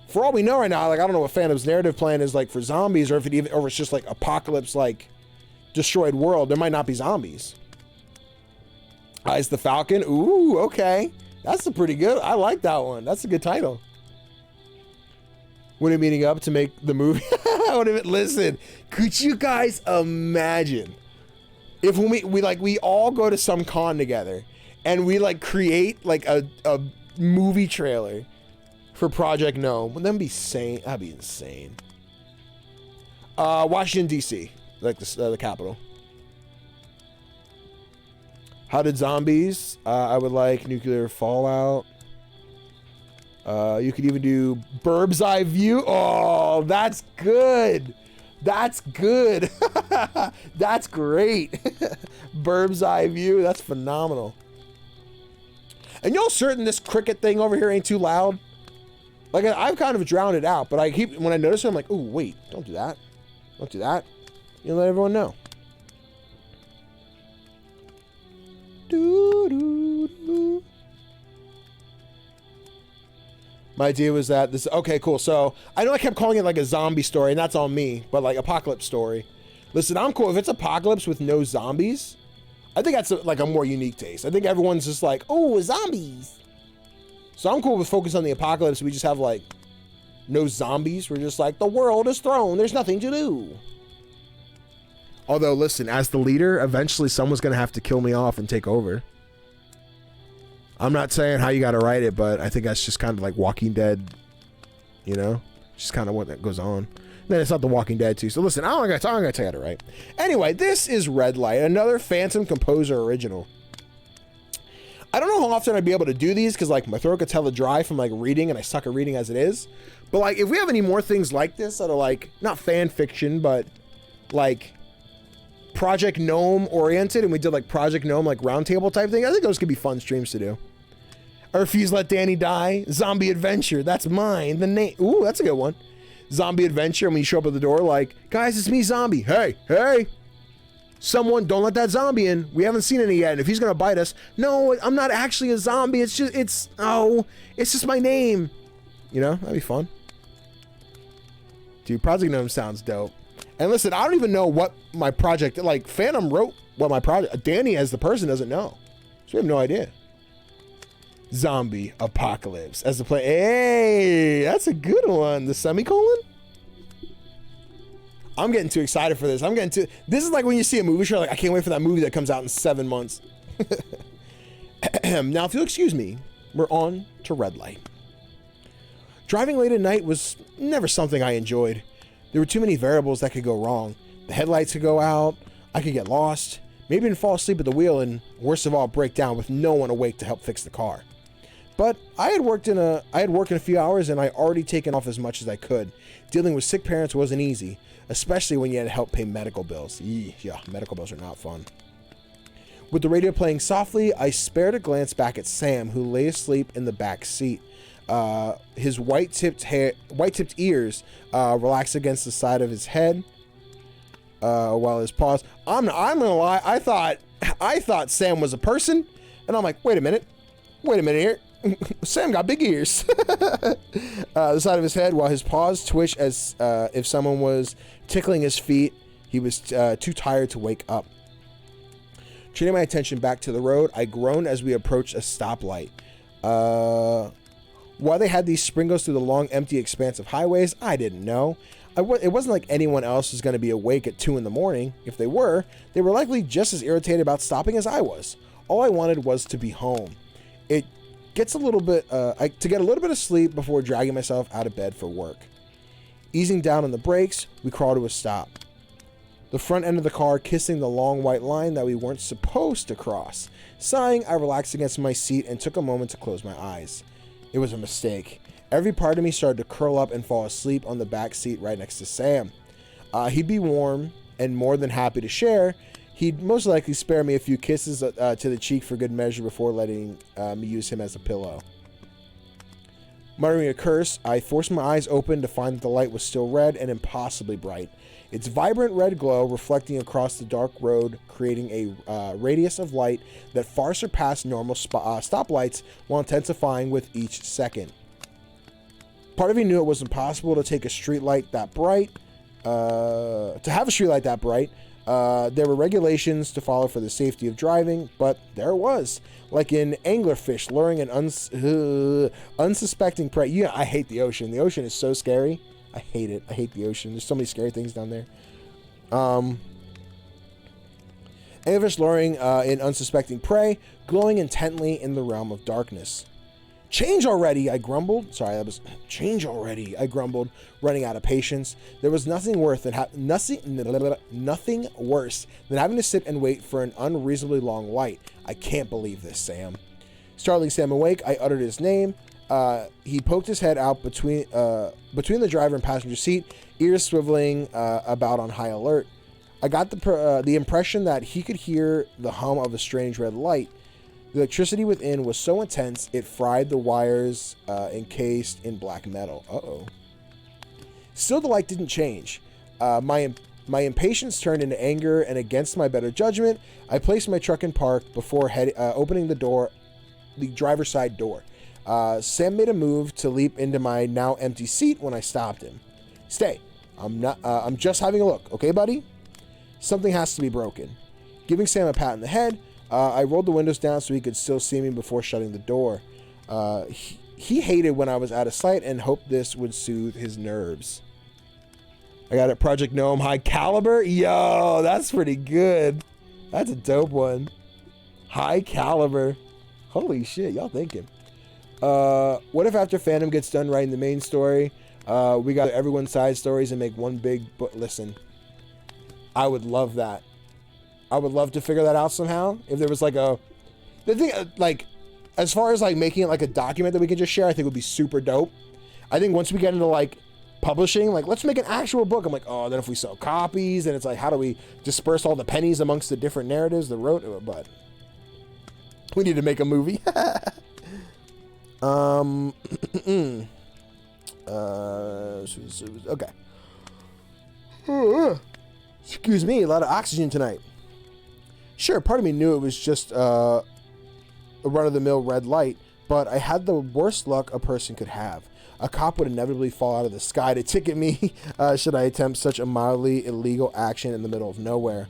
for all we know right now, like I don't know what Phantom's narrative plan is like for zombies, or if it's just like apocalypse, like destroyed world. There might not be zombies. Eyes the Falcon. Ooh, okay. That's a pretty good. I like that one. That's a good title. When are meeting up to make the movie? Listen, could you guys imagine if when we all go to some con together and we like create like a movie trailer for Project Gnome? Wouldn't that be insane? That'd be insane. Washington, D.C., like the capital. How did zombies? I would like nuclear fallout. You could even do bird's eye view. Oh, that's good. That's good. That's great. Bird's eye view. That's phenomenal. And y'all certain this cricket thing over here ain't too loud? Like, I've kind of drowned it out, but I keep, when I notice it, I'm like, oh, wait, don't do that. Don't do that. You let everyone know. Doo-doo-doo. My idea was that this, okay, cool. So I know I kept calling it like a zombie story, and that's on me, but like apocalypse story. Listen, I'm cool. If it's apocalypse with no zombies, I think that's like a more unique taste. I think everyone's just like, oh, zombies. So I'm cool with focusing on the apocalypse. We just have like no zombies. We're just like, the world is thrown. There's nothing to do. Although, listen, as the leader, eventually someone's going to have to kill me off and take over. I'm not saying how you got to write it, but I think that's just kind of like Walking Dead, you know? Just kind of what that goes on. Then it's not The Walking Dead, too. So listen, I'm going to tell you how to write. Anyway, this is Red Light, another Phantom Composer original. I don't know how often I'd be able to do these because, like, my throat gets hella dry from, like, reading, and I suck at reading as it is. But, like, if we have any more things like this that are, like, not fan fiction, but, like, Project Gnome oriented, and we did like Project Gnome like roundtable type thing, I think those could be fun streams to do. Or Refuse Let Danny Die, Zombie Adventure, that's mine. The name, ooh, that's a good one. Zombie Adventure, and when you show up at the door, like, guys, it's me, zombie. Hey, someone, don't let that zombie in. We haven't seen any yet. And if he's gonna bite us, no, I'm not actually a zombie. It's just my name. You know, that'd be fun. Dude, Project Gnome sounds dope. And listen, I don't even know what my project, like, Phantom wrote what my project, Danny as the person doesn't know. So we have no idea. Zombie Apocalypse as the play. Hey, that's a good one. The semicolon? I'm getting too excited for this. This is like when you see a movie show, like, I can't wait for that movie that comes out in 7 months. Now, if you'll excuse me, we're on to Red Light. Driving late at night was never something I enjoyed. There were too many variables that could go wrong. The headlights could go out, I could get lost, maybe even fall asleep at the wheel, and worst of all, break down with no one awake to help fix the car. But I had worked in a few hours, and I already taken off as much as I could. Dealing with sick parents wasn't easy, especially when you had to help pay medical bills. Yeah, medical bills are not fun. With the radio playing softly, I spared a glance back at Sam, who lay asleep in the back seat. His white-tipped ears relaxed against the side of his head, while his paws. I'm gonna lie. I thought Sam was a person, and I'm like, wait a minute here. Sam got big ears. The side of his head, while his paws twitched as if someone was tickling his feet. He was too tired to wake up. Turning my attention back to the road, I groaned as we approached a stoplight. Why they had these sprinkles through the long, empty expanse of highways, I didn't know. It wasn't like anyone else was going to be awake at 2 in the morning. If they were likely just as irritated about stopping as I was. All I wanted was to be home. It gets a little bit, to get a little bit of sleep before dragging myself out of bed for work. Easing down on the brakes, we crawled to a stop. The front end of the car kissing the long white line that we weren't supposed to cross. Sighing, I relaxed against my seat and took a moment to close my eyes. It was a mistake. Every part of me started to curl up and fall asleep on the back seat right next to Sam. He'd be warm and more than happy to share. He'd most likely spare me a few kisses to the cheek for good measure before letting me use him as a pillow. Muttering a curse, I forced my eyes open to find that the light was still red and impossibly bright. Its vibrant red glow reflecting across the dark road, creating a radius of light that far surpassed normal stoplights while intensifying with each second. Part of me knew it was impossible to take a streetlight that bright, to have a streetlight that bright. There were regulations to follow for the safety of driving, but there it was. Like an anglerfish luring an unsuspecting prey. Yeah, I hate the ocean. The ocean is so scary. I hate it. I hate the ocean. There's so many scary things down there. Anglerfish luring an unsuspecting prey, glowing intently in the realm of darkness. Change already, I grumbled. Change already, I grumbled, running out of patience. There was nothing worse than nothing worse than having to sit and wait for an unreasonably long light. I can't believe this, Sam. Startling Sam awake, I uttered his name. He poked his head out between the driver and passenger seat, ears swiveling about on high alert. I got the impression that he could hear the hum of a strange red light. The electricity within was so intense it fried the wires encased in black metal. Uh-oh. Still, the light didn't change. My impatience turned into anger, and against my better judgment, I placed my truck in park before opening the driver's side door. Sam made a move to leap into my now empty seat when I stopped him. Stay. I'm just having a look, okay, buddy? Something has to be broken. Giving Sam a pat on the head, I rolled the windows down so he could still see me before shutting the door. He hated when I was out of sight and hoped this would soothe his nerves. I got it, Project Gnome High Caliber. Yo, that's pretty good. That's a dope one. High Caliber. Holy shit, y'all thinking. What if after Phantom gets done writing the main story, we got everyone's side stories and make one big book? Listen, I would love that. I would love to figure that out somehow. If there was like as far as like making it like a document that we can just share, I think would be super dope. I think once we get into like publishing, like let's make an actual book. I'm like, oh, then if we sell copies, and it's like, how do we disperse all the pennies amongst the different narratives, the road? But we need to make a movie. Okay. Excuse me, a lot of oxygen tonight. Sure, part of me knew it was just a run-of-the-mill red light, but I had the worst luck a person could have. A cop would inevitably fall out of the sky to ticket me should I attempt such a mildly illegal action in the middle of nowhere.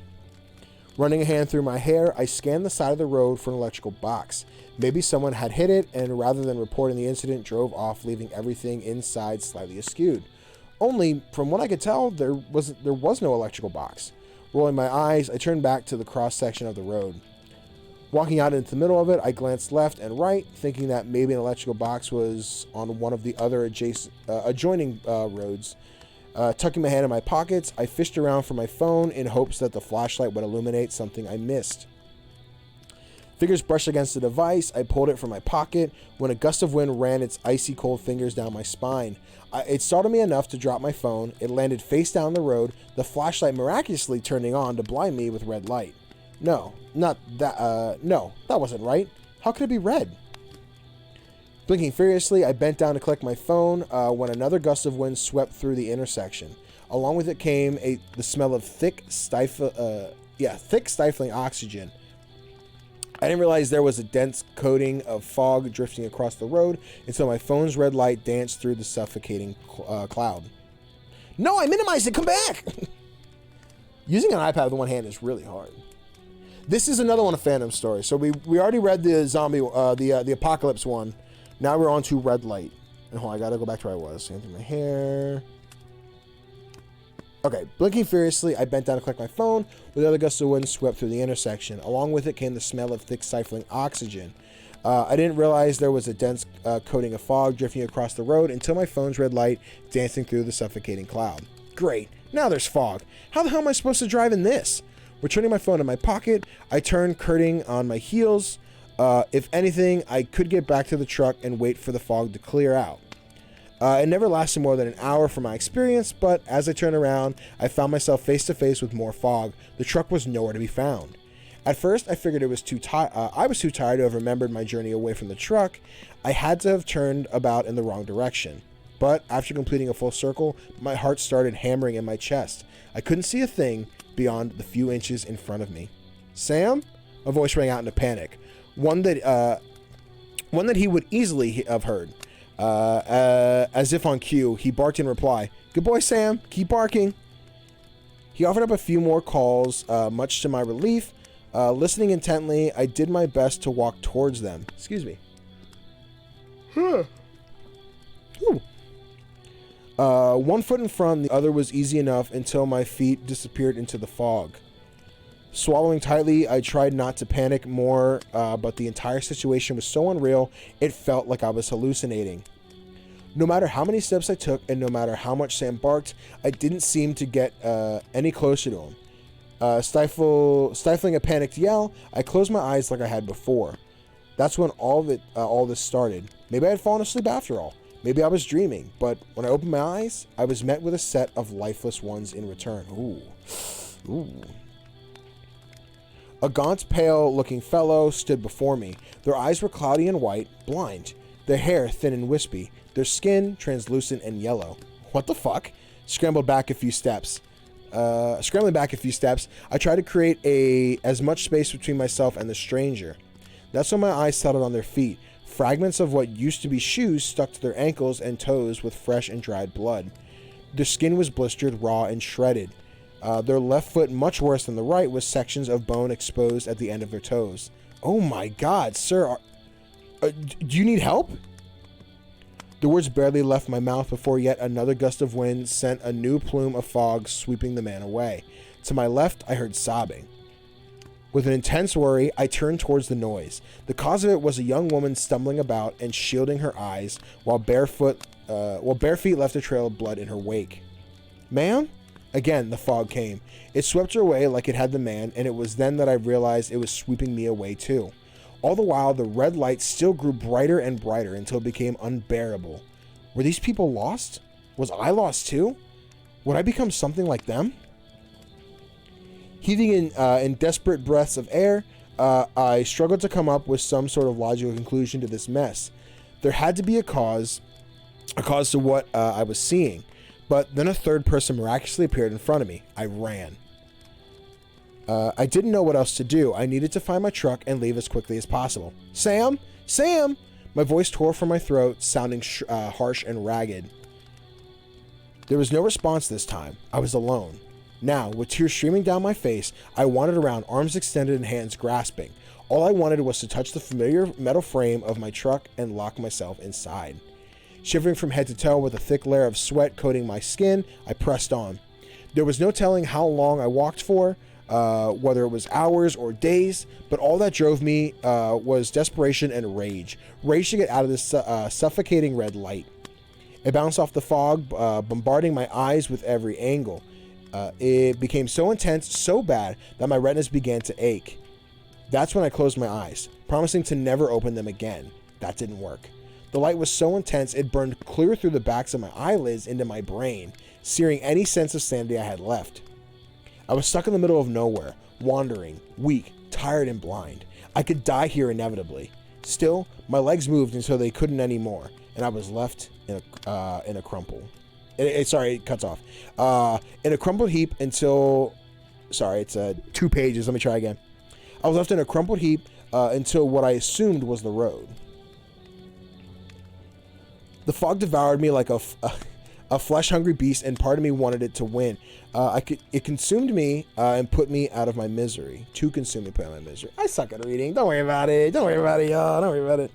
Running a hand through my hair, I scanned the side of the road for an electrical box. Maybe someone had hit it, and rather than reporting the incident, drove off, leaving everything inside slightly askewed. Only, from what I could tell, there was no electrical box. Rolling my eyes, I turned back to the cross-section of the road. Walking out into the middle of it, I glanced left and right, thinking that maybe an electrical box was on one of the other adjoining roads. Tucking my hand in my pockets, I fished around for my phone in hopes that the flashlight would illuminate something I missed. Fingers brushed against the device, I pulled it from my pocket when a gust of wind ran its icy cold fingers down my spine. It startled me enough to drop my phone. It landed face down the road, the flashlight miraculously turning on to blind me with red light. No, not that, no, that wasn't right. How could it be red? Blinking furiously, I bent down to collect my phone when another gust of wind swept through the intersection. Along with it came the smell of thick, stifling oxygen. I didn't realize there was a dense coating of fog drifting across the road until my phone's red light danced through the suffocating cloud. No, I minimized it. Come back. Using an iPad with one hand is really hard. This is another one of Phantom's story. So we already read the zombie, the apocalypse one. Now we're on to red light. And hold on, I gotta go back to where I was. Hand through my hair. Okay, blinking furiously, I bent down to collect my phone. With the other gust of wind swept through the intersection. Along with it came the smell of thick, stifling oxygen. I didn't realize there was a dense coating of fog drifting across the road until my phone's red light dancing through the suffocating cloud. Great, now there's fog. How the hell am I supposed to drive in this? Returning my phone in my pocket, I turned, curting on my heels. If anything, I could get back to the truck and wait for the fog to clear out. It never lasted more than an hour from my experience, but as I turned around, I found myself face to face with more fog. The truck was nowhere to be found. At first, I figured I was too tired to have remembered my journey away from the truck. I had to have turned about in the wrong direction. But after completing a full circle, my heart started hammering in my chest. I couldn't see a thing beyond the few inches in front of me. Sam? A voice rang out in a panic. One that he would easily have heard. As if on cue, he barked in reply. Good boy, Sam. Keep barking. He offered up a few more calls, much to my relief. Listening intently, I did my best to walk towards them. Excuse me. One foot in front, the other was easy enough until my feet disappeared into the fog. Swallowing tightly, I tried not to panic more, but the entire situation was so unreal, it felt like I was hallucinating. No matter how many steps I took, and no matter how much Sam barked, I didn't seem to get any closer to him. Stifling a panicked yell, I closed my eyes like I had before. That's when all this started. Maybe I had fallen asleep after all. Maybe I was dreaming, but when I opened my eyes, I was met with a set of lifeless ones in return. Ooh. A gaunt, pale-looking fellow stood before me. Their eyes were cloudy and white, blind. Their hair thin and wispy. Their skin translucent and yellow. What the fuck? Scrambling back a few steps, I tried to create as much space between myself and the stranger. That's when my eyes settled on their feet. Fragments of what used to be shoes stuck to their ankles and toes with fresh and dried blood. Their skin was blistered, raw, and shredded. Their left foot, much worse than the right, with sections of bone exposed at the end of their toes. Oh my god, sir. Do you need help? The words barely left my mouth before yet another gust of wind sent a new plume of fog sweeping the man away. To my left, I heard sobbing. With an intense worry, I turned towards the noise. The cause of it was a young woman stumbling about and shielding her eyes, while bare feet left a trail of blood in her wake. Ma'am? Again, the fog came. It swept her away like it had the man, and it was then that I realized it was sweeping me away too. All the while, the red light still grew brighter and brighter until it became unbearable. Were these people lost? Was I lost too? Would I become something like them? Heaving in desperate breaths of air, I struggled to come up with some sort of logical conclusion to this mess. There had to be a cause to what I was seeing. But then a third person miraculously appeared in front of me. I ran. I didn't know what else to do. I needed to find my truck and leave as quickly as possible. Sam? Sam! My voice tore from my throat, sounding harsh and ragged. There was no response this time. I was alone. Now, with tears streaming down my face, I wandered around, arms extended and hands grasping. All I wanted was to touch the familiar metal frame of my truck and lock myself inside. Shivering from head to toe with a thick layer of sweat coating my skin, I pressed on. There was no telling how long I walked for, whether it was hours or days, but all that drove me was desperation and rage. Rage to get out of this suffocating red light. It bounced off the fog, bombarding my eyes with every angle. It became so intense, so bad, that my retinas began to ache. That's when I closed my eyes, promising to never open them again. That didn't work. The light was so intense it burned clear through the backs of my eyelids into my brain, searing any sense of sanity I had left. I was stuck in the middle of nowhere, wandering, weak, tired, and blind. I could die here inevitably. Still, my legs moved until they couldn't anymore, and I was left in a crumple. It cuts off. In a crumpled heap until... Sorry, it's 2 pages. Let me try again. I was left in a crumpled heap until what I assumed was the road. The fog devoured me like a flesh-hungry beast, and part of me wanted it to win. It consumed me and put me out of my misery. To consume me, put out of my misery. I suck at reading. Don't worry about it. Don't worry about it, y'all. Don't worry about it.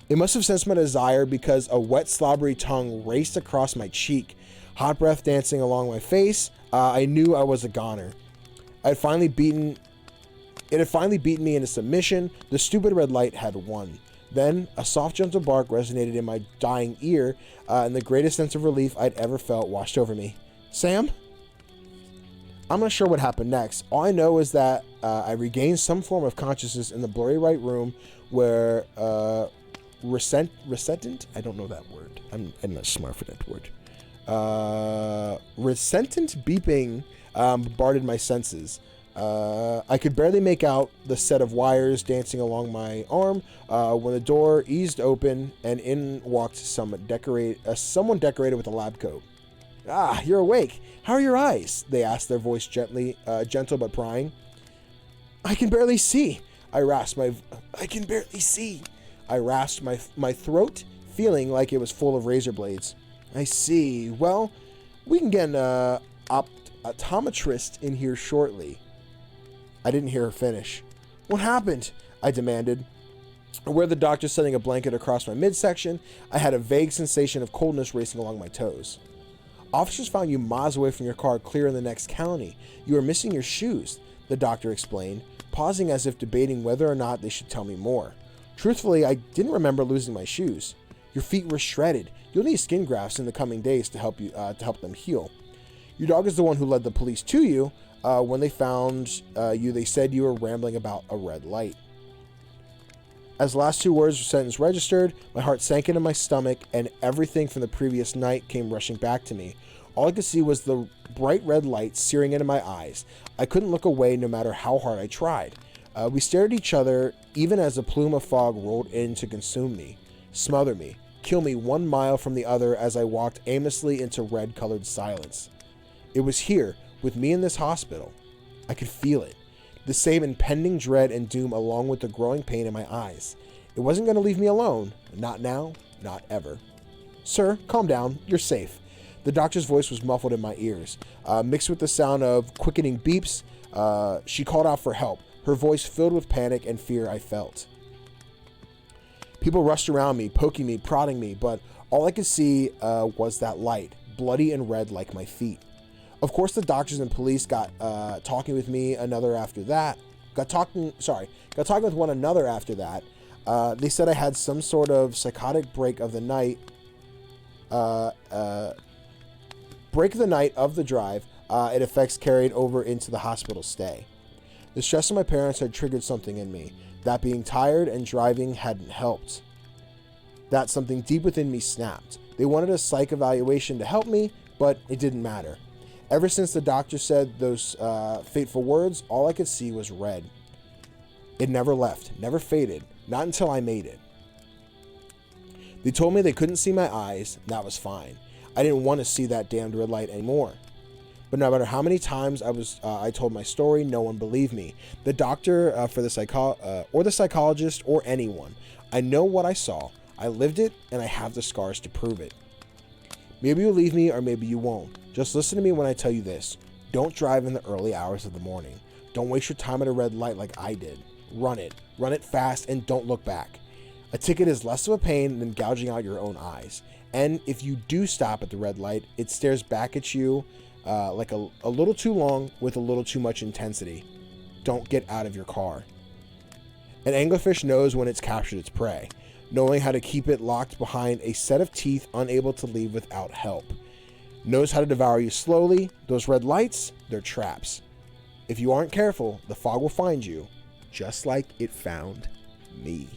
It must have sensed my desire because a wet, slobbery tongue raced across my cheek. Hot breath dancing along my face. I knew I was a goner. It had finally beaten me into submission. The stupid red light had won. Then, a soft, gentle bark resonated in my dying ear, and the greatest sense of relief I'd ever felt washed over me. Sam? I'm not sure what happened next. All I know is that I regained some form of consciousness in the blurry right room where resentant? I don't know that word. I'm not smart for that word. Resentant beeping bombarded my senses. I could barely make out the set of wires dancing along my arm when the door eased open and in walked someone decorated with a lab coat. Ah, you're awake. How are your eyes? They asked, their voice gentle but prying. I can barely see. I rasped my throat, feeling like it was full of razor blades. I see. Well, we can get an optometrist in here shortly. I didn't hear her finish. What happened? I demanded. Where the doctor setting a blanket across my midsection, I had a vague sensation of coldness racing along my toes. Officers found you miles away from your car, clear in the next county. You were missing your shoes, the doctor explained, pausing as if debating whether or not they should tell me more. Truthfully, I didn't remember losing my shoes. Your feet were shredded. You'll need skin grafts in the coming days to help them heal. Your dog is the one who led the police to you. When they found you, they said you were rambling about a red light. As the last two words of the sentence registered, my heart sank into my stomach, and everything from the previous night came rushing back to me. All I could see was the bright red light searing into my eyes. I couldn't look away no matter how hard I tried. We stared at each other, even as a plume of fog rolled in to consume me, smother me, kill me 1 mile from the other as I walked aimlessly into red-colored silence. It was here, with me in this hospital. I could feel it. The same impending dread and doom along with the growing pain in my eyes. It wasn't going to leave me alone. Not now, not ever. Sir, calm down. You're safe. The doctor's voice was muffled in my ears, mixed with the sound of quickening beeps. She called out for help, her voice filled with panic and fear I felt. People rushed around me, poking me, prodding me, but all I could see was that light, bloody and red like my feet. Of course, the doctors and police got talking with one another after that. They said I had some sort of psychotic break of the night of the drive. It effects carried over into the hospital stay. The stress of my parents had triggered something in me. That being tired and driving hadn't helped. That something deep within me snapped. They wanted a psych evaluation to help me, but it didn't matter. Ever since the doctor said those fateful words, all I could see was red. It never left, never faded, not until I made it. They told me they couldn't see my eyes, and that was fine. I didn't want to see that damned red light anymore. But no matter how many times I told my story, no one believed me. The doctor, or the psychologist, or anyone. I know what I saw. I lived it, and I have the scars to prove it. Maybe you'll leave me, or maybe you won't. Just listen to me when I tell you this. Don't drive in the early hours of the morning. Don't waste your time at a red light like I did. Run it. Run it fast, and don't look back. A ticket is less of a pain than gouging out your own eyes. And if you do stop at the red light, it stares back at you like a little too long with a little too much intensity. Don't get out of your car. An anglerfish knows when it's captured its prey, knowing how to keep it locked behind a set of teeth unable to leave without help. Knows how to devour you slowly. Those red lights, they're traps. If you aren't careful, the fog will find you, just like it found me.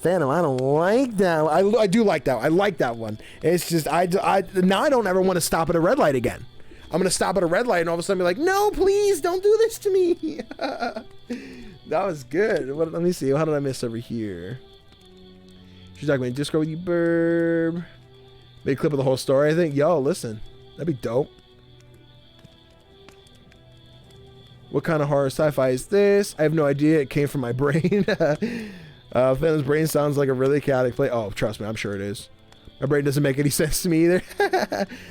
Phantom, I don't like that. I do like that. I like that one. It's just, now I don't ever want to stop at a red light again. I'm going to stop at a red light and all of a sudden be like, no, please don't do this to me. That was good. Let me see. How did I miss over here? She's talking about Discord with you, Burb. Made a clip of the whole story, I think. Yo, listen. That'd be dope. What kind of horror sci-fi is this? I have no idea. It came from my brain. Phantom's brain sounds like a really chaotic play. Oh, trust me, I'm sure it is. My brain doesn't make any sense to me either.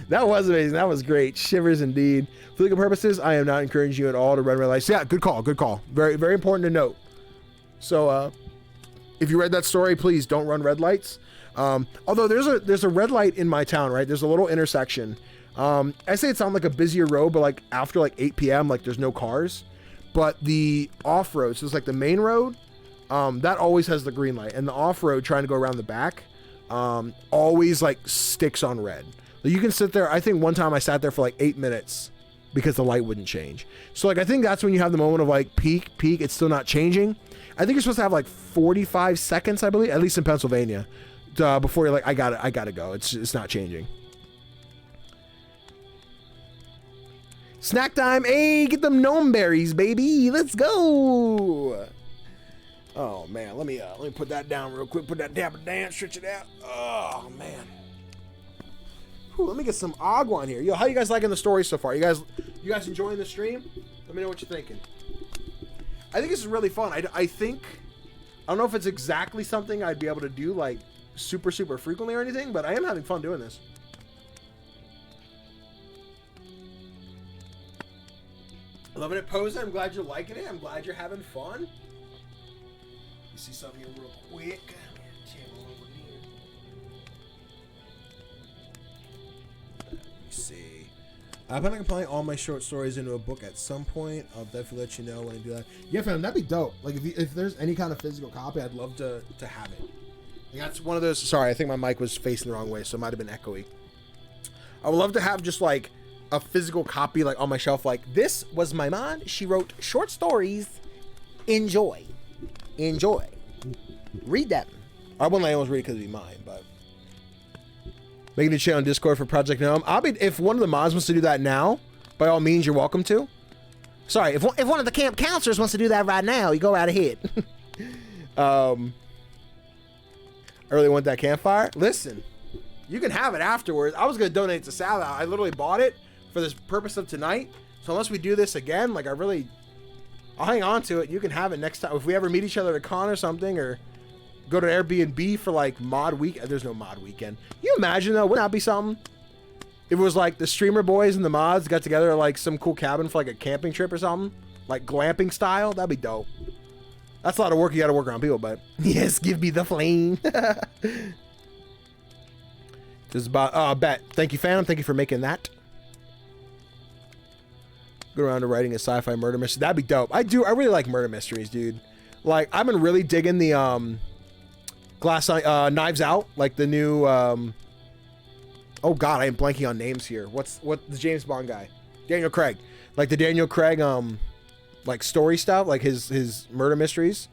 That was amazing. That was great. Shivers indeed. For legal purposes, I am not encouraging you at all to run red lights. Yeah, good call. Good call. Very, very important to note. So, if you read that story, please don't run red lights. Although there's a red light in my town, right? There's a little intersection. I say it's on like a busier road, but like after like 8 p.m., like there's no cars. But the off-road, so it's like the main road, that always has the green light. And the off-road trying to go around the back, always like sticks on red. Like you can sit there. I think one time I sat there for like 8 minutes because the light wouldn't change. So like I think that's when you have the moment of like peak, it's still not changing. I think you're supposed to have like 45 seconds, I believe, at least in Pennsylvania, before you're like, I gotta go. It's not changing. Snack time. Hey, get them gnome berries, baby. Let's go. Oh man, let me put that down real quick. Put that dapper down, stretch it out. Oh man. Whew, let me get some agua in here. Yo, how you guys liking the story so far? You guys enjoying the stream? Let me know what you're thinking. I think this is really fun. I don't know if it's exactly something I'd be able to do like super frequently or anything, but I am having fun doing this. Loving it, Poser. I'm glad you're liking it. I'm glad you're having fun. You see something here real quick. see. I plan on compiling all my short stories into a book at some point. I'll definitely let you know when I do that. Yeah, fam, that'd be dope. Like, if there's any kind of physical copy, I'd love to have it. Like, that's one of those. Sorry, I think my mic was facing the wrong way, so it might have been echoey. I would love to have just like a physical copy, like on my shelf. Like, this was my mom. She wrote short stories. Enjoy. Read that. I wouldn't let anyone read it because it'd be mine, but. Making a chat on Discord for Project Gnome. If one of the mods wants to do that now, by all means, you're welcome to. Sorry, if one of the camp counselors wants to do that right now, you go right ahead. I really want that campfire. Listen, you can have it afterwards. I was going to donate to Sal. I literally bought it for this purpose of tonight. So unless we do this again, like I'll hang on to it. You can have it next time. If we ever meet each other at a con or something, or go to Airbnb for like mod week. There's no mod weekend. Can you imagine though? Wouldn't that be something? If it was like the streamer boys and the mods got together at like some cool cabin for like a camping trip or something, like glamping style. That'd be dope. That's a lot of work. You got to work around people, but yes, give me the flame. Just about bet. Thank you, Phantom. Thank you for making that. Go around to writing a sci-fi murder mystery. That'd be dope. I really like murder mysteries, dude. Like, I've been really digging the Knives Out, like the new oh god, I am blanking on names here. What the James Bond guy? Daniel Craig. Like the Daniel Craig like story stuff, like his murder mysteries.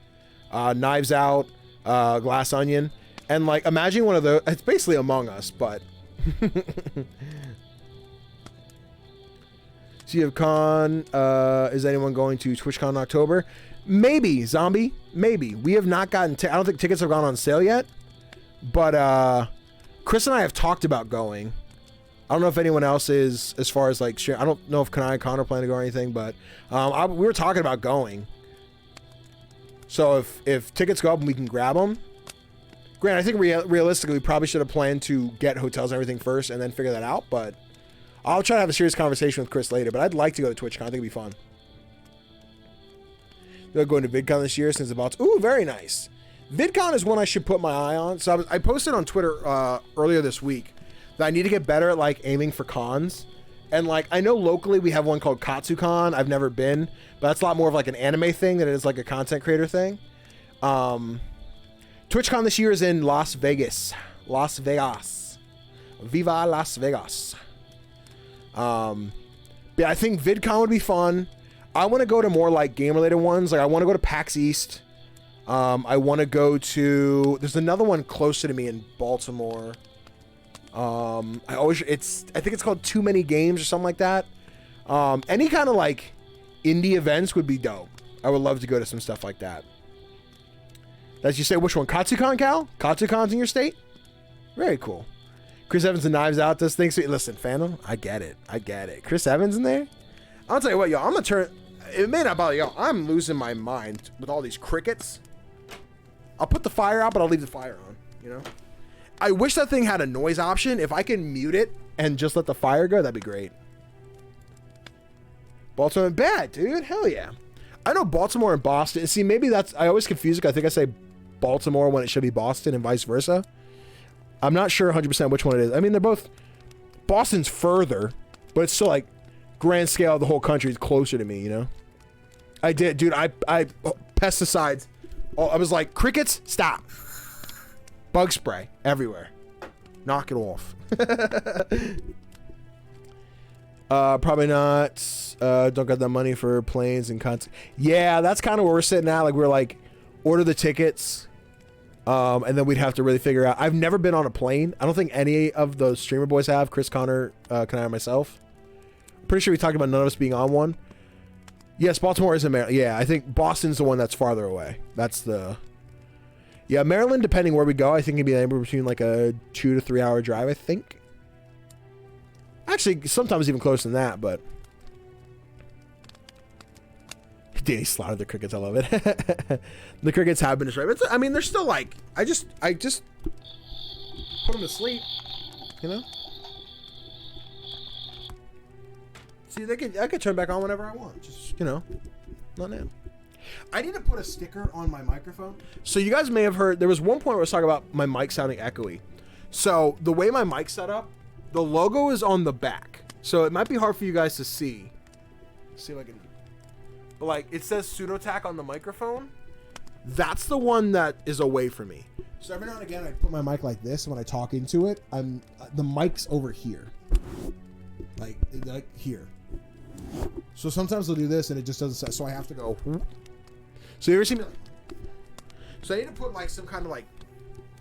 Knives Out, Glass Onion. And like imagine one of those. It's basically Among Us, but Sea of Con, is anyone going to TwitchCon in October? Maybe, Zombie. Maybe. We have not gotten... I don't think tickets have gone on sale yet. But Chris and I have talked about going. I don't know if anyone else is, as far as like... I don't know if Kanai and Connor plan to go or anything, but we were talking about going. So if tickets go up and we can grab them... Grant, I think realistically, we probably should have planned to get hotels and everything first and then figure that out, but... I'll try to have a serious conversation with Chris later, but I'd like to go to TwitchCon. I think it'd be fun. They're going to VidCon this year since about... Ooh, very nice. VidCon is one I should put my eye on. So I posted on Twitter earlier this week that I need to get better at like aiming for cons. And like, I know locally we have one called KatsuCon. I've never been, but that's a lot more of like an anime thing than it is like a content creator thing. TwitchCon this year is in Las Vegas. Las Vegas. Viva Las Vegas. But I think VidCon would be fun. I want to go to more like game related ones. Like I want to go to PAX East. I want to go to, there's another one closer to me in Baltimore. I think it's called Too Many Games or something like that. Any kind of like indie events would be dope. I would love to go to some stuff like that. As you say, which one? KatsuCon, Cal? KatsuCon's in your state? Very cool. Chris Evans and Knives Out does things. Listen, Phantom, I get it. Chris Evans in there? I'll tell you what, y'all, I'm gonna turn... It may not bother y'all. I'm losing my mind with all these crickets. I'll put the fire out, but I'll leave the fire on, you know? I wish that thing had a noise option. If I can mute it and just let the fire go, that'd be great. Baltimore, bad, dude. Hell yeah. I know Baltimore and Boston. See, maybe that's... I always confuse it. I think I say Baltimore when it should be Boston and vice versa. I'm not sure 100% which one it is. I mean, they're both... Boston's further, but it's still like grand scale of the whole country is closer to me, you know? I did, dude. Pesticides. Oh, I was like, crickets, stop. Bug spray everywhere. Knock it off. Probably not. Don't got that money for planes and concerts. Yeah, that's kind of where we're sitting at. Like, we're like, order the tickets. And then we'd have to really figure out. I've never been on a plane. I don't think any of those streamer boys have. Chris, Connor, Kanai, and myself. Pretty sure we talked about none of us being on one. Yes, Baltimore is in Maryland. Yeah, I think Boston's the one that's farther away. That's the... Yeah, Maryland, depending where we go, I think it'd be anywhere between like a 2 to 3 hour drive, I think. Actually, sometimes even closer than that, but... Danny slaughtered the crickets. I love it. The crickets have been destroyed. I mean, they're still like... I just put them to sleep, you know? See, I could turn back on whenever I want. Just, you know, not now. I need to put a sticker on my microphone. So you guys may have heard, there was one point where I was talking about my mic sounding echoey. So the way my mic's set up, The logo is on the back, so it might be hard for you guys to see. Let's see if I can. But like, it says Pseudotac on the microphone. That's the one that is away from me. So every now and again, I put my mic like this, and when I talk into it, the mic's over here, like here. So sometimes they'll do this, and it just doesn't. So I have to go. So you ever see me? So I need to put like some kind of like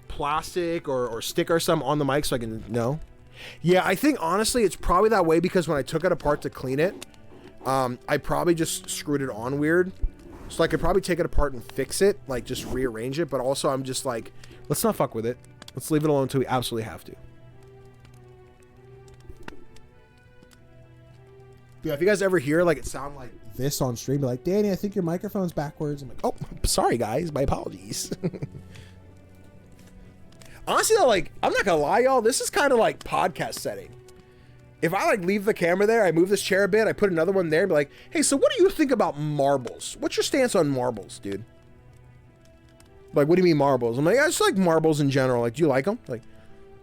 plastic or stick or something on the mic so I can know. Yeah, I think honestly it's probably that way because when I took it apart to clean it, I probably just screwed it on weird. So I could probably take it apart and fix it, like just rearrange it. But also I'm just like, let's not fuck with it. Let's leave it alone until we absolutely have to. Yeah, if you guys ever hear like it sound like this on stream, be like, Danny, I think your microphone's backwards. I'm like, oh, sorry guys, my apologies. Honestly though, like, I'm not gonna lie, y'all, this is kind of like podcast setting. If I like leave the camera there, I move this chair a bit, I put another one there and be like, hey, so what do you think about marbles? What's your stance on marbles, dude? Like, what do you mean marbles? I'm like, I just like marbles in general. Like, do you like them? Like,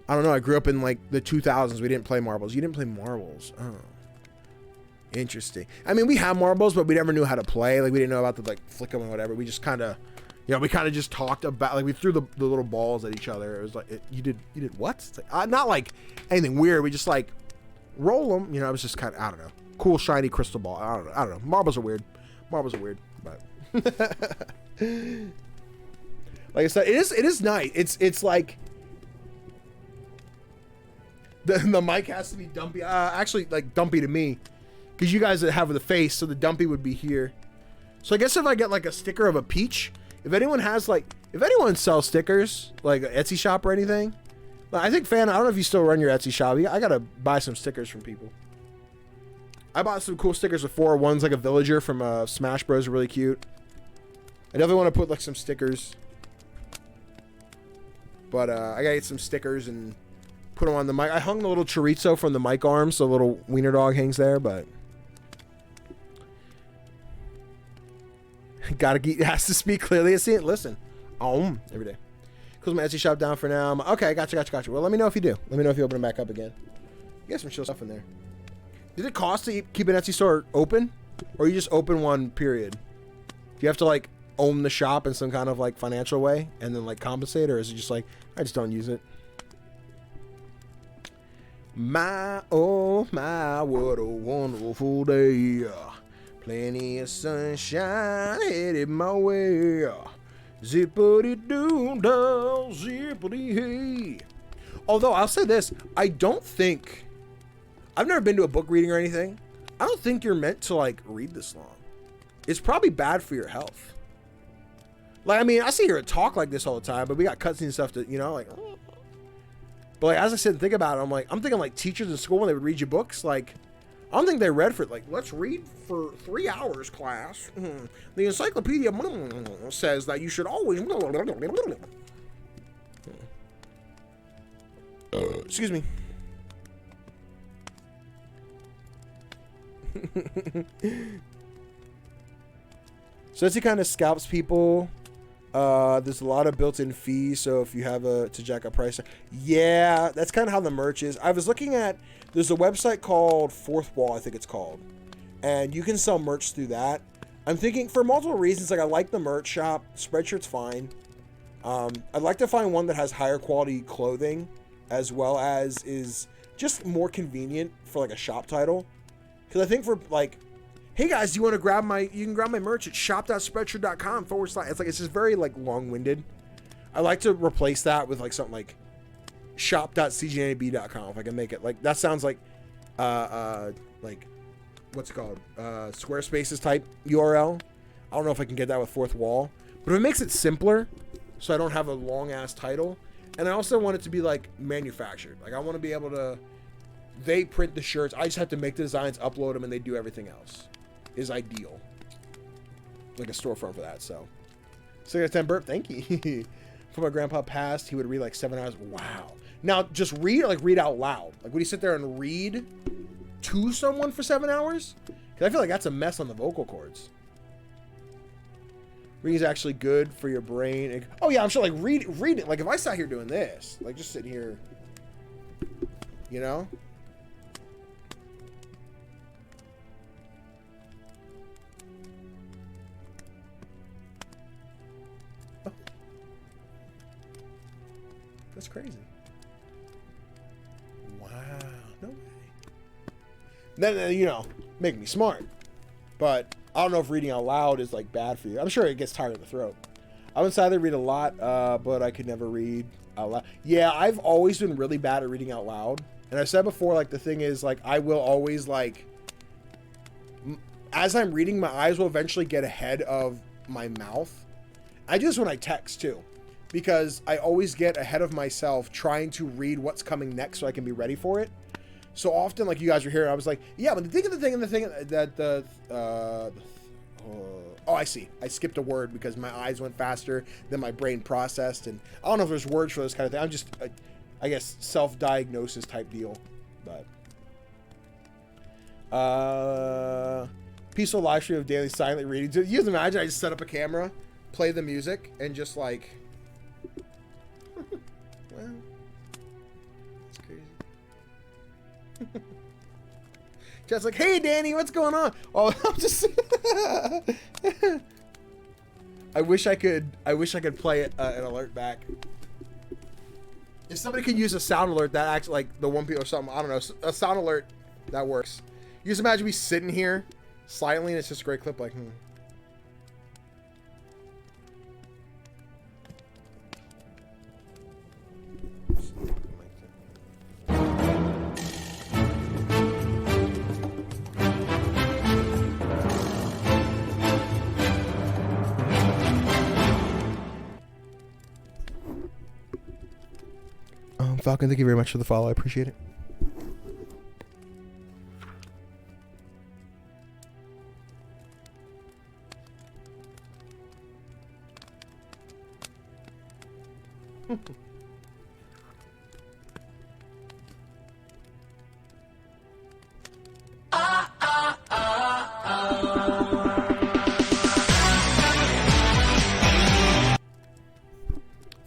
I don't know, I grew up in like the 2000s, we didn't play marbles. You didn't play marbles? Oh. Interesting. I mean, we have marbles, but we never knew how to play. Like, we didn't know about the, like, flick them and whatever. We just kind of, you know, we kind of just talked about, like, we threw the little balls at each other. It was like, you did what? It's like, not like anything weird. We just, like, roll them. You know, it was just kind of, I don't know. Cool, shiny crystal ball. I don't know. Marbles are weird. But. Like I said, it is nice. It's like, the mic has to be dumpy. Actually, like, dumpy to me. Because you guys have the face, so the dumpy would be here. So I guess if I get like a sticker of a peach, if anyone sells stickers, like an Etsy shop or anything, I think I don't know if you still run your Etsy shop. I gotta buy some stickers from people. I bought some cool stickers before. One's like a villager from Smash Bros. Really cute. I definitely want to put like some stickers. But I gotta get some stickers and put them on the mic. I hung the little chorizo from the mic arm, so the little wiener dog hangs there, but has to speak clearly. Listen, every day. Close my Etsy shop down for now. Okay, gotcha. Well, let me know if you do. Let me know if you open it back up again. You got some chill stuff in there. Did it cost to keep an Etsy store open, or you just open one period? Do you have to like own the shop in some kind of like financial way and then like compensate, or is it just like I just don't use it? My, oh my, what a wonderful day. Plenty of sunshine headed my way. Zippity-doo-dah, zippity-hey. Although, I'll say this. I've never been to a book reading or anything. I don't think you're meant to, like, read this long. It's probably bad for your health. Like, I mean, I sit here and talk like this all the time, but we got cutscenes and stuff to, you know, like... But like, as I said, think about it. I'm thinking like teachers in school when they would read you books. Like, I don't think they read for it. Like, let's read for 3 hours, class. The encyclopedia says that you should always. Excuse me. So Etsy kind of scalps people. There's a lot of built-in fees, so if you have to jack up price, yeah, that's kind of how the merch is. I was looking at, there's a website called Fourth Wall, I think it's called, and you can sell merch through that. I'm thinking for multiple reasons, like I like the merch shop, Spreadshirt's fine. I'd like to find one that has higher quality clothing, as well as is just more convenient for like a shop title, because I think for like, hey guys, you can grab my merch at shop.spreadshirt.com / it's just very like long-winded. I like to replace that with like something like shop.cgdannyb.com if I can make it. Like that sounds like like what's it called? Squarespace's type URL. I don't know if I can get that with Fourth Wall, but if it makes it simpler so I don't have a long ass title, and I also want it to be like manufactured. Like I want to be able to, they print the shirts, I just have to make the designs, upload them, and they do everything else. Is ideal. Like a storefront for that, so. 6 out of 10 burp, thank you. Before my grandpa passed, he would read like 7 hours. Wow. Now, just read, like read out loud. Like, would he sit there and read to someone for 7 hours? Because I feel like that's a mess on the vocal cords. Reading is actually good for your brain. Oh yeah, I'm sure like read it. Like if I sat here doing this, like just sitting here, you know? Oh. That's crazy. Wow. No way. Then, you know, make me smart. But I don't know if reading out loud is like bad for you. I'm sure it gets tired of the throat. I would say I read a lot, but I could never read out loud. Yeah, I've always been really bad at reading out loud. And I said before, like, the thing is, like, I will always, like, as I'm reading, my eyes will eventually get ahead of my mouth. I do this when I text, too. Because I always get ahead of myself trying to read what's coming next so I can be ready for it. So often, like you guys were here, I was like, yeah, but the thing that oh, I see. I skipped a word because my eyes went faster than my brain processed. And I don't know if there's words for this kind of thing. I'm just, I guess, self-diagnosis type deal. But, peaceful live stream of daily silent reading. You just imagine I just set up a camera, play the music, and just like, well, it's crazy. Just like, hey, Danny, what's going on? Oh, I'm just. I wish I could play it an alert back. If somebody could use a sound alert that acts like the one people or something, I don't know, a sound alert that works. You just imagine me sitting here silently, and it's just a great clip. Like, Falcon, thank you very much for the follow. I appreciate it.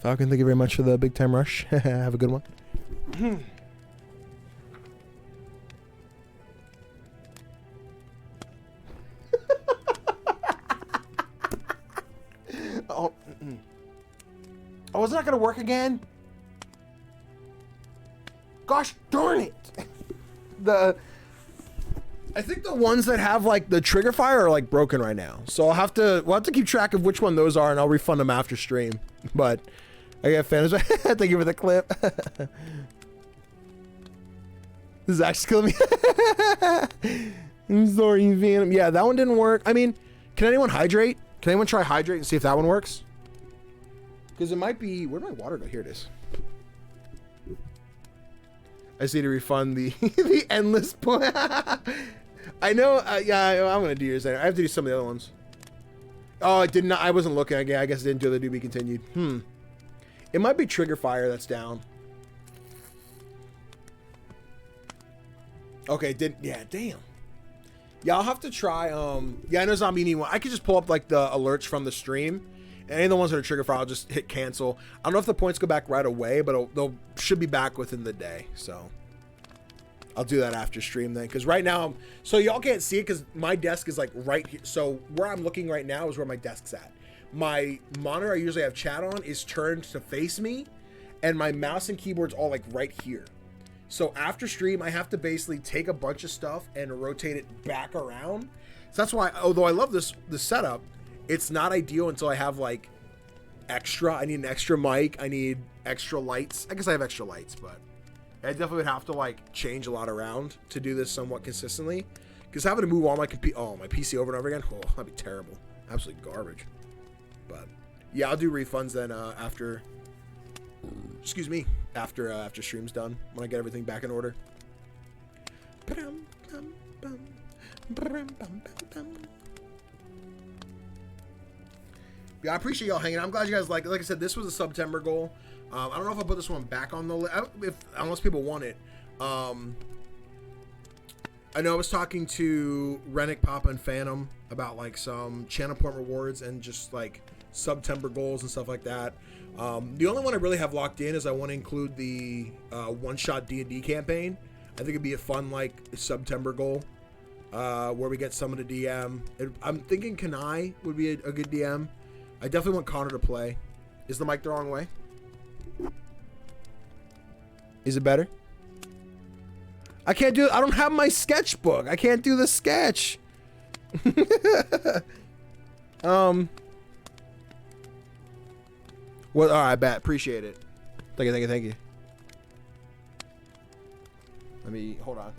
Falcon, thank you very much for the big time rush. Have a good one. Oh, oh, is it not gonna work again? Gosh darn it! I think the ones that have like the trigger fire are like broken right now, so we'll have to keep track of which one those are, and I'll refund them after stream. But I got fans. Thank you for the clip. This is actually killing me. I'm sorry, Phantom. Yeah, that one didn't work. I mean, can anyone hydrate? Can anyone try hydrate and see if that one works? Because it might be. Where'd my water go? Here it is. I just need to refund the the endless point. I know. Yeah, I'm gonna do yours. I have to do some of the other ones. Oh, I did not. I wasn't looking. Again, I guess I didn't do the to be continued. It might be trigger fire that's down. Okay, yeah, damn. Yeah, I'll have to try, yeah, I know Zombie need one. I could just pull up, like, the alerts from the stream. And any of the ones that are trigger fire, I'll just hit cancel. I don't know if the points go back right away, but they'll should be back within the day, so. I'll do that after stream then, because right now, so y'all can't see it because my desk is, like, right here. So where I'm looking right now is where my desk's at. My monitor I usually have chat on is turned to face me, and my mouse and keyboard's all, like, right here. So after stream, I have to basically take a bunch of stuff and rotate it back around. So that's why, although I love this setup, it's not ideal until I have like extra. I need an extra mic. I need extra lights. I guess I have extra lights, but I definitely would have to like change a lot around to do this somewhat consistently. Because having to move all my my PC over and over again, oh, that'd be terrible. Absolute garbage. But yeah, I'll do refunds then after. Excuse me. After stream's done, when I get everything back in order. Yeah, I appreciate y'all hanging out. I'm glad you guys like I said, this was a September goal. I don't know if I'll put this one back on the list, unless people want it. I know I was talking to Rennick, Papa, and Phantom about like some channel point rewards and just like September goals and stuff like that. The only one I really have locked in is I want to include the one-shot D&D campaign. I think it'd be a fun like September goal where we get someone to DM. I'm thinking Kanai would be a good DM. I definitely want Connor to play. Is the mic the wrong way? Is it better? I can't do it. I don't have my sketchbook. I can't do the sketch. Well, all right, bet. Appreciate it. Thank you. Let me, hold on.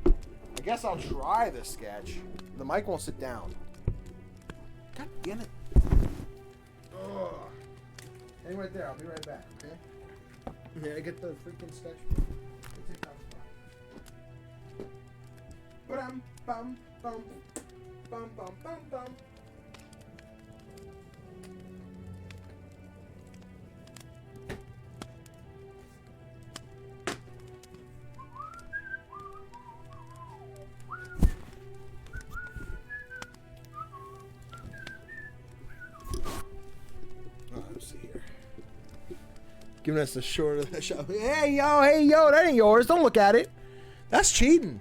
I guess I'll try the sketch. The mic won't sit down. God damn it. Ugh. Hang right there. I'll be right back, okay? Yeah, I get the freaking sketchbook. Bum bum bum bum bum bum bum. Let's see here. Giving us the short of the show. Hey yo, that ain't yours. Don't look at it. That's cheating.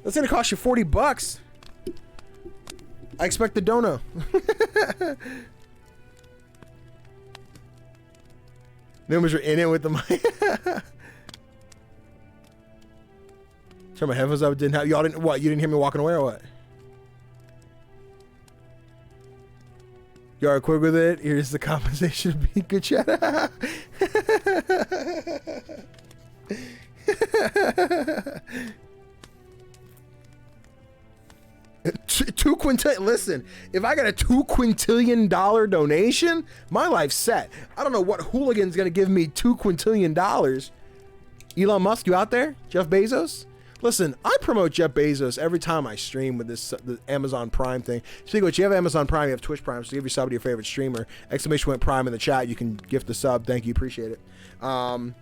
That's gonna cost you $40. I expect the dono. Numbers are in it with the mic. Turn my headphones up. Didn't have y'all didn't what? You didn't hear me walking away or what? You are quick with it. Here's the compensation. Be good chat. $2 quintillion. Listen, if I got a $2 quintillion donation, my life's set. I don't know what hooligan's gonna give me $2 quintillion. Elon Musk, you out there? Jeff Bezos? Listen, I promote Jeff Bezos every time I stream with this the Amazon Prime thing. Speaking of which, you have Amazon Prime, you have Twitch Prime, so give your sub to your favorite streamer. Exclamation point Prime in the chat. You can gift the sub. Thank you, appreciate it. What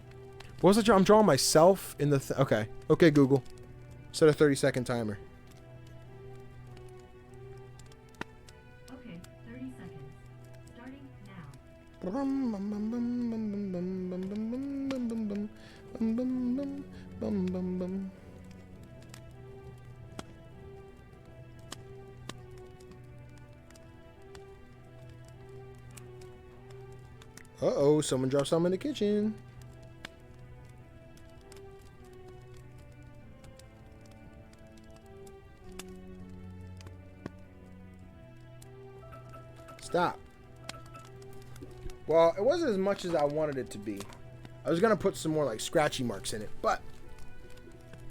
was it? I'm drawing myself in the. Okay, Google. Set a 30-second timer. Okay, 30 seconds. Starting now. Uh-oh, someone dropped something in the kitchen. Stop. Well, it wasn't as much as I wanted it to be. I was gonna put some more like scratchy marks in it, but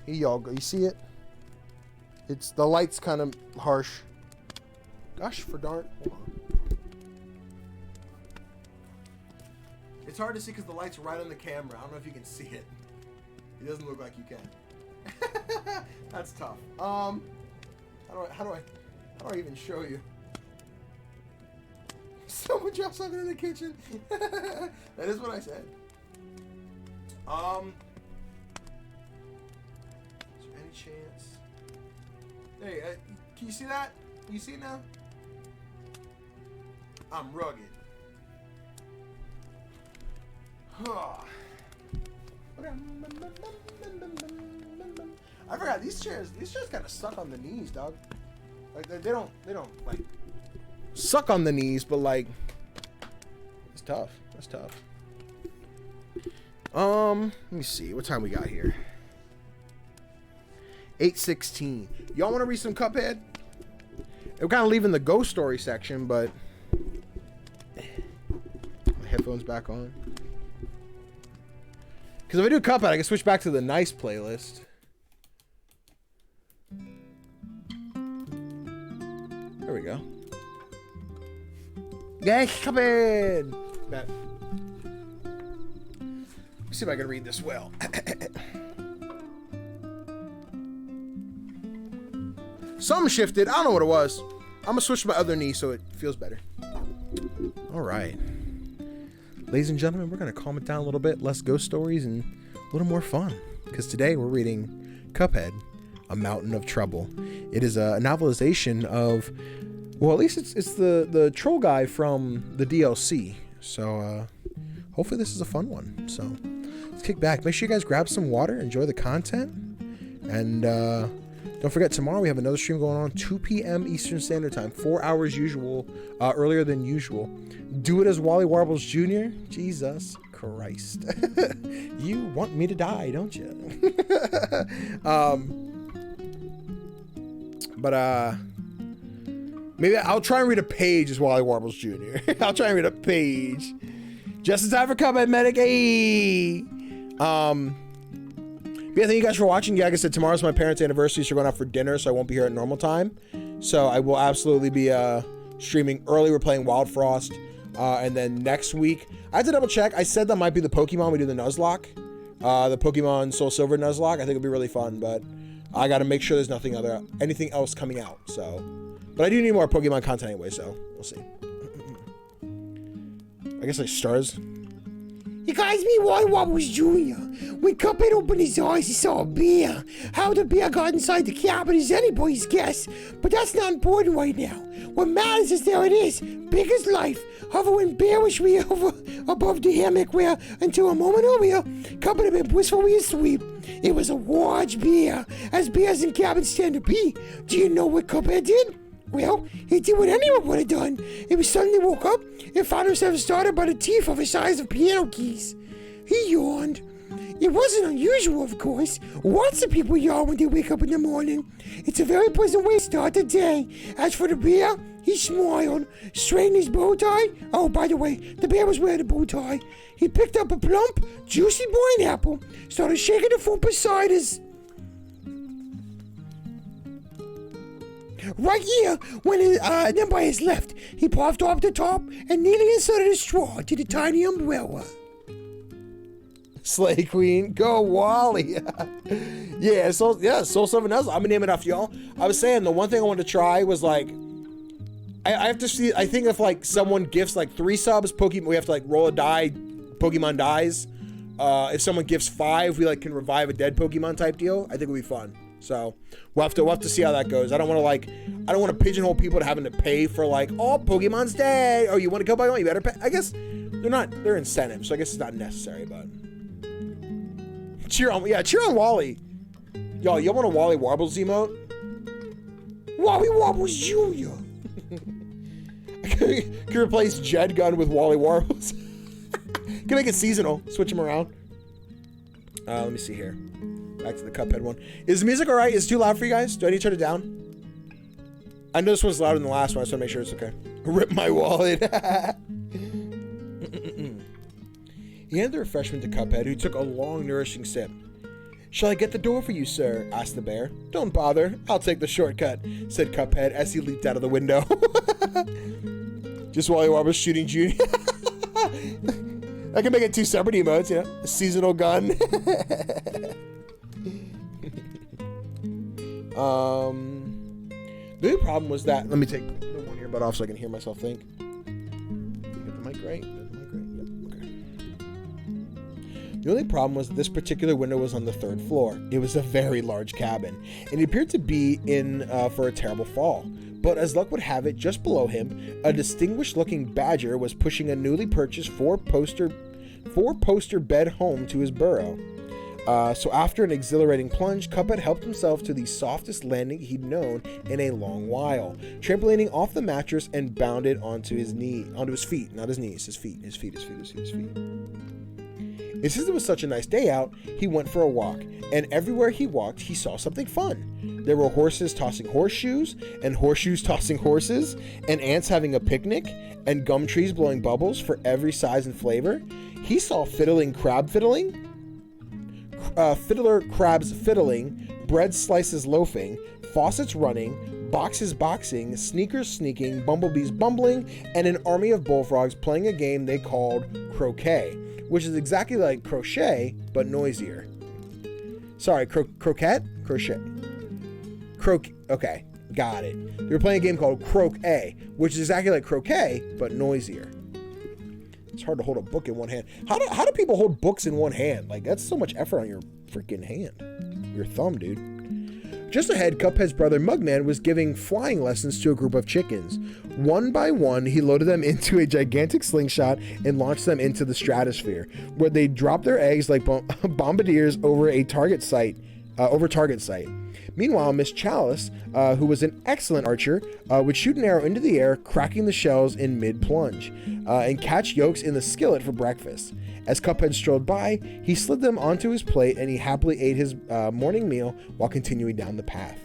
here y'all go. You see it? It's the light's kind of harsh. Gosh, for darn. Hold on. It's hard to see because the light's right on the camera. I don't know if you can see it. It doesn't look like you can. That's tough. How do I even show you? Someone dropped something in the kitchen. That is what I said. Is there any chance? Hey, can you see that? You see it now? I'm rugged. I forgot these chairs kind of suck on the knees, dog. Like they don't like suck on the knees, but like it's tough. That's tough. Let me see what time we got here. 8:16. Y'all want to read some Cuphead? We're kind of leaving the ghost story section, but my headphones back on. Because if I do Cuphead, I can switch back to the nice playlist. There we go. Yeah, Cuphead! Bet. Let's see if I can read this well. Something shifted. I don't know what it was. I'm going to switch to my other knee so it feels better. All right. Ladies and gentlemen, we're going to calm it down a little bit. Less ghost stories and a little more fun. Because today we're reading Cuphead, A Mountain of Trouble. It is a novelization of, well, at least it's the troll guy from the DLC. So hopefully this is a fun one. So let's kick back. Make sure you guys grab some water, enjoy the content, and don't forget, tomorrow we have another stream going on, 2 p.m. Eastern Standard Time, 4 hours earlier than usual. Do it as Wally Warbles Jr. Jesus Christ. You want me to die, don't you? But maybe I'll try and read a page as Wally Warbles Jr. I'll try and read a page. Just in time for Cuphead Medic. Hey! Yeah, thank you guys for watching. Yeah, like I said, tomorrow's my parents' anniversary, so we're going out for dinner, so I won't be here at normal time. So I will absolutely be streaming early. We're playing Wild Frost. And then next week, I have to double check. I said that might be the Pokemon. We do the Nuzlocke. The Pokemon Soul Silver Nuzlocke. I think it'll be really fun, but I got to make sure there's anything else coming out. So, but I do need more Pokemon content anyway, so we'll see. I guess like stars. You guys, me Wally Wobbles Jr. When Cuphead opened his eyes, he saw a bear. How the bear got inside the cabin is anybody's guess, but that's not important right now. What matters is there it is, big as life, hovering bearishly above the hammock where, until a moment earlier, Cuphead had been blissfully asleep. It was a large bear, as bears in cabins tend to be. Do you know what Cuphead did? Well, he did what anyone would have done. He suddenly woke up and found himself startled by the teeth of the size of piano keys. He yawned. It wasn't unusual, of course. Lots of people yawn when they wake up in the morning. It's a very pleasant way to start the day. As for the bear, he smiled, straightened his bow tie. Oh, by the way, the bear was wearing a bow tie. He picked up a plump, juicy pineapple, started shaking the fruit beside his... Right here, then by his left, he popped off the top and neatly inserted a straw into the tiny umbrella. Slay Queen, go Wally. Soul Silver Nuzzle. I'm gonna name it after y'all. I was saying the one thing I wanted to try was like, I have to see. I think if like someone gifts like 3 subs, Pokemon, we have to like roll a die. Pokemon dies. If someone gifts 5, we like can revive a dead Pokemon type deal. I think it'll be fun. So we'll have to see how that goes. I don't want to pigeonhole people to having to pay for like, oh, Pokemon's dead. Oh, you want to kill Pokemon? You better pay. I guess they're incentives, so I guess it's not necessary, but cheer on Wally. Y'all want a Wally Warbles emote? Wally Wobbles Jr. Can replace Jed Gun with Wally Warbles. Can make it seasonal. Switch them around. Let me see here. Back to the Cuphead one. Is the music alright? Is it too loud for you guys? Do I need to turn it down? I know this one's louder than the last one. I just want to make sure it's okay. Rip my wallet. He handed the refreshment to Cuphead, who took a long, nourishing sip. Shall I get the door for you, sir? Asked the bear. Don't bother. I'll take the shortcut, said Cuphead as he leaped out of the window. Just while he was shooting Junior. I can make it 2 separate emotes, you know? A seasonal gun. The only problem was that, let me take the one earbud off so I can hear myself think. Get the mic right? Yep, okay. The only problem was that this particular window was on the 3rd floor. It was a very large cabin, and he appeared to be in for a terrible fall. But as luck would have it, just below him, a distinguished-looking badger was pushing a newly purchased 4-poster bed home to his burrow. So after an exhilarating plunge, Cuphead helped himself to the softest landing he'd known in a long while, trampolining off the mattress and bounded onto his feet, not his knees, his feet. And since it was such a nice day out, he went for a walk, and everywhere he walked, he saw something fun. There were horses tossing horseshoes, and horseshoes tossing horses, and ants having a picnic, and gum trees blowing bubbles for every size and flavor. He saw fiddler crabs fiddling, bread slices loafing, faucets running, boxes boxing, sneakers sneaking, bumblebees bumbling, and an army of bullfrogs playing a game they called croquet, which is exactly like crochet, but noisier. Sorry, croquette? Crochet. Okay, got it. They were playing a game called croquet, which is exactly like croquet, but noisier. It's hard to hold a book in one hand. How do people hold books in one hand? Like, that's so much effort on your freaking hand. Your thumb, dude. Just ahead, Cuphead's brother Mugman was giving flying lessons to a group of chickens. One by one, he loaded them into a gigantic slingshot and launched them into the stratosphere, where they dropped their eggs like bombardiers over target site. Meanwhile, Miss Chalice, who was an excellent archer, would shoot an arrow into the air, cracking the shells in mid-plunge, and catch yolks in the skillet for breakfast. As Cuphead strolled by, he slid them onto his plate and he happily ate his morning meal while continuing down the path.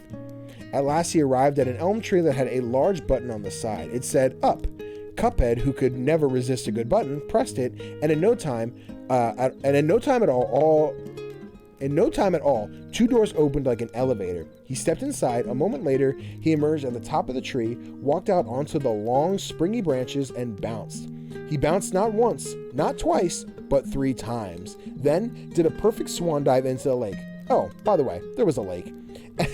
At last he arrived at an elm tree that had a large button on the side. It said, "Up." Cuphead, who could never resist a good button, pressed it, and in no time at all, 2 doors opened like an elevator. He stepped inside. A moment later, he emerged at the top of the tree, walked out onto the long, springy branches, and bounced. He bounced not once, not twice, but 3 times. Then did a perfect swan dive into the lake. Oh, by the way, there was a lake.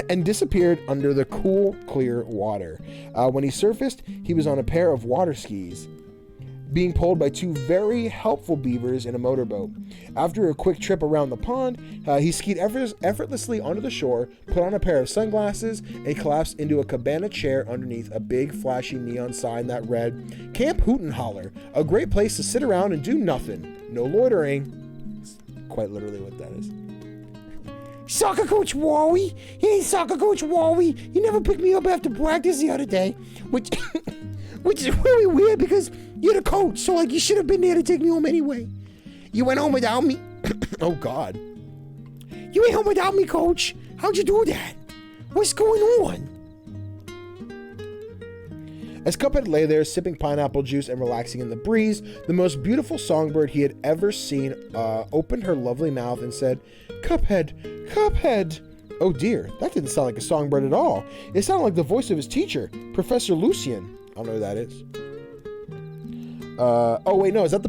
And disappeared under the cool, clear water. When he surfaced, he was on a pair of water skis, being pulled by 2 very helpful beavers in a motorboat. After a quick trip around the pond, he skied effortlessly onto the shore, put on a pair of sunglasses, and collapsed into a cabana chair underneath a big flashy neon sign that read, "Camp Hoot and Holler, a great place to sit around and do nothing. No loitering." It's quite literally what that is. Soccer Coach Wally? Hey, Soccer Coach Wally, you never picked me up after practice the other day, which is really weird because you're the coach, so like you should have been there to take me home anyway. You went home without me? Oh, God. You went home without me, Coach? How'd you do that? What's going on? As Cuphead lay there, sipping pineapple juice and relaxing in the breeze, the most beautiful songbird he had ever seen opened her lovely mouth and said, "Cuphead, Cuphead." Oh dear, that didn't sound like a songbird at all. It sounded like the voice of his teacher, Professor Lucian. I don't know who that is. Oh wait, no, is that the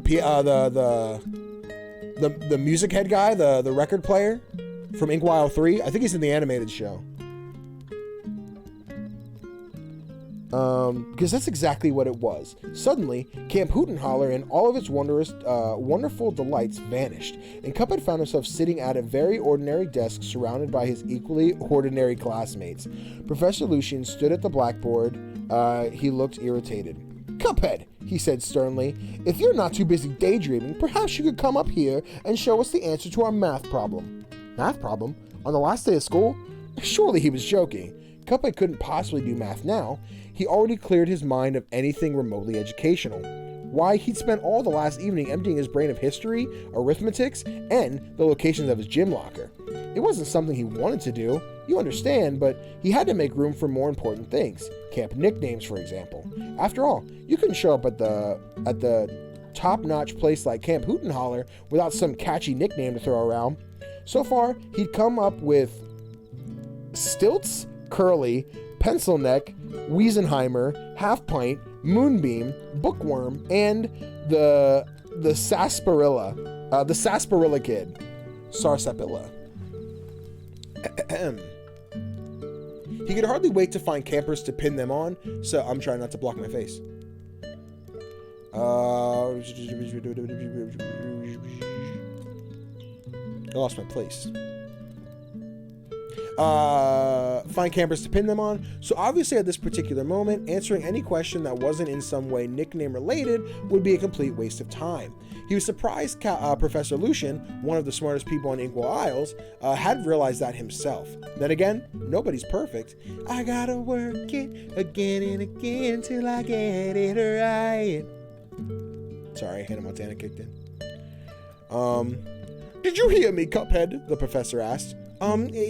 music head guy, the record player from Inkwell 3? I think he's in the animated show. Because that's exactly what it was. Suddenly, Camp Hoot and Holler and all of its wonderful delights vanished, and Cuphead found himself sitting at a very ordinary desk surrounded by his equally ordinary classmates. Professor Lucian stood at the blackboard. He looked irritated. "Cuphead," he said sternly, "if you're not too busy daydreaming, perhaps you could come up here and show us the answer to our math problem." Math problem? On the last day of school? Surely he was joking. Cuphead couldn't possibly do math now. He already cleared his mind of anything remotely educational. Why, he'd spent all the last evening emptying his brain of history, arithmetics, and the locations of his gym locker. It wasn't something he wanted to do, you understand, but he had to make room for more important things. Camp nicknames, for example. After all, you couldn't show up at the top-notch place like Camp Hoot and Holler without some catchy nickname to throw around. So far, he'd come up with Stilts, Curly, Pencil Neck, Wiesenheimer, Half Pint, Moonbeam, Bookworm, and the Sarsaparilla. The Sarsaparilla Kid. Sarsapilla. He could hardly wait to find campers to pin them on, so I'm trying not to block my face. I lost my place. Find campers to pin them on. So obviously at this particular moment, answering any question that wasn't in some way nickname related would be a complete waste of time. He was surprised Professor Lucian, one of the smartest people in Inkwell Isles, had realized that himself. Then again, nobody's perfect. I gotta work it again and again till I get it right. Sorry, Hannah Montana kicked in. Did you hear me, Cuphead? The professor asked.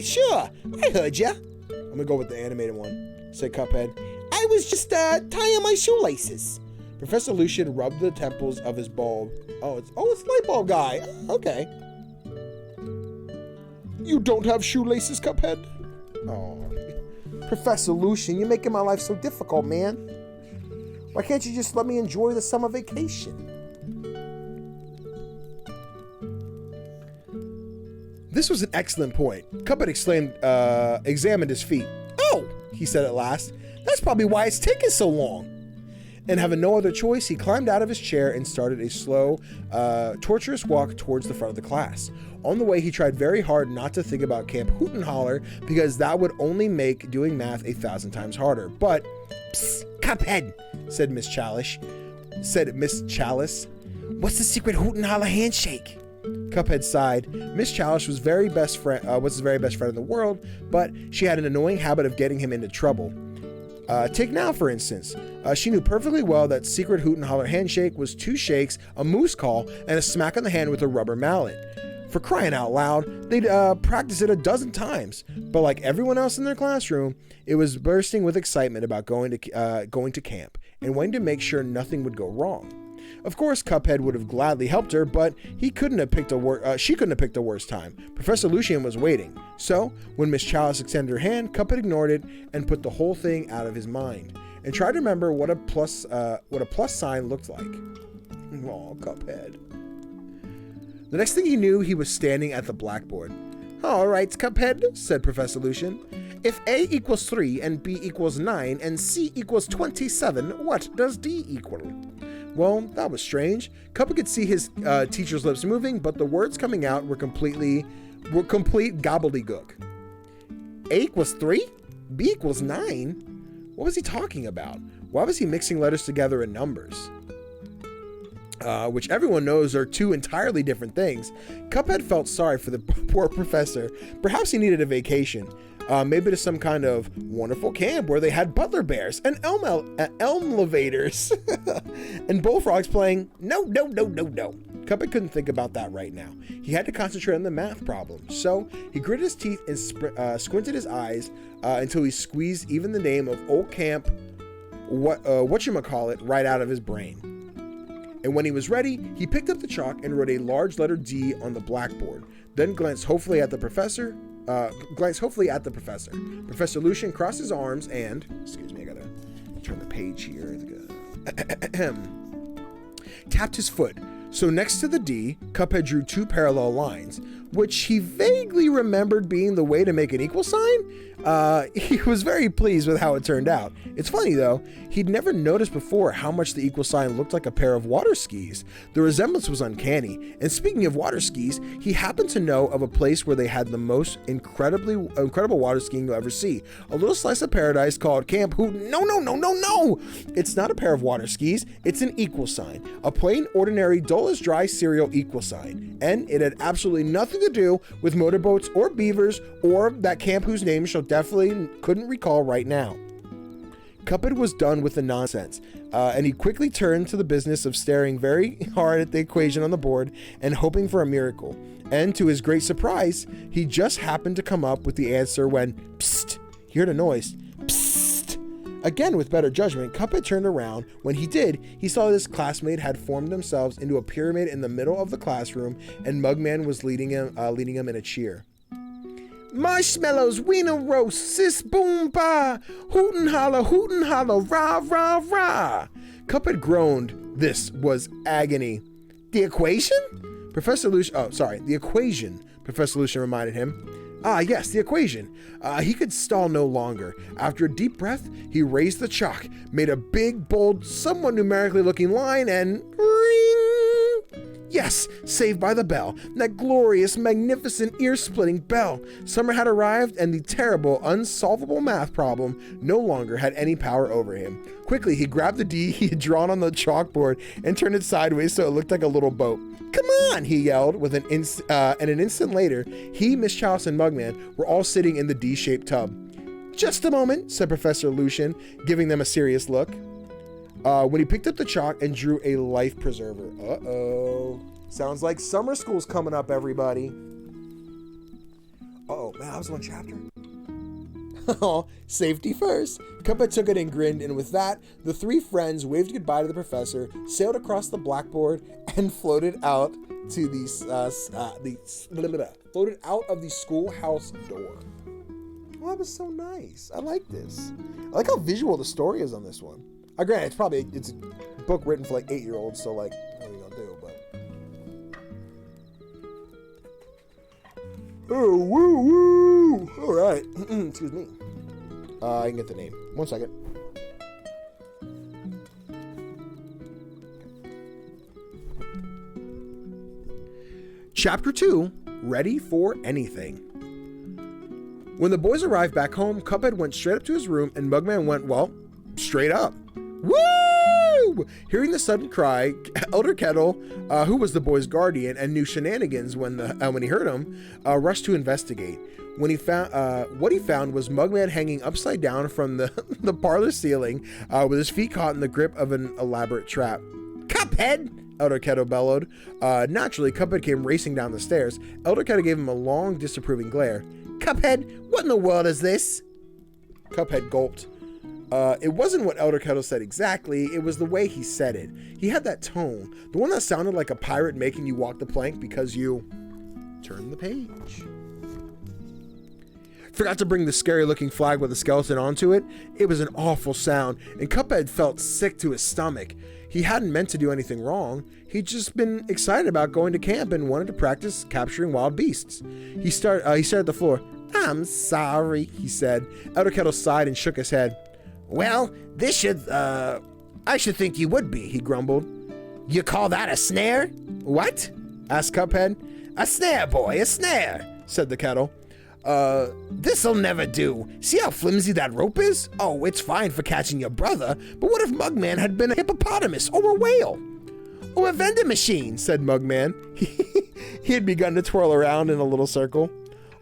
Sure, I heard ya. I'm gonna go with the animated one, said Cuphead. I was just, tying my shoelaces. Professor Lucian rubbed the temples of his bulb. Oh, it's light bulb guy. Okay. You don't have shoelaces, Cuphead? Oh, Professor Lucian, you're making my life so difficult, man. Why can't you just let me enjoy the summer vacation? This was an excellent point. Cuphead examined his feet. Oh, he said at last. That's probably why it's taking so long. and having no other choice, he climbed out of his chair and started a slow, torturous walk towards the front of the class. On the way, he tried very hard not to think about Camp Hoot and Holler, because that would only make doing math 1,000 times harder. But, Psst, Cuphead, said Miss Chalice. What's the secret Hoot and Holler handshake? Cuphead sighed. Miss Chalice was his very best friend in the world, but she had an annoying habit of getting him into trouble. Take now, for instance. She knew perfectly well that secret Hoot and Holler handshake was 2 shakes, a moose call, and a smack on the hand with a rubber mallet. For crying out loud, they'd practice it a dozen times, but like everyone else in their classroom, it was bursting with excitement about going to camp and wanting to make sure nothing would go wrong. Of course, Cuphead would have gladly helped her, but she couldn't have picked a worse time. Professor Lucian was waiting. So, when Miss Chalice extended her hand, Cuphead ignored it and put the whole thing out of his mind, and tried to remember what a plus sign looked like. Oh, Cuphead. The next thing he knew, he was standing at the blackboard. "All right, Cuphead," said Professor Lucian. "If A equals 3 and B equals 9 and C equals 27, what does D equal?" Well, that was strange. Cuphead could see his teacher's lips moving, but the words coming out were complete gobbledygook. A equals 3? B equals 9? What was he talking about? Why was he mixing letters together in numbers? Which everyone knows are 2 entirely different things. Cuphead felt sorry for the poor professor. Perhaps he needed a vacation. Maybe to some kind of wonderful camp where they had butler bears and elm elevators and bullfrogs playing no. Cuphead couldn't think about that right now. He had to concentrate on the math problem. So he gritted his teeth and squinted his eyes until he squeezed even the name of old camp whatchamacallit right out of his brain. And when he was ready, he picked up the chalk and wrote a large letter D on the blackboard, then glanced hopefully at the professor. Professor Lucian crossed his arms and, excuse me, I gotta turn the page here. Tapped his foot. So next to the D, Cuphead drew 2 parallel lines, which he vaguely remembered being the way to make an equal sign. He was very pleased with how it turned out. It's funny though, he'd never noticed before how much the equal sign looked like a pair of water skis. The resemblance was uncanny, and speaking of water skis, he happened to know of a place where they had the most incredible water skiing you'll ever see. A little slice of paradise called Camp Hoot. No! It's not a pair of water skis, it's an equal sign. A plain, ordinary, dull as dry cereal equal sign. And it had absolutely nothing to do with motorboats or beavers or that camp whose name she'll definitely couldn't recall right now. Cuphead was done with the nonsense, and he quickly turned to the business of staring very hard at the equation on the board and hoping for a miracle. And to his great surprise, he just happened to come up with the answer when, psst, he heard a noise. Psst! Again, with better judgment, Cuphead turned around. When he did, he saw that his classmate had formed themselves into a pyramid in the middle of the classroom, and Mugman was leading him in a cheer. "Marshmallows, wiener roast, sis boom ba, hoot and holler, rah, rah, rah." Cuphead groaned. This was agony. "The equation?" The equation, Professor Lucian reminded him. "Ah, yes, the equation." He could stall no longer. After a deep breath, he raised the chalk, made a big, bold, somewhat numerically looking line, and ring! Yes, Saved by the Bell. That glorious, magnificent, ear-splitting bell. Summer had arrived, and the terrible, unsolvable math problem no longer had any power over him. Quickly, he grabbed the D he had drawn on the chalkboard and turned it sideways so it looked like a little boat. "Come on!" he yelled, and an instant later, he, Miss Chalice, and Mugman were all sitting in the D-shaped tub. "Just a moment," said Professor Lucian, giving them a serious look. When he picked up the chalk and drew a life preserver. Uh-oh. Sounds like summer school's coming up, everybody. Uh-oh, man, that was one chapter. Oh, safety first. Cuphead took it and grinned, and with that, the 3 friends waved goodbye to the professor, sailed across the blackboard, and floated out to floated out of the schoolhouse door. Well, that was so nice. I like this. I like how visual the story is on this one. Granted, it's a book written for like 8-year-olds, so like, what are you gonna do? But oh, woo! All right, excuse me. I can get the name. 1 second. Chapter 2, Ready for Anything. When the boys arrived back home, Cuphead went straight up to his room and Mugman went, well, straight up. Woo! Hearing the sudden cry, Elder Kettle, who was the boy's guardian and knew shenanigans when he heard him, rushed to investigate. When he found what he found was Mugman hanging upside down from the parlor ceiling, with his feet caught in the grip of an elaborate trap. Cuphead! Elder Kettle bellowed. Naturally, Cuphead came racing down the stairs. Elder Kettle gave him a long, disapproving glare. Cuphead, what in the world is this? Cuphead gulped. It wasn't what Elder Kettle said exactly, it was the way he said it. He had that tone, the one that sounded like a pirate making you walk the plank because you turned the page. Forgot to bring the scary-looking flag with a skeleton onto it. It was an awful sound, and Cuphead felt sick to his stomach. He hadn't meant to do anything wrong. He'd just been excited about going to camp and wanted to practice capturing wild beasts. He stared at the floor. I'm sorry, he said. Elder Kettle sighed and shook his head. Well, this should, I should think you would be, he grumbled. You call that a snare? What? Asked Cuphead. A snare, boy, a snare, said the kettle. This'll never do. See how flimsy that rope is? Oh, it's fine for catching your brother, but what if Mugman had been a hippopotamus or a whale? Or a vending machine, said Mugman. He had begun to twirl around in a little circle.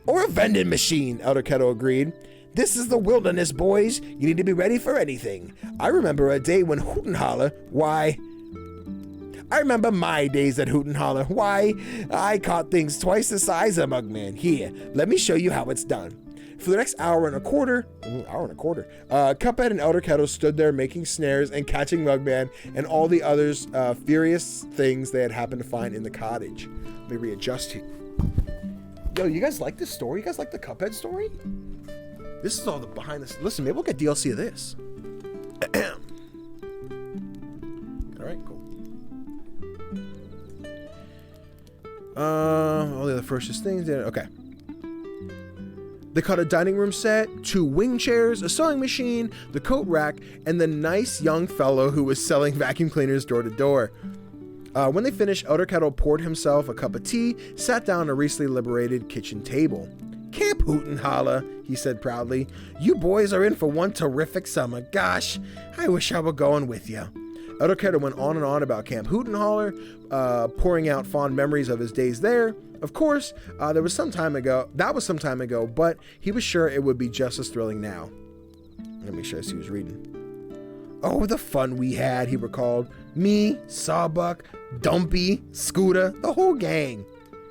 Or a vending machine, Elder Kettle agreed. This is the wilderness, boys. You need to be ready for anything. I remember a day when Hoot and Holler, I remember my days at Hoot and Holler. Why, I caught things twice the size of Mugman. Here, let me show you how it's done. For the next hour and a quarter, Cuphead and Elder Kettle stood there making snares and catching Mugman and all the others furious things they had happened to find in the cottage. Let me readjust here. Yo, you guys like this story? You guys like the Cuphead story? This is all the behind the scenes. Listen, maybe we'll get DLC of this. All right, cool. All the other freshest things there. Okay. They caught a dining room set, 2 wing chairs, a sewing machine, the coat rack, and the nice young fellow who was selling vacuum cleaners door to door. When they finished, Elder Kettle poured himself a cup of tea, sat down at a recently liberated kitchen table. Camp Hoot and Holler, he said proudly. You boys are in for one terrific summer. Gosh, I wish I were going with you. Elder Kettle went on and on about Camp Hoot and Holler, pouring out fond memories of his days there. Of course, that was some time ago, but he was sure it would be just as thrilling now. Let me make sure I see who's reading. Oh, the fun we had, he recalled. Me, Sawbuck, Dumpy, Scooter, the whole gang.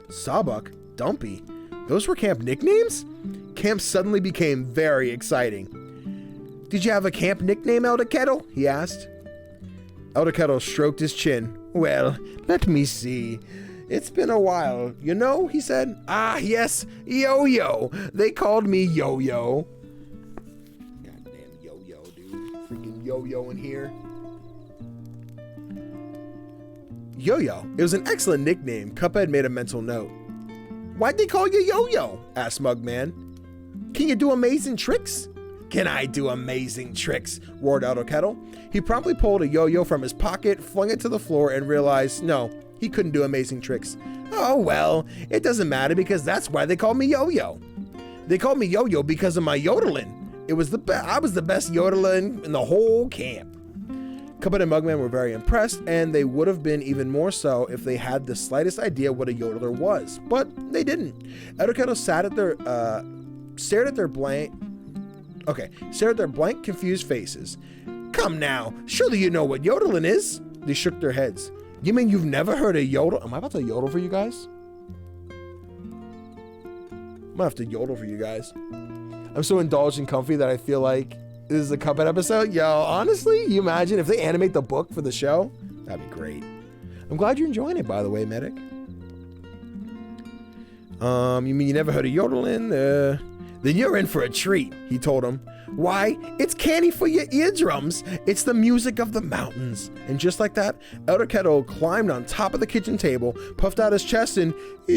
Sawbuck? Dumpy? Those were camp nicknames? Camp suddenly became very exciting. Did you have a camp nickname, Elder Kettle? He asked. Elder Kettle stroked his chin. Well, let me see. It's been a while, you know, he said. Ah, yes, Yo-Yo. They called me Yo-Yo. Goddamn Yo-Yo, dude. Freaking Yo-Yo in here. Yo-Yo. It was an excellent nickname. Cuphead made a mental note. Why'd they call you Yo-Yo? Asked Mugman. Can you do amazing tricks? Can I do amazing tricks? Roared Elder Kettle. He promptly pulled a yo-yo from his pocket, flung it to the floor, and realized, no, he couldn't do amazing tricks. Oh, well, it doesn't matter because that's why they called me Yo-Yo. They called me Yo-Yo because of my yodeling. I was the best yodeler in the whole camp. Cuphead and Mugman were very impressed, and they would have been even more so if they had the slightest idea what a yodeler was, but they didn't. Elder Kettle stared at their blank, confused faces. Come now, surely you know what yodeling is? They shook their heads. You mean you've never heard a yodel? Am I about to yodel for you guys? I'm gonna have to yodel for you guys. I'm so indulged and comfy that I feel like this is a Cuphead episode. Yo, honestly, you imagine if they animate the book for the show? That'd be great. I'm glad you're enjoying it, by the way, Medic. You mean you never heard of yodeling? Then you're in for a treat, he told him. Why, it's candy for your eardrums. It's the music of the mountains. And just like that, Elder Kettle climbed on top of the kitchen table, puffed out his chest, and I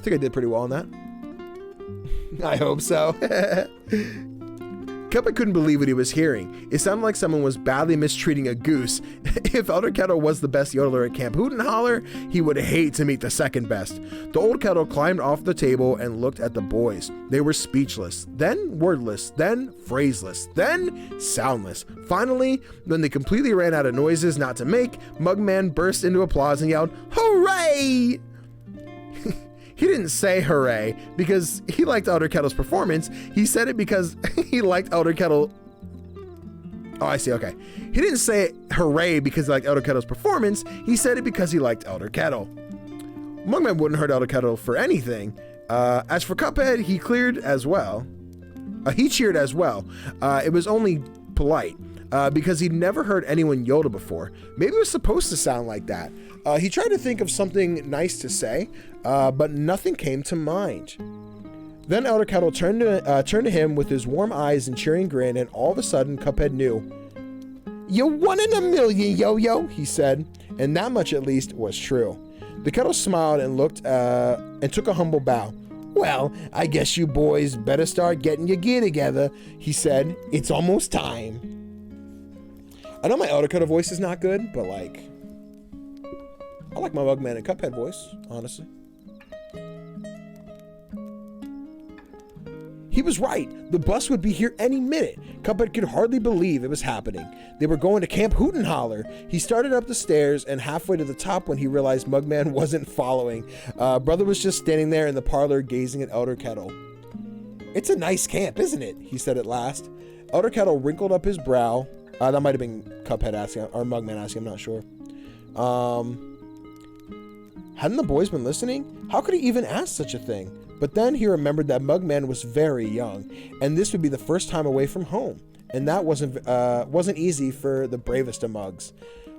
think I did pretty well on that. I hope so. Cuphead couldn't believe what he was hearing. It sounded like someone was badly mistreating a goose. If Elder Kettle was the best yodeler at Camp Hoot and Holler, he would hate to meet the second best. The old kettle climbed off the table and looked at the boys. They were speechless, then wordless, then phraseless, then soundless. Finally, when they completely ran out of noises not to make, Mugman burst into applause and yelled, "Hooray!" He didn't say hooray because he liked Elder Kettle's performance. He said it because he liked Elder Kettle. Oh, I see. Okay. He didn't say hooray because he liked Elder Kettle's performance. He said it because he liked Elder Kettle. Mugman wouldn't hurt Elder Kettle for anything. As for Cuphead, he cheered as well. It was only polite. Because he'd never heard anyone yodel before. Maybe it was supposed to sound like that. He tried to think of something nice to say, but nothing came to mind. Then Elder Kettle turned to him with his warm eyes and cheering grin, and all of a sudden Cuphead knew. "You're 1 in a million, Yo-Yo," he said, and that much at least was true. The kettle smiled and looked and took a humble bow. "Well, I guess you boys better start getting your gear together," he said. "It's almost time." I know my Elder Kettle voice is not good, but like, I like my Mugman and Cuphead voice, honestly. He was right. The bus would be here any minute. Cuphead could hardly believe it was happening. They were going to Camp Hoot and Holler. He started up the stairs and halfway to the top when he realized Mugman wasn't following. Brother was just standing there in the parlor gazing at Elder Kettle. "It's a nice camp, isn't it?" he said at last. Elder Kettle wrinkled up his brow. That might have been Cuphead asking, or Mugman asking, I'm not sure. Hadn't the boys been listening? How could he even ask such a thing? But then he remembered that Mugman was very young, and this would be the first time away from home. And that wasn't easy for the bravest of mugs.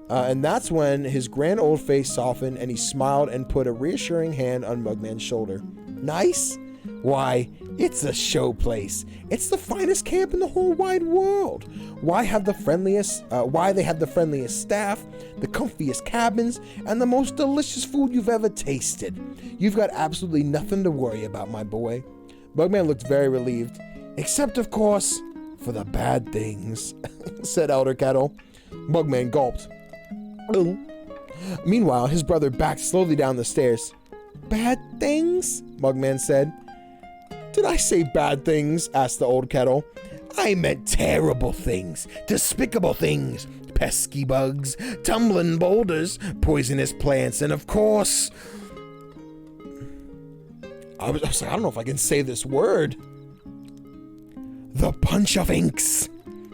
And that's when his grand old face softened, and he smiled and put a reassuring hand on Mugman's shoulder. "Nice? Why, it's a show place. It's the finest camp in the whole wide world. Why they have the friendliest staff, the comfiest cabins, and the most delicious food you've ever tasted. You've got absolutely nothing to worry about, my boy." Mugman looked very relieved. "Except, of course, for the bad things," said Elder Kettle. Mugman gulped. "Oh." Meanwhile, his brother backed slowly down the stairs. "Bad things?" Mugman said. "Did I say bad things?" asked the old kettle. "I meant terrible things, despicable things, pesky bugs, tumbling boulders, poisonous plants, and of course..." I was like, I don't know if I can say this word. "The punch of inks.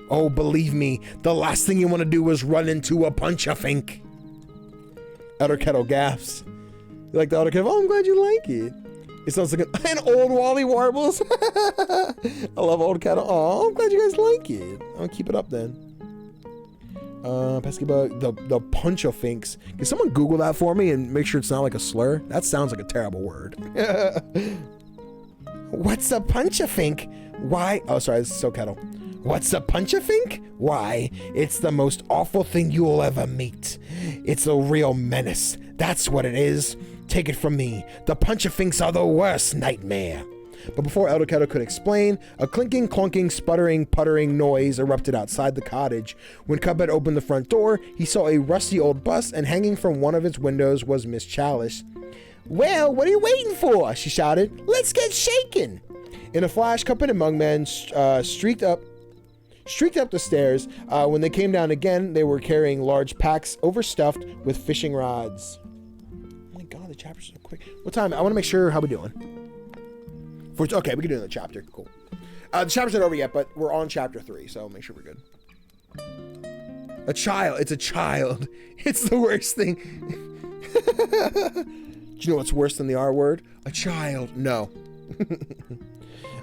Oh, believe me, the last thing you want to do is run into a punch of ink." Elder Kettle gasps. You like the Elder Kettle? "Oh, I'm glad you like it." It sounds like an old Wally Warbles. I love Old Kettle. Oh, I'm glad you guys like it. I'll keep it up then. Pesky bug, the punch of finks. Can someone Google that for me and make sure it's not like a slur? That sounds like a terrible word. "What's a punch of fink? Why?" Oh, sorry, this is so Kettle. "What's a punch of fink? Why, it's the most awful thing you'll ever meet. It's a real menace. That's what it is. Take it from me, the punch-a-finks are the worst nightmare." But before Elder Kettle could explain, a clinking, clunking, sputtering, puttering noise erupted outside the cottage. When Cuphead opened the front door, he saw a rusty old bus, and hanging from one of its windows was Miss Chalice. "Well, what are you waiting for?" she shouted. "Let's get shaken." In a flash, Cuphead and Mugman streaked up the stairs. When they came down again, they were carrying large packs overstuffed with fishing rods. God, the chapter's so quick. What time? I want to make sure how we doing. Okay, we can do another chapter. Cool. The chapter's not over yet, but we're on chapter 3, so make sure we're good. A child. It's a child. It's the worst thing. Do you know what's worse than the R word? A child. No.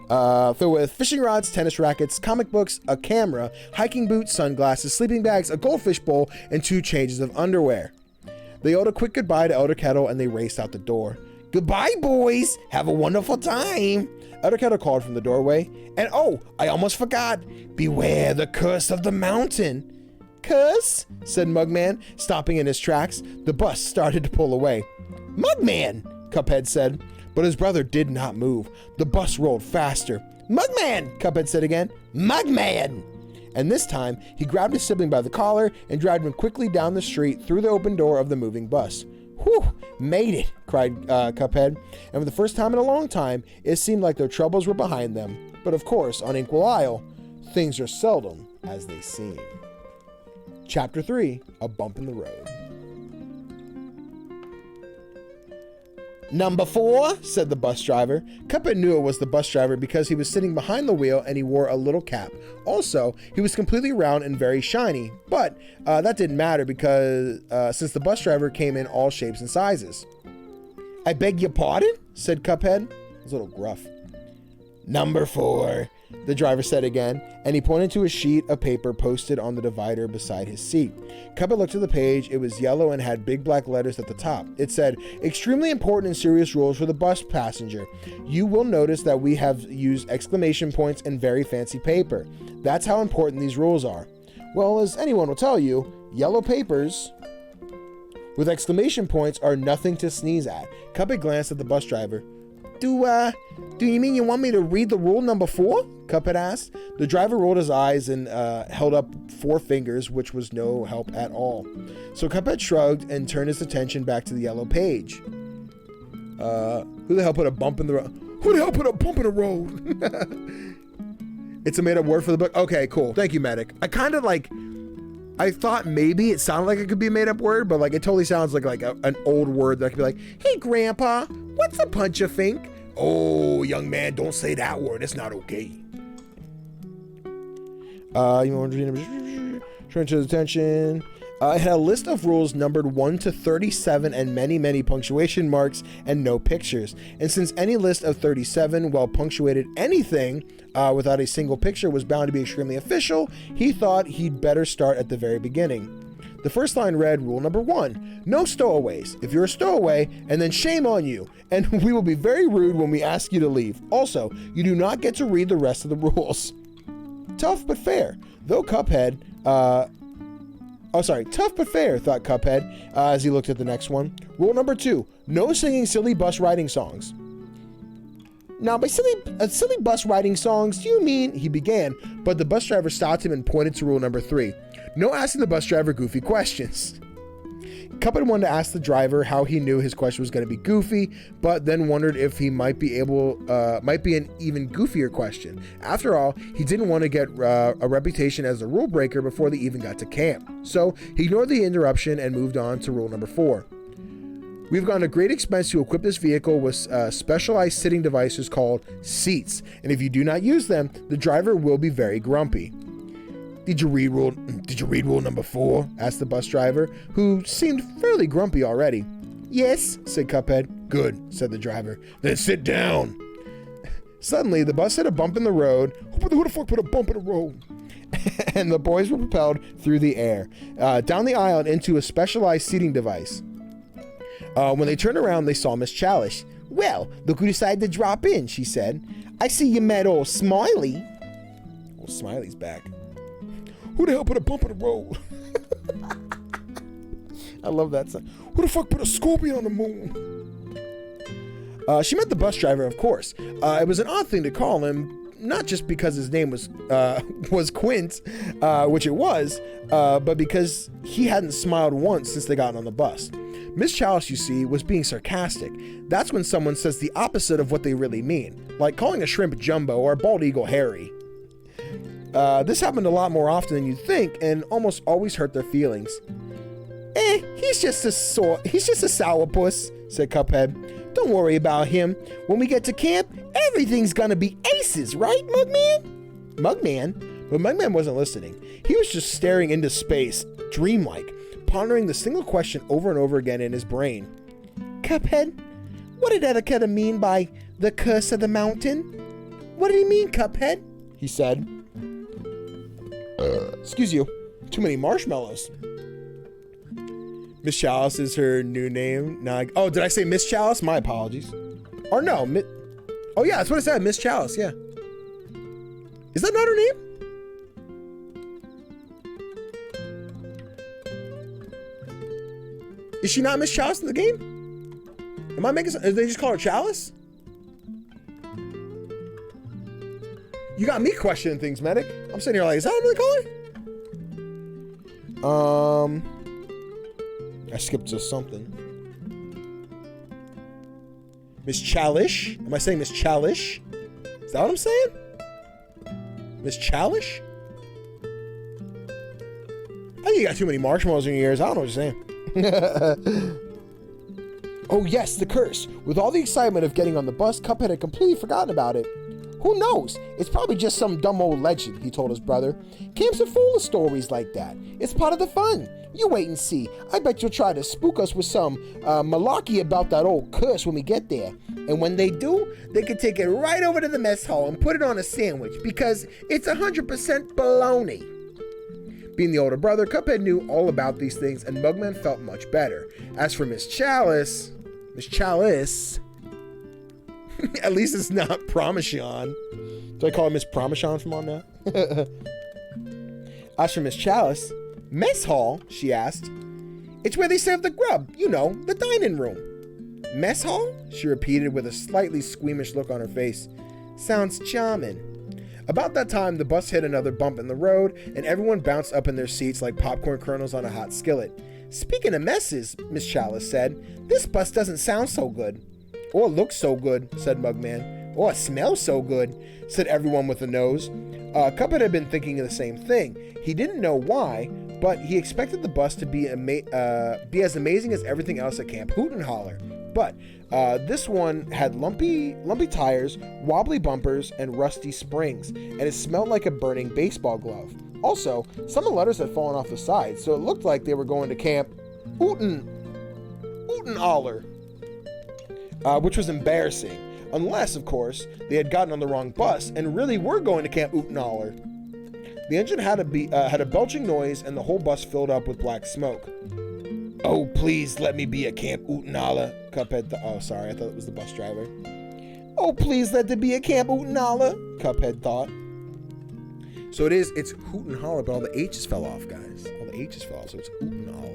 Filled with fishing rods, tennis rackets, comic books, a camera, hiking boots, sunglasses, sleeping bags, a goldfish bowl, and 2 changes of underwear. They owed a quick goodbye to Elder Kettle and they raced out the door. "Goodbye, boys. Have a wonderful time." Elder Kettle called from the doorway. "And oh, I almost forgot. Beware the curse of the mountain." "Curse?" said Mugman, stopping in his tracks. The bus started to pull away. "Mugman!" Cuphead said. But his brother did not move. The bus rolled faster. Mugman, Cuphead said again. Mugman! And this time, he grabbed his sibling by the collar and dragged him quickly down the street through the open door of the moving bus. Whew, made it, cried Cuphead. And for the first time in a long time, it seemed like their troubles were behind them. But of course, on Inkwell Isle, things are seldom as they seem. Chapter 3, A Bump in the Road. Number 4, said the bus driver. Cuphead knew it was the bus driver because he was sitting behind the wheel and he wore a little cap. Also, he was completely round and very shiny, but that didn't matter because since the bus driver came in all shapes and sizes. I beg your pardon? Said Cuphead. It was a little gruff. Number 4, the driver said again, and he pointed to a sheet of paper posted on the divider beside his seat. Cuphead looked at the page. It was yellow and had big black letters at the top. It said, extremely important and serious rules for the bus passenger. You will notice that we have used exclamation points and very fancy paper. That's how important these rules are. Well, as anyone will tell you, yellow papers with exclamation points are nothing to sneeze at. Cuphead glanced at the bus driver. Do you mean you want me to read the rule number 4? Cuphead asked. The driver rolled his eyes and held up 4 fingers, which was no help at all. So Cuphead shrugged and turned his attention back to the yellow page. Who the hell put a bump in the road? Who the hell put a bump in the road? It's a made-up word for the book? Okay, cool. Thank you, Medic. I thought maybe it sounded like it could be a made-up word, but it totally sounds like an old word that could be like, hey, Grandpa, what's a punch-a-fink? Oh, young man, don't say that word. It's not okay. You want to turn to attention. It had a list of rules numbered 1 to 37 and many, many punctuation marks and no pictures. And since any list of 37, well, punctuated anything without a single picture was bound to be extremely official, he thought he'd better start at the very beginning. The first line read, rule number 1, no stowaways. If you're a stowaway, and then shame on you, and we will be very rude when we ask you to leave. Also, you do not get to read the rest of the rules. Tough but fair, though Cuphead, tough but fair, thought Cuphead as he looked at the next one. Rule number 2, no singing silly bus riding songs. Now, by silly bus riding songs, do you mean, he began, but the bus driver stopped him and pointed to rule number 3. No asking the bus driver goofy questions. Cuphead wanted to ask the driver how he knew his question was going to be goofy, but then wondered if he might be an even goofier question. After all, he didn't want to get a reputation as a rule breaker before they even got to camp. So he ignored the interruption and moved on to rule number 4. We've gone to great expense to equip this vehicle with specialized sitting devices called seats, and if you do not use them, the driver will be very grumpy. Did you read rule number 4? Asked the bus driver, who seemed fairly grumpy already. Yes, said Cuphead. Good, said the driver. Then sit down. Suddenly, the bus hit a bump in the road. Who the fuck put a bump in the road? And the boys were propelled through the air, down the aisle and into a specialized seating device. When they turned around, they saw Miss Chalice. Well, look who decided to drop in, she said. I see you met old Smiley. Old Smiley's back. Who the hell put a bump in the road? I love that song. Who the fuck put a scorpion on the moon? She met the bus driver, of course. It was an odd thing to call him, not just because his name was Quint, which it was, but because he hadn't smiled once since they got on the bus. Miss Chalice, you see, was being sarcastic. That's when someone says the opposite of what they really mean, like calling a shrimp Jumbo or a bald eagle Harry. This happened a lot more often than you'd think, and almost always hurt their feelings. He's just a sourpuss, said Cuphead. Don't worry about him. When we get to camp, everything's gonna be aces, right, Mugman? Mugman? But Mugman wasn't listening. He was just staring into space, dreamlike, pondering the single question over and over again in his brain. Cuphead, what did Etiquette mean by the curse of the mountain? What did he mean, Cuphead? He said. Excuse you. Too many marshmallows. Miss Chalice is her new name. Oh, did I say Miss Chalice? My apologies. Or no. Oh, yeah, that's what I said. Miss Chalice, yeah. Is that not her name? Is she not Miss Chalice in the game? Am I making sense? Did they just call her Chalice? You got me questioning things, medic. I'm sitting here like, is that what they call it? I skipped to something. Miss Chalish? Am I saying Miss Chalish? Is that what I'm saying? Miss Chalish? I think you got too many marshmallows in your ears. I don't know what you're saying. Oh yes, the curse. With all the excitement of getting on the bus, Cuphead had completely forgotten about it. Who knows? It's probably just some dumb old legend, he told his brother. Camps are full of stories like that. It's part of the fun. You wait and see. I bet you'll try to spook us with some malarkey about that old curse when we get there. And when they do, they can take it right over to the mess hall and put it on a sandwich because it's 100% baloney. Being the older brother, Cuphead knew all about these things, and Mugman felt much better. As for Miss Chalice, at least it's not Parmesan. Do I call her Miss Parmesan from on now? As for Miss Chalice, mess hall, she asked. It's where they serve the grub, you know, the dining room. Mess hall? She repeated with a slightly squeamish look on her face. Sounds charming. About that time, the bus hit another bump in the road, and everyone bounced up in their seats like popcorn kernels on a hot skillet. Speaking of messes, Miss Chalice said, this bus doesn't sound so good. Or looks so good, said Mugman. Or it smells so good, said everyone with a nose. Cuphead had been thinking of the same thing. He didn't know why, but he expected the bus to be as amazing as everything else at Camp Hoot and Holler. But this one had lumpy tires, wobbly bumpers, and rusty springs, and it smelled like a burning baseball glove. Also, some of the letters had fallen off the sides, so it looked like they were going to Camp Hoot and Holler, which was embarrassing. Unless, of course, they had gotten on the wrong bus and really were going to Camp Hoot and Holler. The engine had a belching noise, and the whole bus filled up with black smoke. Oh, please let me be a Camp Hoot and Holler, Cuphead oh, sorry, I thought it was the bus driver. Oh, please let there be a Camp Hoot and Holler, Cuphead thought. So it's Hoot and Holler, but all the H's fell off, guys. All the H's fell off, so it's Hoot and Holler.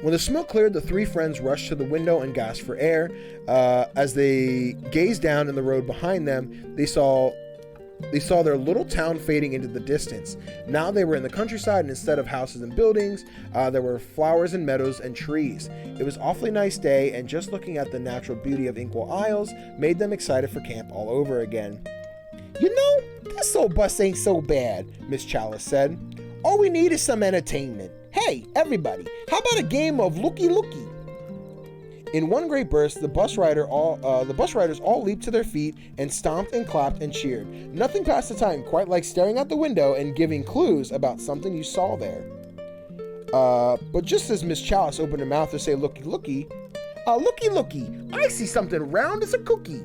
When the smoke cleared, the three friends rushed to the window and gasped for air. As they gazed down in the road behind them, they saw their little town fading into the distance. Now they were in the countryside, and instead of houses and buildings, there were flowers and meadows and trees. It was an awfully nice day, and just looking at the natural beauty of Inkwell Isles made them excited for camp all over again. You know, this old bus ain't so bad, Miss Chalice said. All we need is some entertainment. Hey, everybody, how about a game of looky-looky? In one great burst, the bus riders all leaped to their feet and stomped and clapped and cheered. Nothing passed the time quite like staring out the window and giving clues about something you saw there. But just as Miss Chalice opened her mouth to say looky-looky, looky-looky, I see something round as a cookie.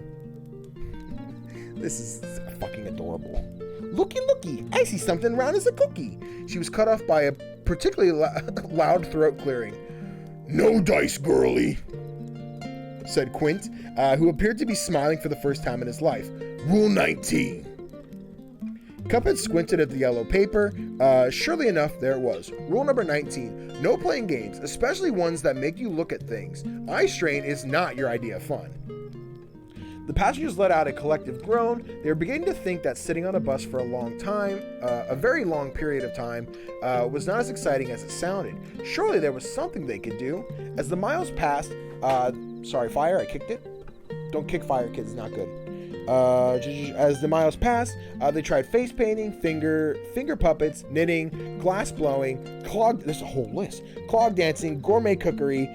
This is fucking adorable. Looky-looky, I see something round as a cookie. She was cut off by a particularly loud throat clearing. No dice, girlie, said Quint, who appeared to be smiling for the first time in his life. Rule 19. Cuphead squinted at the yellow paper. Surely enough, there it was. Rule number 19. No playing games, especially ones that make you look at things. Eye strain is not your idea of fun. The passengers let out a collective groan. They were beginning to think that sitting on a bus for a long time, a very long period of time, was not as exciting as it sounded. Surely there was something they could do. As the miles passed, sorry, fire, I kicked it. Don't kick fire, kids, not good. As the miles passed, they tried face painting, finger puppets, knitting, glass blowing, there's a whole list, clog dancing, gourmet cookery,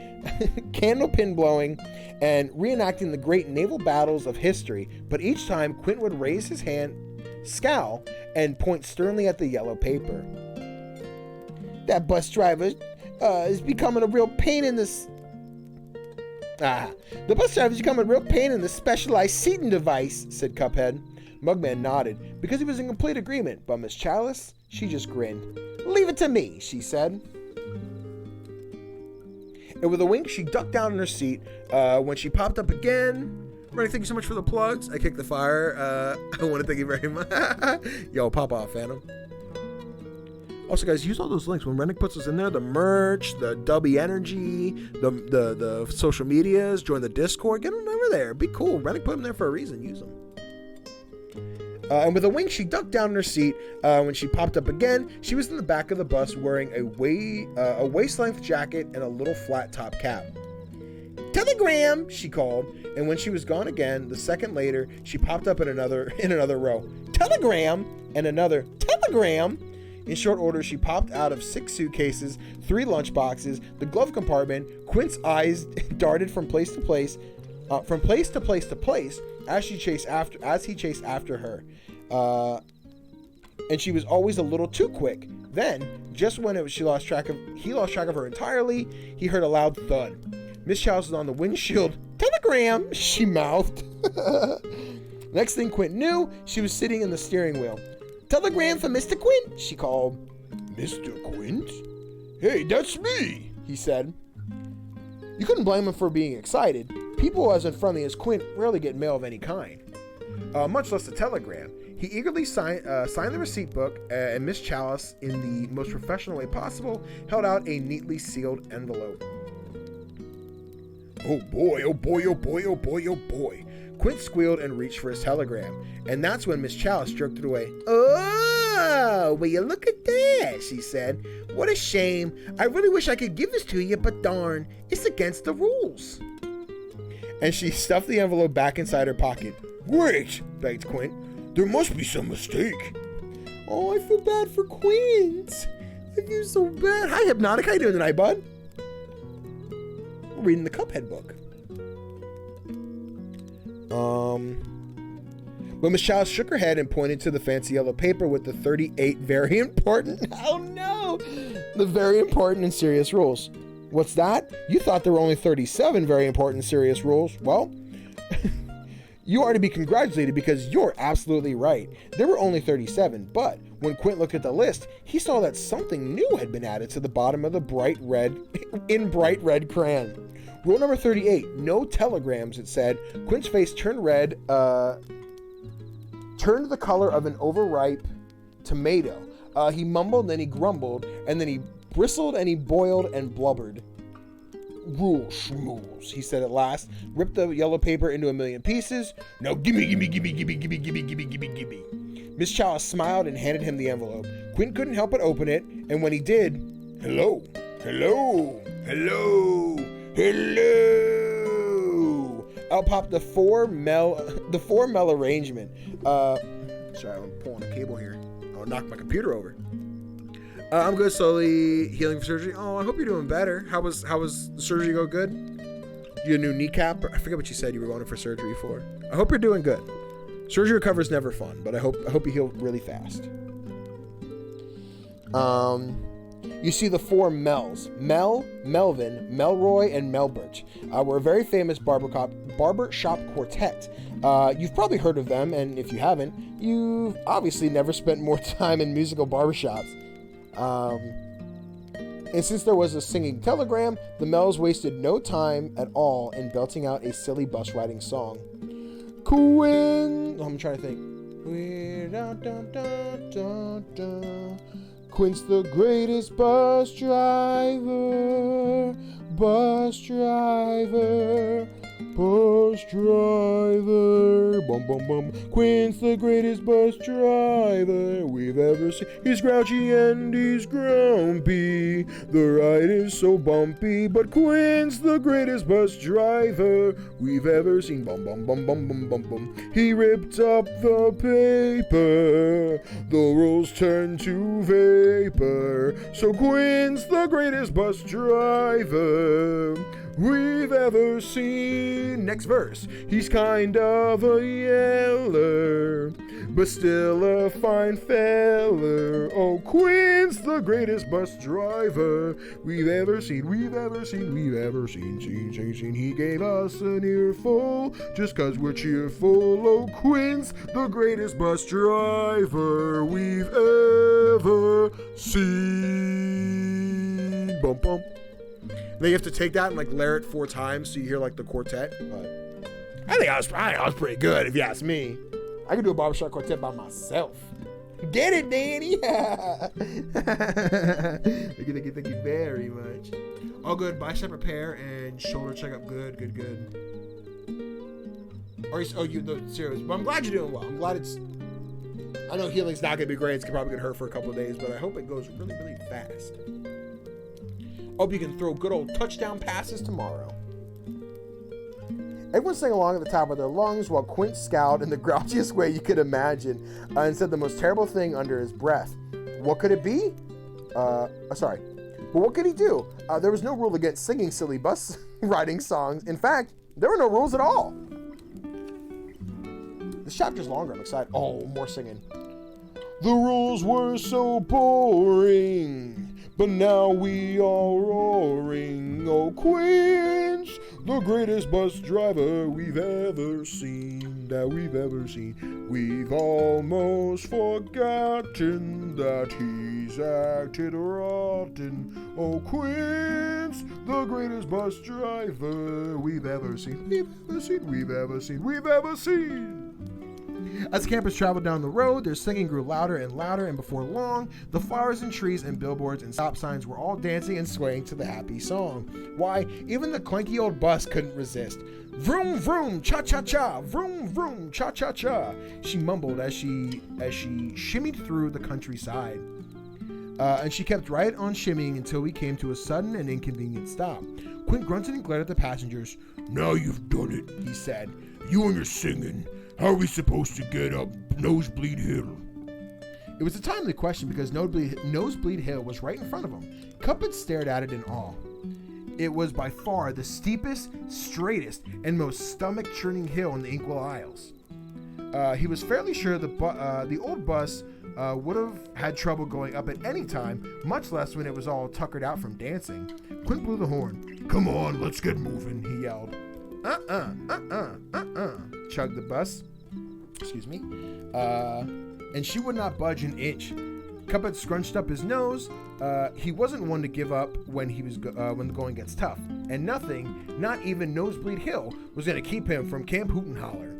candle pin blowing, and reenacting the great naval battles of history. But each time, Quint would raise his hand, scowl, and point sternly at the yellow paper. That bus driver is becoming a real pain in this. The bus driver is becoming a real pain in the specialized seating device, said Cuphead. Mugman nodded, because he was in complete agreement, but Miss Chalice, she just grinned. Leave it to me, she said. And with a wink, she ducked down in her seat. When she popped up again, Rennick, thank you so much for the plugs. I kicked the fire. I want to thank you very much. Yo, pop off, Phantom. Also, guys, use all those links. When Rennick puts us in there, the merch, the Dubby Energy, the social medias, join the Discord, get them over there. Be cool. Rennick put them there for a reason. Use them. And with a wink, she ducked down in her seat. When she popped up again, she was in the back of the bus wearing a waist-length jacket and a little flat-top cap. "Telegram," she called, and when she was gone again, the second later, she popped up in another row. "Telegram," and another "Telegram." In short order, she popped out of 6 suitcases, 3 lunchboxes, the glove compartment. Quint's eyes darted from place to place, as he chased after her. And she was always a little too quick. Then, just when he lost track of her entirely, he heard a loud thud. Miss Chalice was on the windshield. "Telegram," she mouthed. Next thing Quint knew, she was sitting in the steering wheel. "Telegram for Mr. Quint," she called. "Mr. Quint? Hey, that's me," he said. You couldn't blame him for being excited. People as unfriendly as Quint rarely get mail of any kind, much less a telegram. He eagerly signed the receipt book, and Miss Chalice, in the most professional way possible, held out a neatly sealed envelope. "Oh boy, oh boy, oh boy, oh boy, oh boy." Quint squealed and reached for his telegram, and that's when Miss Chalice jerked it away. "Oh, will you look at that?" she said. "What a shame. I really wish I could give this to you, but darn, it's against the rules." And she stuffed the envelope back inside her pocket. "Wait," begged Quint. "There must be some mistake." "Oh, I feel bad for Quint. I feel so bad." "Hi, Hypnotic. How you doing tonight, bud?" We're reading the Cuphead book. But Miss Chalice shook her head and pointed to the fancy yellow paper with the 38 very important, oh no, the very important and serious rules. "What's that? You thought there were only 37 very important and serious rules. Well, you are to be congratulated because you're absolutely right. There were only 37, but when Quint looked at the list, he saw that something new had been added to the bottom of the bright red crayon. Rule number 38, no telegrams, it said. Quint's face turned red, turned the color of an overripe tomato. He mumbled, and then he grumbled, and then he bristled, and he boiled and blubbered. "Rules, schmools," he said at last, ripped the yellow paper into a million pieces. "Now gimme. Miss Chalice smiled and handed him the envelope. Quint couldn't help but open it, and when he did, hello. Out popped the 4-mel arrangement. Sorry, I'm pulling a cable here. I'll knock my computer over. "I'm good, slowly healing for surgery." "Oh, I hope you're doing better. How was the surgery go good? You had a new kneecap? I forget what you said you were going in for surgery for. I hope you're doing good. Surgery recovery is never fun, but I hope you heal really fast." You see the 4 Mels, Mel, Melvin, Melroy, and Melbert, were a very famous barbershop quartet. You've probably heard of them, and if you haven't, you've obviously never spent more time in musical barbershops. And since there was a singing telegram, the Mels wasted no time at all in belting out a silly bus riding song. I'm trying to think. Quint's the greatest bus driver. Bum bum bum. Quint's the greatest bus driver we've ever seen. He's grouchy and he's grumpy. The ride is so bumpy, but Quint's the greatest bus driver we've ever seen. Bum bum bum bum bum bum bum. He ripped up the paper. The rules turned to vapor. So Quint's the greatest bus driver we've ever seen. Next verse. He's kind of a yeller, but still a fine feller. Oh, Quint's the greatest bus driver we've ever seen. Seen. He gave us an earful just 'cause we're cheerful. Oh, Quint's the greatest bus driver we've ever seen. Bum bum. Then you have to take that and like layer it 4 times so you hear like the quartet. But I think I was pretty good if you ask me. I could do a barbershop quartet by myself. Get it, Danny? Thank you very much. All good. Bicep repair and shoulder checkup. Good. Serious. But I'm glad you're doing well. I'm glad it's I know healing's not gonna be great. It's probably gonna hurt for a couple of days, but I hope it goes really, really fast. Hope you can throw good old touchdown passes tomorrow. Everyone sang along at the top of their lungs while Quint scowled in the grouchiest way you could imagine and said the most terrible thing under his breath. What could it be? Sorry. But what could he do? There was no rule against singing silly bus riding songs. In fact, there were no rules at all. This chapter's longer. I'm excited. Oh, more singing. The rules were so boring, but now we are roaring. Oh, Quint, the greatest bus driver we've ever seen, that we've ever seen. We've almost forgotten that he's acted rotten. Oh, Quint's the greatest bus driver we've ever seen, we've ever seen, we've ever seen, we've ever seen. As the campers traveled down the road, their singing grew louder and louder, and before long, the flowers and trees and billboards and stop signs were all dancing and swaying to the happy song. Why, even the clanky old bus couldn't resist. Vroom, vroom, cha-cha-cha, vroom, vroom, cha-cha-cha, she mumbled as she shimmied through the countryside. And she kept right on shimmying until we came to a sudden and inconvenient stop. Quint grunted and glared at the passengers. "Now you've done it," he said. "You and your singing. How are we supposed to get up Nosebleed Hill?" It was a timely question because Nosebleed Hill was right in front of him. Cuphead stared at it in awe. It was by far the steepest, straightest, and most stomach-churning hill in the Inkwell Isles. He was fairly sure the old bus would have had trouble going up at any time, much less when it was all tuckered out from dancing. Quint blew the horn. "Come on, let's get moving," he yelled. Chugged the bus. Excuse me. And she would not budge an inch. Cuphead scrunched up his nose. He wasn't one to give up when the going gets tough. And nothing, not even Nosebleed Hill, was going to keep him from Camp Hoot and Holler.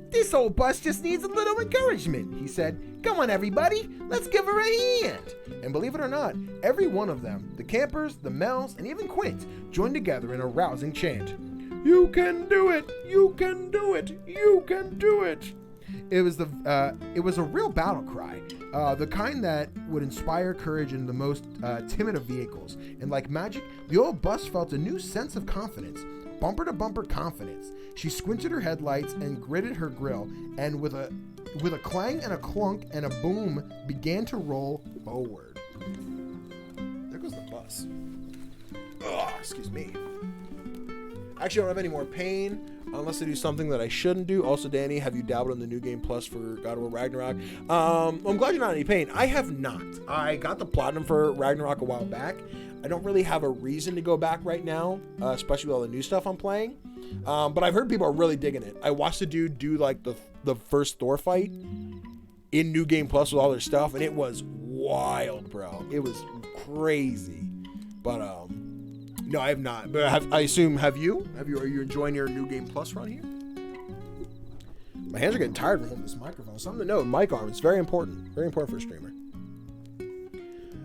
"This old bus just needs a little encouragement," he said. "Come on, everybody, let's give her a hand." And believe it or not, every one of them, the campers, the Mells, and even Quint, joined together in a rousing chant. "You can do it! You can do it! You can do it!" It was a real battle cry, the kind that would inspire courage in the most timid of vehicles. And like magic, the old bus felt a new sense of confidence, bumper to bumper confidence. She squinted her headlights and gritted her grill, and with a clang and a clunk and a boom, began to roll forward. There goes the bus. Ugh, excuse me. Actually, I don't have any more pain unless I do something that I shouldn't do. Also, Danny, have you dabbled in the New Game Plus for God of War Ragnarok? I'm glad you're not in any pain. I have not. I got the platinum for Ragnarok a while back. I don't really have a reason to go back right now, especially with all the new stuff I'm playing. But I've heard people are really digging it. I watched the dude do like the first Thor fight in New Game Plus with all their stuff, and it was wild, bro. It was crazy. But no, I have not. But I assume, have you? Are you enjoying your New Game Plus run here? My hands are getting tired from holding this microphone. Something to note, mic arm. It's very important. Very important for a streamer.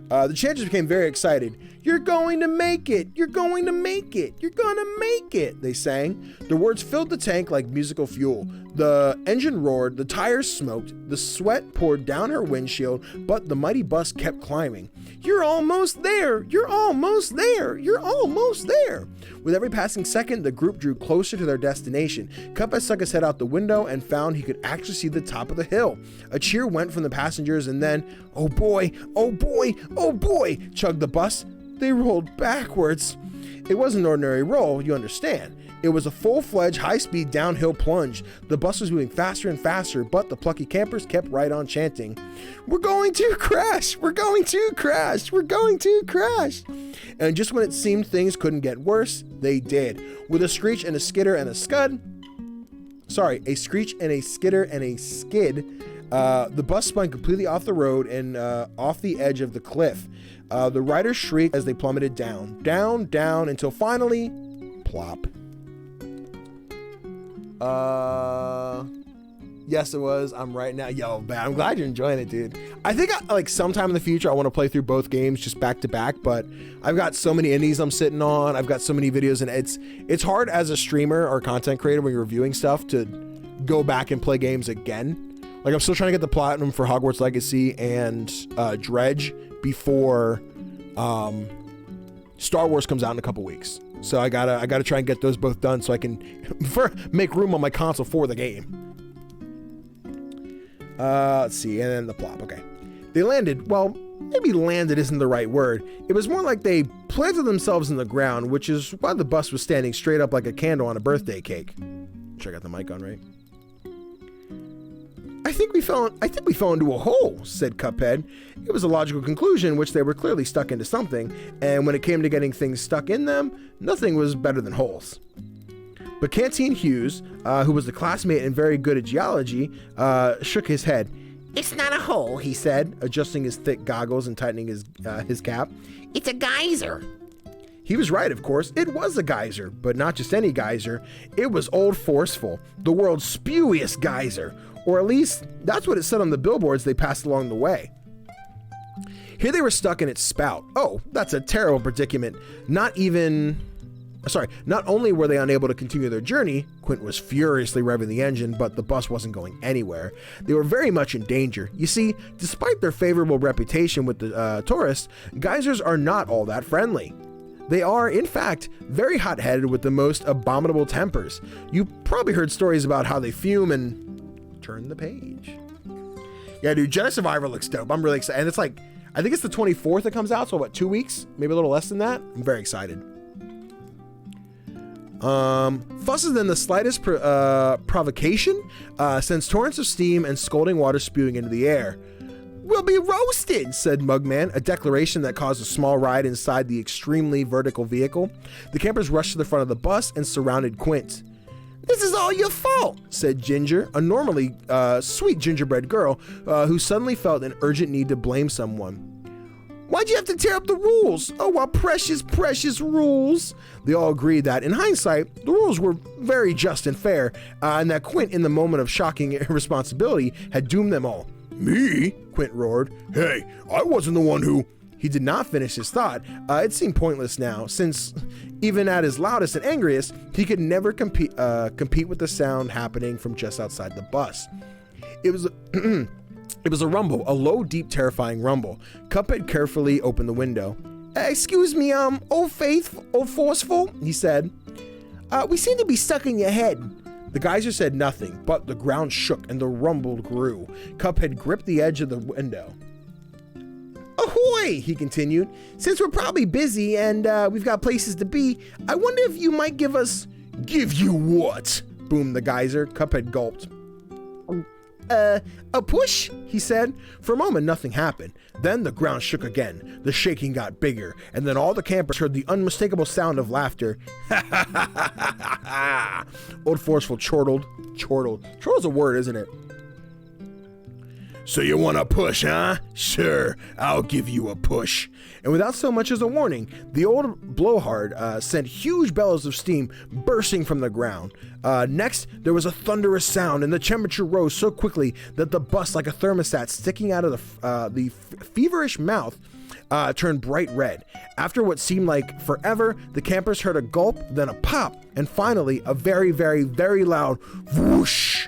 The chanters became very excited. "You're going to make it! You're going to make it! You're gonna make it!" they sang. Their words filled the tank like musical fuel. The engine roared, the tires smoked, the sweat poured down her windshield, but the mighty bus kept climbing. "You're almost there! You're almost there! You're almost there!" With every passing second, the group drew closer to their destination. Cuphead stuck his head out the window and found he could actually see the top of the hill. A cheer went from the passengers, and then, "Oh boy! Oh boy! Oh boy!" chugged the bus. They rolled backwards. It wasn't an ordinary roll, you understand. It was a full-fledged, high-speed downhill plunge. The bus was moving faster and faster, but the plucky campers kept right on chanting, "We're going to crash! We're going to crash! We're going to crash!" And just when it seemed things couldn't get worse, they did. With a screech and a skitter and a scud, a screech and a skitter and a skid, the bus spun completely off the road and off the edge of the cliff. The riders shrieked as they plummeted down, down, down, until finally, plop. Yes, it was. I'm right now. Yo, man, I'm glad you're enjoying it, dude. I think sometime in the future I want to play through both games just back to back, but I've got so many indies I'm sitting on. I've got so many videos, and it's hard as a streamer or content creator when you're reviewing stuff to go back and play games again Like, I'm still trying to get the platinum for Hogwarts Legacy and Dredge before Star Wars comes out in a couple weeks. So I gotta try and get those both done so I can make room on my console for the game. Let's see, and then the plop. Okay, they landed. Well, maybe landed isn't the right word. It was more like they planted themselves in the ground, which is why the bus was standing straight up like a candle on a birthday cake. Sure, I got the mic on right. I think we fell into a hole, said Cuphead. It was a logical conclusion, which they were clearly stuck into something, and when it came to getting things stuck in them, nothing was better than holes. But Canteen Hughes, who was a classmate and very good at geology, shook his head. It's not a hole, he said, adjusting his thick goggles and tightening his cap. it's a geyser. He was right, of course. It was a geyser, but not just any geyser. It was Old Forceful, the world's spewiest geyser. Or at least, that's what it said on the billboards they passed along the way. Here they were stuck in its spout. Oh, that's a terrible predicament. Not only were they unable to continue their journey, Quint was furiously revving the engine, but the bus wasn't going anywhere. They were very much in danger. You see, despite their favorable reputation with the tourists, geysers are not all that friendly. They are, in fact, very hot-headed with the most abominable tempers. You probably heard stories about how they fume and turn the page. Yeah, dude, Jedi Survivor looks dope. I'm really excited. And it's like, I think it's the 24th it comes out, so what, 2 weeks? Maybe a little less than that? I'm very excited. Fusses than the slightest provocation sends torrents of steam and scalding water spewing into the air. We'll be roasted, said Mugman, a declaration that caused a small ride inside the extremely vertical vehicle. The campers rushed to the front of the bus and surrounded Quint. This is all your fault, said Ginger, a normally sweet gingerbread girl who suddenly felt an urgent need to blame someone. Why'd you have to tear up the rules? Oh, our precious, precious rules. They all agreed that, in hindsight, the rules were very just and fair, and that Quint, in the moment of shocking irresponsibility, had doomed them all. Me? Quint roared. Hey, I wasn't the one who... He did not finish his thought. It seemed pointless now, since even at his loudest and angriest, he could never compete with the sound happening from just outside the bus. It was it was a rumble, a low, deep, terrifying rumble. Cuphead carefully opened the window. Excuse me, old forceful, he said. We seem to be stuck in your head. The geyser said nothing, but the ground shook and the rumble grew. Cuphead gripped the edge of the window. Ahoy, he continued. Since we're probably busy and we've got places to be, I wonder if you might give us... Give you what? Boomed the geyser. Cuphead gulped. A push, he said. For a moment, nothing happened. Then the ground shook again. The shaking got bigger, and then all the campers heard the unmistakable sound of laughter. Ha ha ha ha ha ha! Old Forceful chortled. Chortle's a word, isn't it? So you want a push, huh? Sure, I'll give you a push. And without so much as a warning, the old blowhard sent huge bellows of steam bursting from the ground. Next, there was a thunderous sound, and the temperature rose so quickly that the bus, like a thermostat sticking out of the feverish mouth, turned bright red. After what seemed like forever, the campers heard a gulp, then a pop, and finally, a very, very, very loud whoosh.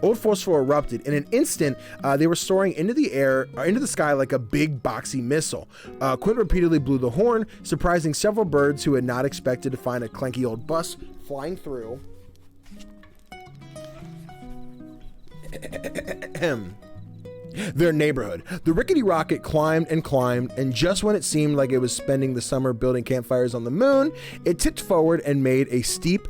Old Forceful erupted. In an instant, they were soaring into the sky like a big boxy missile. Quint repeatedly blew the horn, surprising several birds who had not expected to find a clanky old bus flying through. Their neighborhood. The rickety rocket climbed and climbed, and just when it seemed like it was spending the summer building campfires on the moon, it tipped forward and made a steep,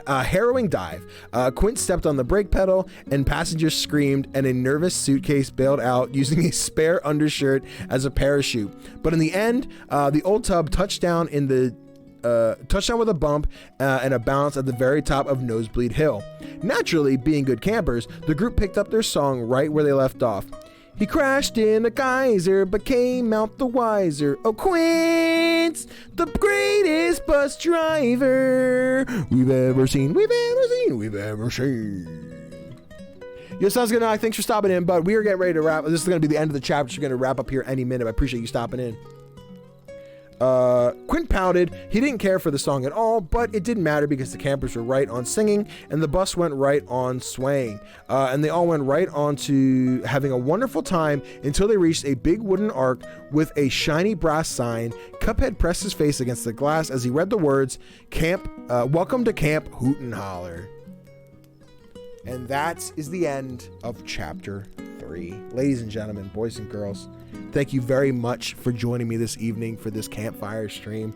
harrowing dive. Quint stepped on the brake pedal, and passengers screamed, and a nervous suitcase bailed out using a spare undershirt as a parachute. But in the end, the old tub touched down with a bump and a bounce at the very top of Nosebleed Hill. Naturally, being good campers, the group picked up their song right where they left off. He crashed in a geyser, but came out the wiser. Oh, Quint's the greatest bus driver we've ever seen. Yo, sounds good. Thanks for stopping in, bud. We are getting ready to wrap. This is going to be the end of the chapter. We're going to wrap up here any minute. I appreciate you stopping in. Quint pouted. He didn't care for the song at all, but it didn't matter because the campers were right on singing and the bus went right on swaying. And they all went right on to having a wonderful time until they reached a big wooden ark with a shiny brass sign. Cuphead pressed his face against the glass as he read the words, "Welcome to Camp Hoot and Holler." And that is the end of chapter 3. Ladies and gentlemen, boys and girls, thank you very much for joining me this evening for this campfire stream.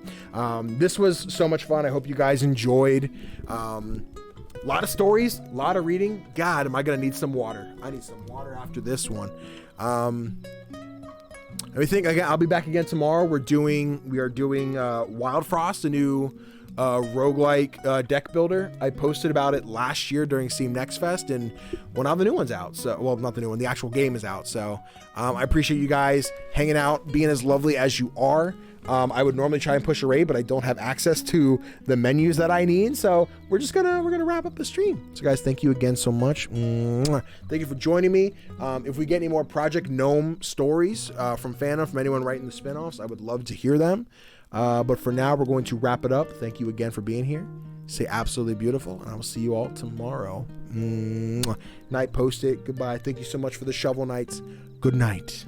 This was so much fun. I hope you guys enjoyed. A lot of stories, a lot of reading. God, am I going to need some water? I need some water after this one. Let me think. Again, I'll be back again tomorrow. We are doing Wild Frost, a new roguelike deck builder. I posted about it last year during Steam Next Fest, and well, now the new one's out. So, well, not the new one, the actual game is out. So I appreciate you guys hanging out, being as lovely as you are. I would normally try and push a raid, but I don't have access to the menus that I need. So we're gonna wrap up the stream. So guys, thank you again so much. Thank you for joining me. If we get any more Project Gnome stories from fandom, from anyone writing the spinoffs, I would love to hear them. But for now, we're going to wrap it up. Thank you again for being here. Stay absolutely beautiful, and I will see you all tomorrow. Night Post-it. Goodbye. Thank you so much for the Shovel Knights. Good night.